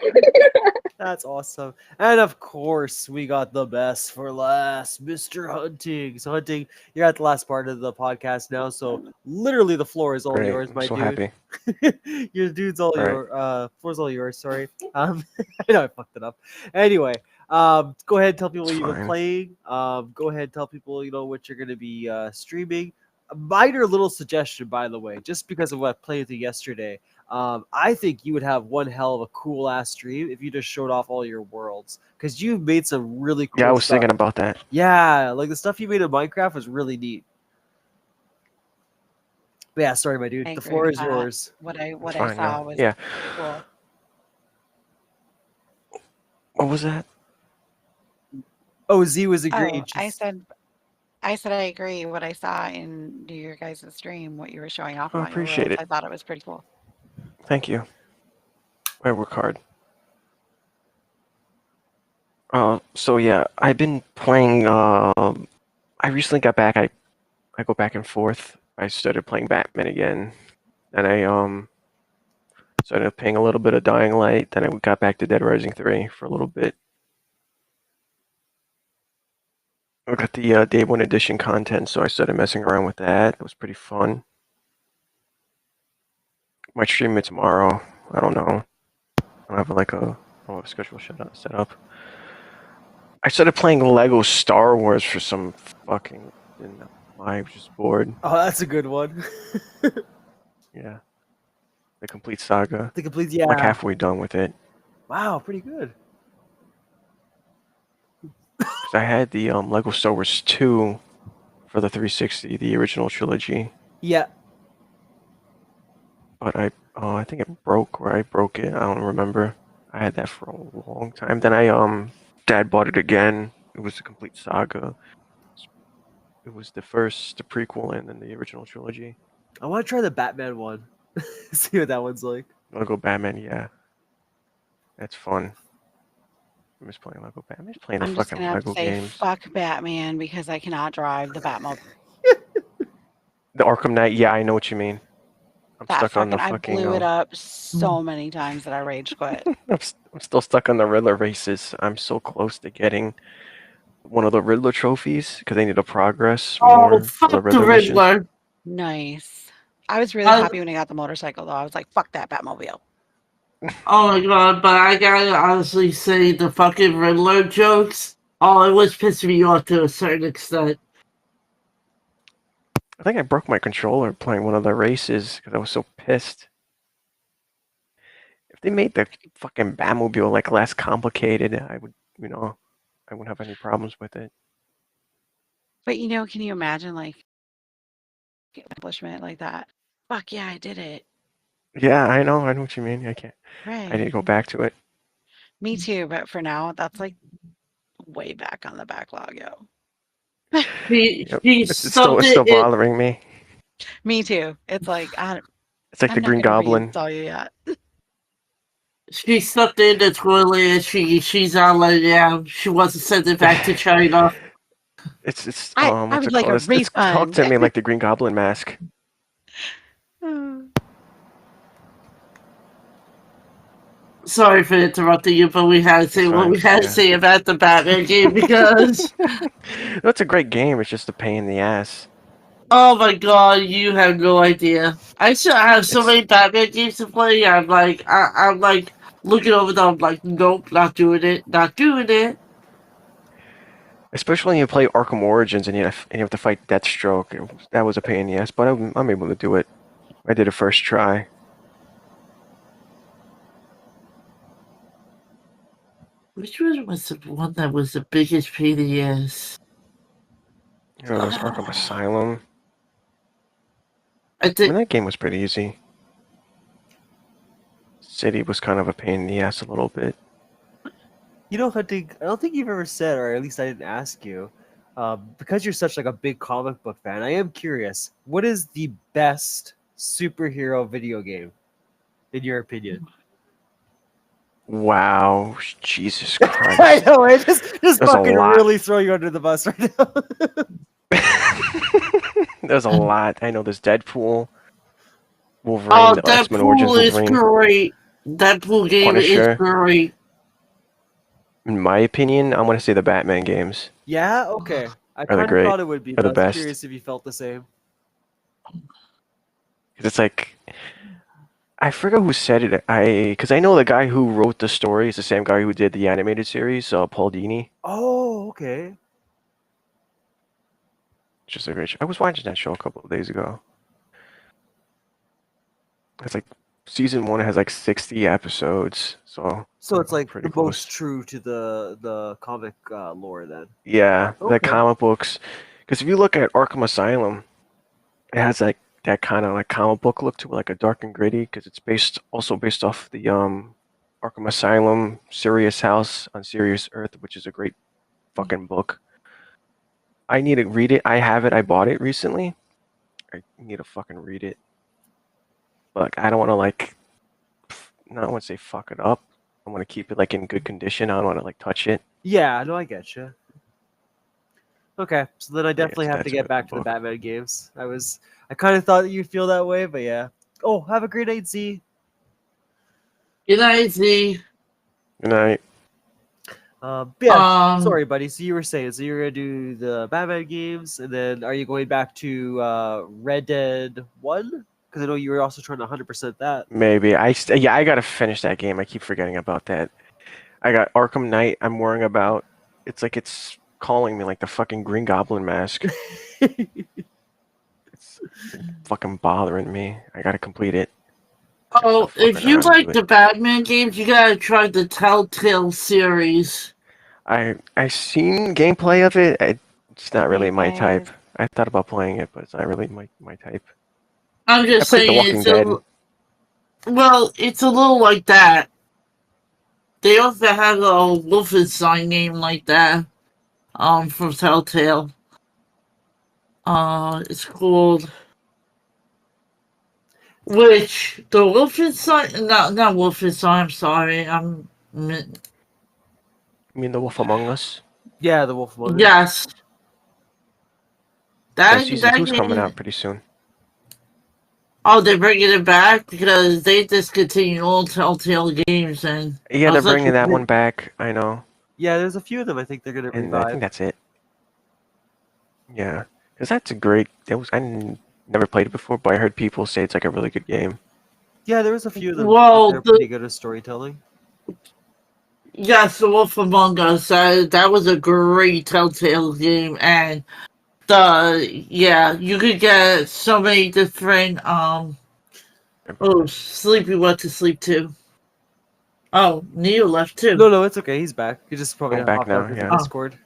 S1: That's awesome. And of course, we got the best for last, Mr. Hunting. So, Hunting, you're at the last part of the podcast now. So, literally, the floor is all
S5: Great.
S1: yours,
S5: I'm
S1: my
S5: so
S1: dude.
S5: happy.
S1: Your dude's all
S5: Right.
S1: your floor's all yours. Sorry. I know I fucked it up. Anyway, go ahead and tell people what
S5: It's
S1: you've been
S5: fine.
S1: playing. Go ahead and tell people what you're gonna be streaming. A minor little suggestion, by the way, just because of what I played with you yesterday. I think you would have one hell of a cool ass stream if you just showed off all your worlds, because you made some really cool.
S5: Yeah, I was
S1: stuff.
S5: thinking about that.
S1: Yeah, like the stuff you made in Minecraft was really neat. But yeah, sorry, my dude.
S3: I
S1: The
S3: agree
S1: floor
S3: with
S1: is
S3: that.
S1: yours.
S3: What I
S5: It's fine,
S3: saw
S5: no.
S3: was
S5: Yeah.
S3: cool.
S5: What was that?
S1: Oh, Z was
S3: Oh,
S1: agreeing.
S3: I said I agree. What I saw in your guys' stream, what you were showing off
S5: I
S3: on your
S5: appreciate
S3: worlds,
S5: it.
S3: I thought it was pretty cool.
S5: Thank you. I work hard. So yeah, I've been playing. I recently got back. I go back and forth. I started playing Batman again, and I started playing a little bit of Dying Light. Then I got back to Dead Rising 3 for a little bit. I got the Day 1 edition content, so I started messing around with that. It was pretty fun. Might stream it tomorrow. I don't know. I don't have a schedule set up. I started playing Lego Star Wars for some fucking reason. I was just bored.
S1: Oh, that's a good one.
S5: Yeah. The complete saga.
S1: The complete,
S5: I'm like
S1: yeah.
S5: halfway done with it.
S1: Wow, pretty good.
S5: Because I had the Lego Star Wars 2 for the 360, the original trilogy.
S1: Yeah.
S5: But I think it broke, or I broke it. I don't remember. I had that for a long time. Then Dad bought it again. It was a complete saga. It was the prequel, and then the original trilogy.
S1: I want to try the Batman one. See what that one's like.
S5: Lego Batman, yeah. That's fun. I miss playing Lego Batman. I miss playing the
S3: I'm just
S5: fucking
S3: gonna have to
S5: Lego
S3: say
S5: games.
S3: fuck Batman because I cannot drive the Batmobile.
S5: The Arkham Knight, yeah, I know what you mean. I'm
S3: That
S5: stuck on the
S3: I
S5: fucking.
S3: blew it up so many times that I rage quit.
S5: I'm still stuck on the Riddler races. I'm so close to getting one of the Riddler trophies because I need to progress more
S2: Oh,
S5: for the
S2: fuck the
S5: Riddler missions.
S2: Riddler.
S3: Nice. I was really happy when I got the motorcycle though. I was like, fuck that Batmobile.
S2: Oh my god, but I gotta honestly say the fucking Riddler jokes, it was pissing me off to a certain extent.
S5: I think I broke my controller playing one of the races because I was so pissed. If they made the fucking Batmobile like less complicated, I would, I wouldn't have any problems with it.
S3: But can you imagine like accomplishment like that? Fuck yeah, I did it.
S5: Yeah, I know what you mean. I can't.
S3: Right.
S5: I need to go back to it.
S3: Me too, but for now, that's like way back on the backlog, yo.
S5: Yep. It's still bothering me.
S3: Me too. It's like
S5: It's like
S3: I'm
S5: the
S3: not
S5: Green
S3: gonna
S5: Goblin.
S3: reinstall you yet.
S2: She stuck in the toilet and she's on like, yeah, she wants to send it back to China.
S5: It's
S3: I
S5: what's
S3: would
S5: it
S3: like
S5: called?
S3: a
S5: It's talked to
S3: refund.
S5: me like the Green Goblin mask.
S2: Sorry for interrupting you, but we had to say
S5: It's
S2: what
S5: fine,
S2: we had to
S5: yeah.
S2: say about the Batman game because,
S5: It's a great game. It's just a pain in the ass.
S2: oh my god, you have no idea. I still have so
S5: It's-
S2: many Batman games to play. I'm like looking over them. I'm like, nope, not doing it, not doing it.
S5: Especially when you play Arkham Origins and you have to fight Deathstroke. That was a pain in the ass, but I'm able to do it. I did it first try.
S2: Which one was the one that was the biggest pain in the ass?
S5: It was Arkham Asylum.
S2: I
S5: I mean,
S2: think
S5: that game was pretty easy. City was kind of a pain in the ass a little bit.
S1: Hunting, I don't think you've ever said, or at least I didn't ask you, because you're such like a big comic book fan, I am curious, what is the best superhero video game, in your opinion?
S5: Wow, Jesus Christ.
S1: I know, I just
S5: There's a
S1: fucking
S5: lot.
S1: really throw you under the bus right now.
S5: There's a lot. I know there's Deadpool, Wolverine,
S2: oh,
S5: the X-Men Origins
S2: Deadpool is
S5: Wolverine.
S2: great. Deadpool game
S5: Punisher.
S2: is great.
S5: In my opinion, I'm gonna say the Batman games.
S1: Yeah, okay. I
S5: Are they
S1: kind of
S5: great?
S1: thought it would be,
S5: They're
S1: but
S5: the
S1: I was
S5: best.
S1: curious if you felt the same.
S5: 'Cause it's like, I forget who said it. Because I know the guy who wrote the story is the same guy who did the animated series, Paul Dini.
S1: Oh, okay.
S5: Just a great show. I was watching that show a couple of days ago. It's like season 1 has like 60 episodes, so
S1: So it's like
S5: pretty
S1: the
S5: close.
S1: most true to the comic lore then.
S5: Yeah, the
S1: Okay.
S5: comic books. Because if you look at Arkham Asylum, it has like that kind of like comic book look to it, like a dark and gritty, because it's also based off the Arkham Asylum, Sirius House on Sirius Earth, which is a great fucking book. I need to read it. I have it. I bought it recently. I need to fucking read it. But I don't want to like, not want to say fuck it up. I want to keep it like in good condition. I don't want to like touch it.
S1: Yeah, no, I get you. Okay, so then I definitely have to
S5: that's a
S1: get
S5: good
S1: back to the
S5: book.
S1: Batman games. I kind of thought that you'd feel that way, but yeah. Oh, have a great night, Z.
S2: Good night, Z.
S5: Good night.
S1: Yeah, sorry, buddy. So you were saying, so you're gonna do the Batman games, and then are you going back to Red Dead 1? Because I know you were also trying to 100% that.
S5: Maybe I gotta finish that game. I keep forgetting about that. I got Arkham Knight. I'm worrying about. It's like it's calling me like the fucking Green Goblin mask. It's fucking bothering me. I gotta complete it.
S2: Oh,
S5: fuck, I
S2: if
S5: know
S2: you
S5: how to
S2: like
S5: do
S2: the
S5: it.
S2: Batman games, you gotta try the Telltale series.
S5: I seen gameplay of it. It's not really
S3: Hey,
S5: my
S3: guys.
S5: type. I thought about playing it, but it's not really my type.
S2: I'm
S5: I
S2: just
S5: played The
S2: saying
S5: Walking
S2: it's
S5: Dead.
S2: well, it's a little like that. They also have a Wolfenstein name like that. From Telltale. It's called which the Wolfenstein? Not Wolfenstein. I'm sorry.
S5: You mean The Wolf Among Us?
S1: Yeah, the Wolf Among Us.
S2: Yes.
S5: Yeah, season
S2: That
S5: 2's coming
S2: game.
S5: out pretty soon.
S2: Oh, they're bringing it back because they discontinued all Telltale games, and
S5: Yeah,
S2: I
S5: they're
S2: was like,
S5: bringing that one back. I know,
S1: Yeah, there's a few of them I think they're gonna
S5: and I think
S1: revive.
S5: that's it. Yeah, because that's a great. Never played it before, but I heard people say it's like a really good game.
S1: Yeah, there was a few of them.
S2: Well,
S1: They're pretty good at storytelling.
S2: yes, The Wolf Among Us. That was a great Telltale game, and you could get so many different. Oh, Sleepy went to sleep too. Oh, Neo left too.
S1: No, it's okay. He's back. He just probably
S5: I'm back
S1: hopped
S5: now,
S1: out of the
S5: yeah.
S1: Discord.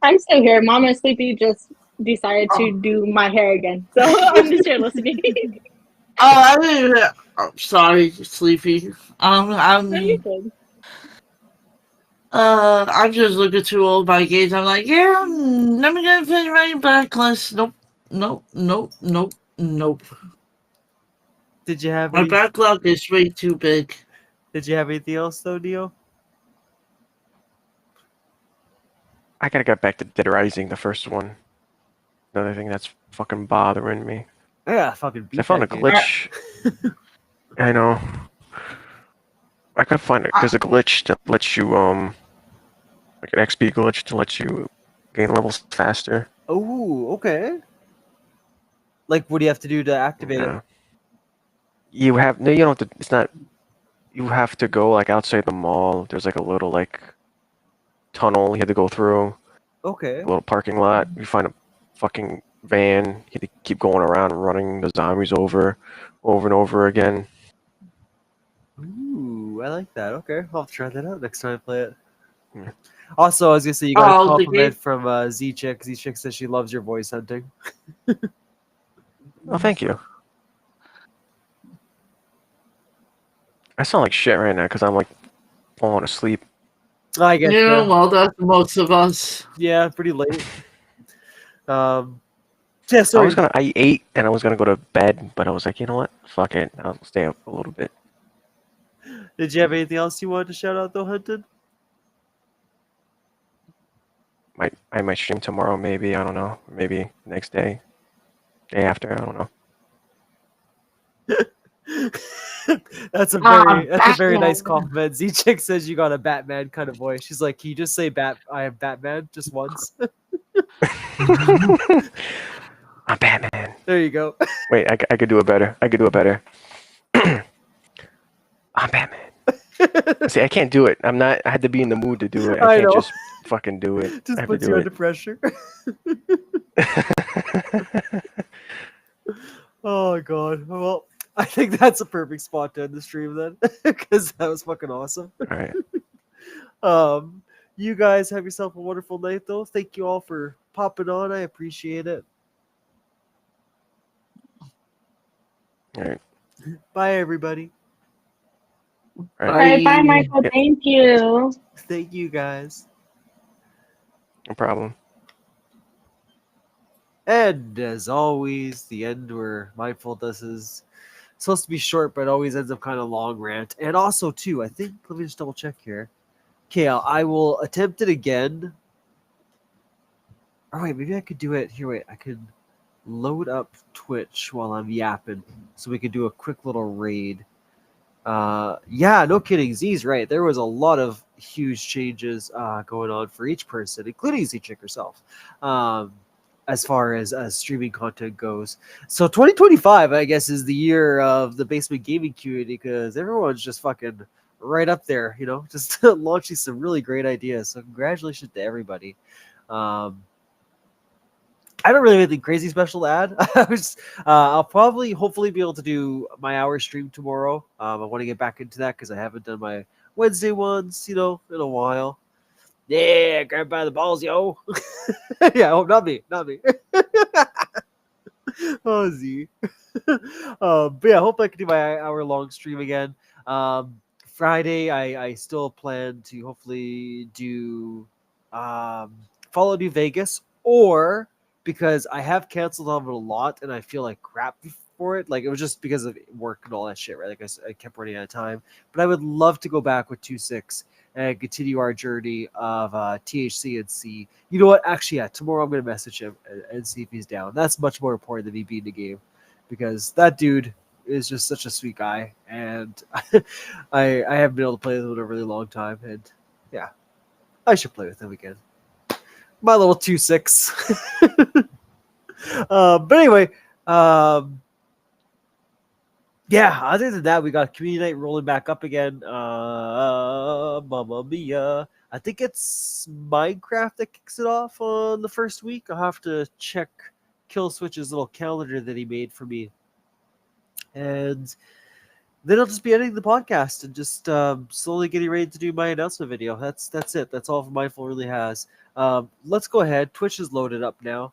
S4: I'm still here. Mama and Sleepy just decided to do my hair again, so I'm just here listening.
S2: I didn't. Oh, sorry, Sleepy.
S4: No, you're good.
S2: I'm just looking through all my games. I'm like, yeah, let me get finish my backlist. Nope.
S1: Did you have
S2: My
S1: any,
S2: backlog is way too big.
S1: Did you have anything else though, Neo?
S5: I gotta get back to Dead Rising, the first one. Another thing that's fucking bothering me.
S1: Yeah, fucking beat
S5: I found a
S1: that game.
S5: glitch. I know. I gotta find it. There's a glitch that lets you like an XP glitch to let you gain levels faster.
S1: Oh, okay. Like, what do you have to do to activate it?
S5: Yeah. You don't have to. It's not. You have to go like outside the mall. There's like a little like tunnel you have to go through.
S1: Okay.
S5: A little parking lot. You find a fucking van. You have to keep going around running the zombies over and over again.
S1: Ooh, I like that. Okay, I'll have to try that out next time I play it.
S5: Yeah.
S1: Also, I was gonna say you got a
S2: Oh, the
S1: compliment
S2: game-
S1: from Z Chick. Z Chick says she loves your voice hunting.
S5: Oh, thank you. I sound like shit right now because I'm like falling asleep.
S1: I get
S2: Yeah,
S1: you.
S2: well, that's most of us.
S1: Yeah, pretty late. Yeah,
S5: I
S1: sorry.
S5: I ate and I was gonna go to bed, but I was like, you know what? Fuck it. I'll stay up a little bit.
S1: Did you have anything else you wanted to shout out though, Hunted?
S5: I might stream tomorrow, maybe. I don't know. Maybe next day, day after. I don't know.
S1: That's a very nice compliment. Z Chick says you got a Batman kind of voice. She's like, can you just say I am Batman just once?
S5: I'm Batman.
S1: There you go.
S5: Wait, I could do it better. I could do it better. I'm Batman. See, I can't do it. I'm not. I had to be in the mood to do it.
S1: I
S5: I can't
S1: know.
S5: just fucking do it.
S1: Just
S5: I have to
S1: puts
S5: do
S1: you
S5: it.
S1: under pressure. Oh god. Well, I think that's a perfect spot to end the stream then, because that was fucking awesome.
S5: All right.
S1: You guys have yourself a wonderful night though. Thank you all for popping on. I appreciate it.
S5: All right.
S1: Bye, everybody.
S5: All
S4: All
S5: right.
S4: right, bye, Michael.
S5: Yeah.
S4: Thank you.
S1: Thank you, guys.
S5: No problem.
S1: And as always, the end we're mindful this is supposed to be short, but always ends up kind of long rant. And also, too, I think, let me just double check here. Okay, I will attempt it again. Oh, wait, maybe I could do it. Here, wait, I could load up Twitch while I'm yapping so we could do a quick little raid. Yeah, no kidding. Z's right. There was a lot of huge changes going on for each person, including Z Chick herself, as far as streaming content goes. So 2025, I guess, is the year of the basement gaming community because everyone's just fucking right up there, just launching some really great ideas. So congratulations to everybody. I don't really have anything crazy special to add. I'll probably, hopefully, be able to do my hour stream tomorrow. I want to get back into that because I haven't done my Wednesday ones, in a while. Yeah, grab by the balls, yo. Yeah, oh, not me. Oh, Z. But yeah, I hope I can do my hour-long stream again. Friday, I still plan to hopefully do Fallout New Vegas, or because I have canceled on it a lot and I feel like crap for it. Like, it was just because of work and all that shit, right? Like, I kept running out of time. But I would love to go back with 2.6 and continue our journey of THC and C. You know what? Actually, yeah, tomorrow I'm going to message him and see if he's down. That's much more important than me beating the game, because that dude is just such a sweet guy, and I haven't been able to play with him in a really long time, and yeah, I should play with him again. My little 2.6. But anyway, yeah, other than that, we got community night rolling back up again. Mamma mia. I think it's Minecraft that kicks it off on the first week. I'll have to check Kill Switch's little calendar that he made for me. And then I'll just be editing the podcast and just slowly getting ready to do my announcement video. That's it. That's all Mindful really has. Let's go ahead. Twitch is loaded up now.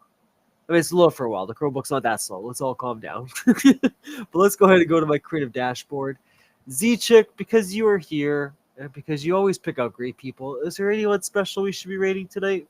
S1: I mean, it's low for a while. The Chromebook's not that slow. Let's all calm down. But let's go ahead and go to my creative dashboard. Z-Chick, because you are here and because you always pick out great people, is there anyone special we should be rating tonight?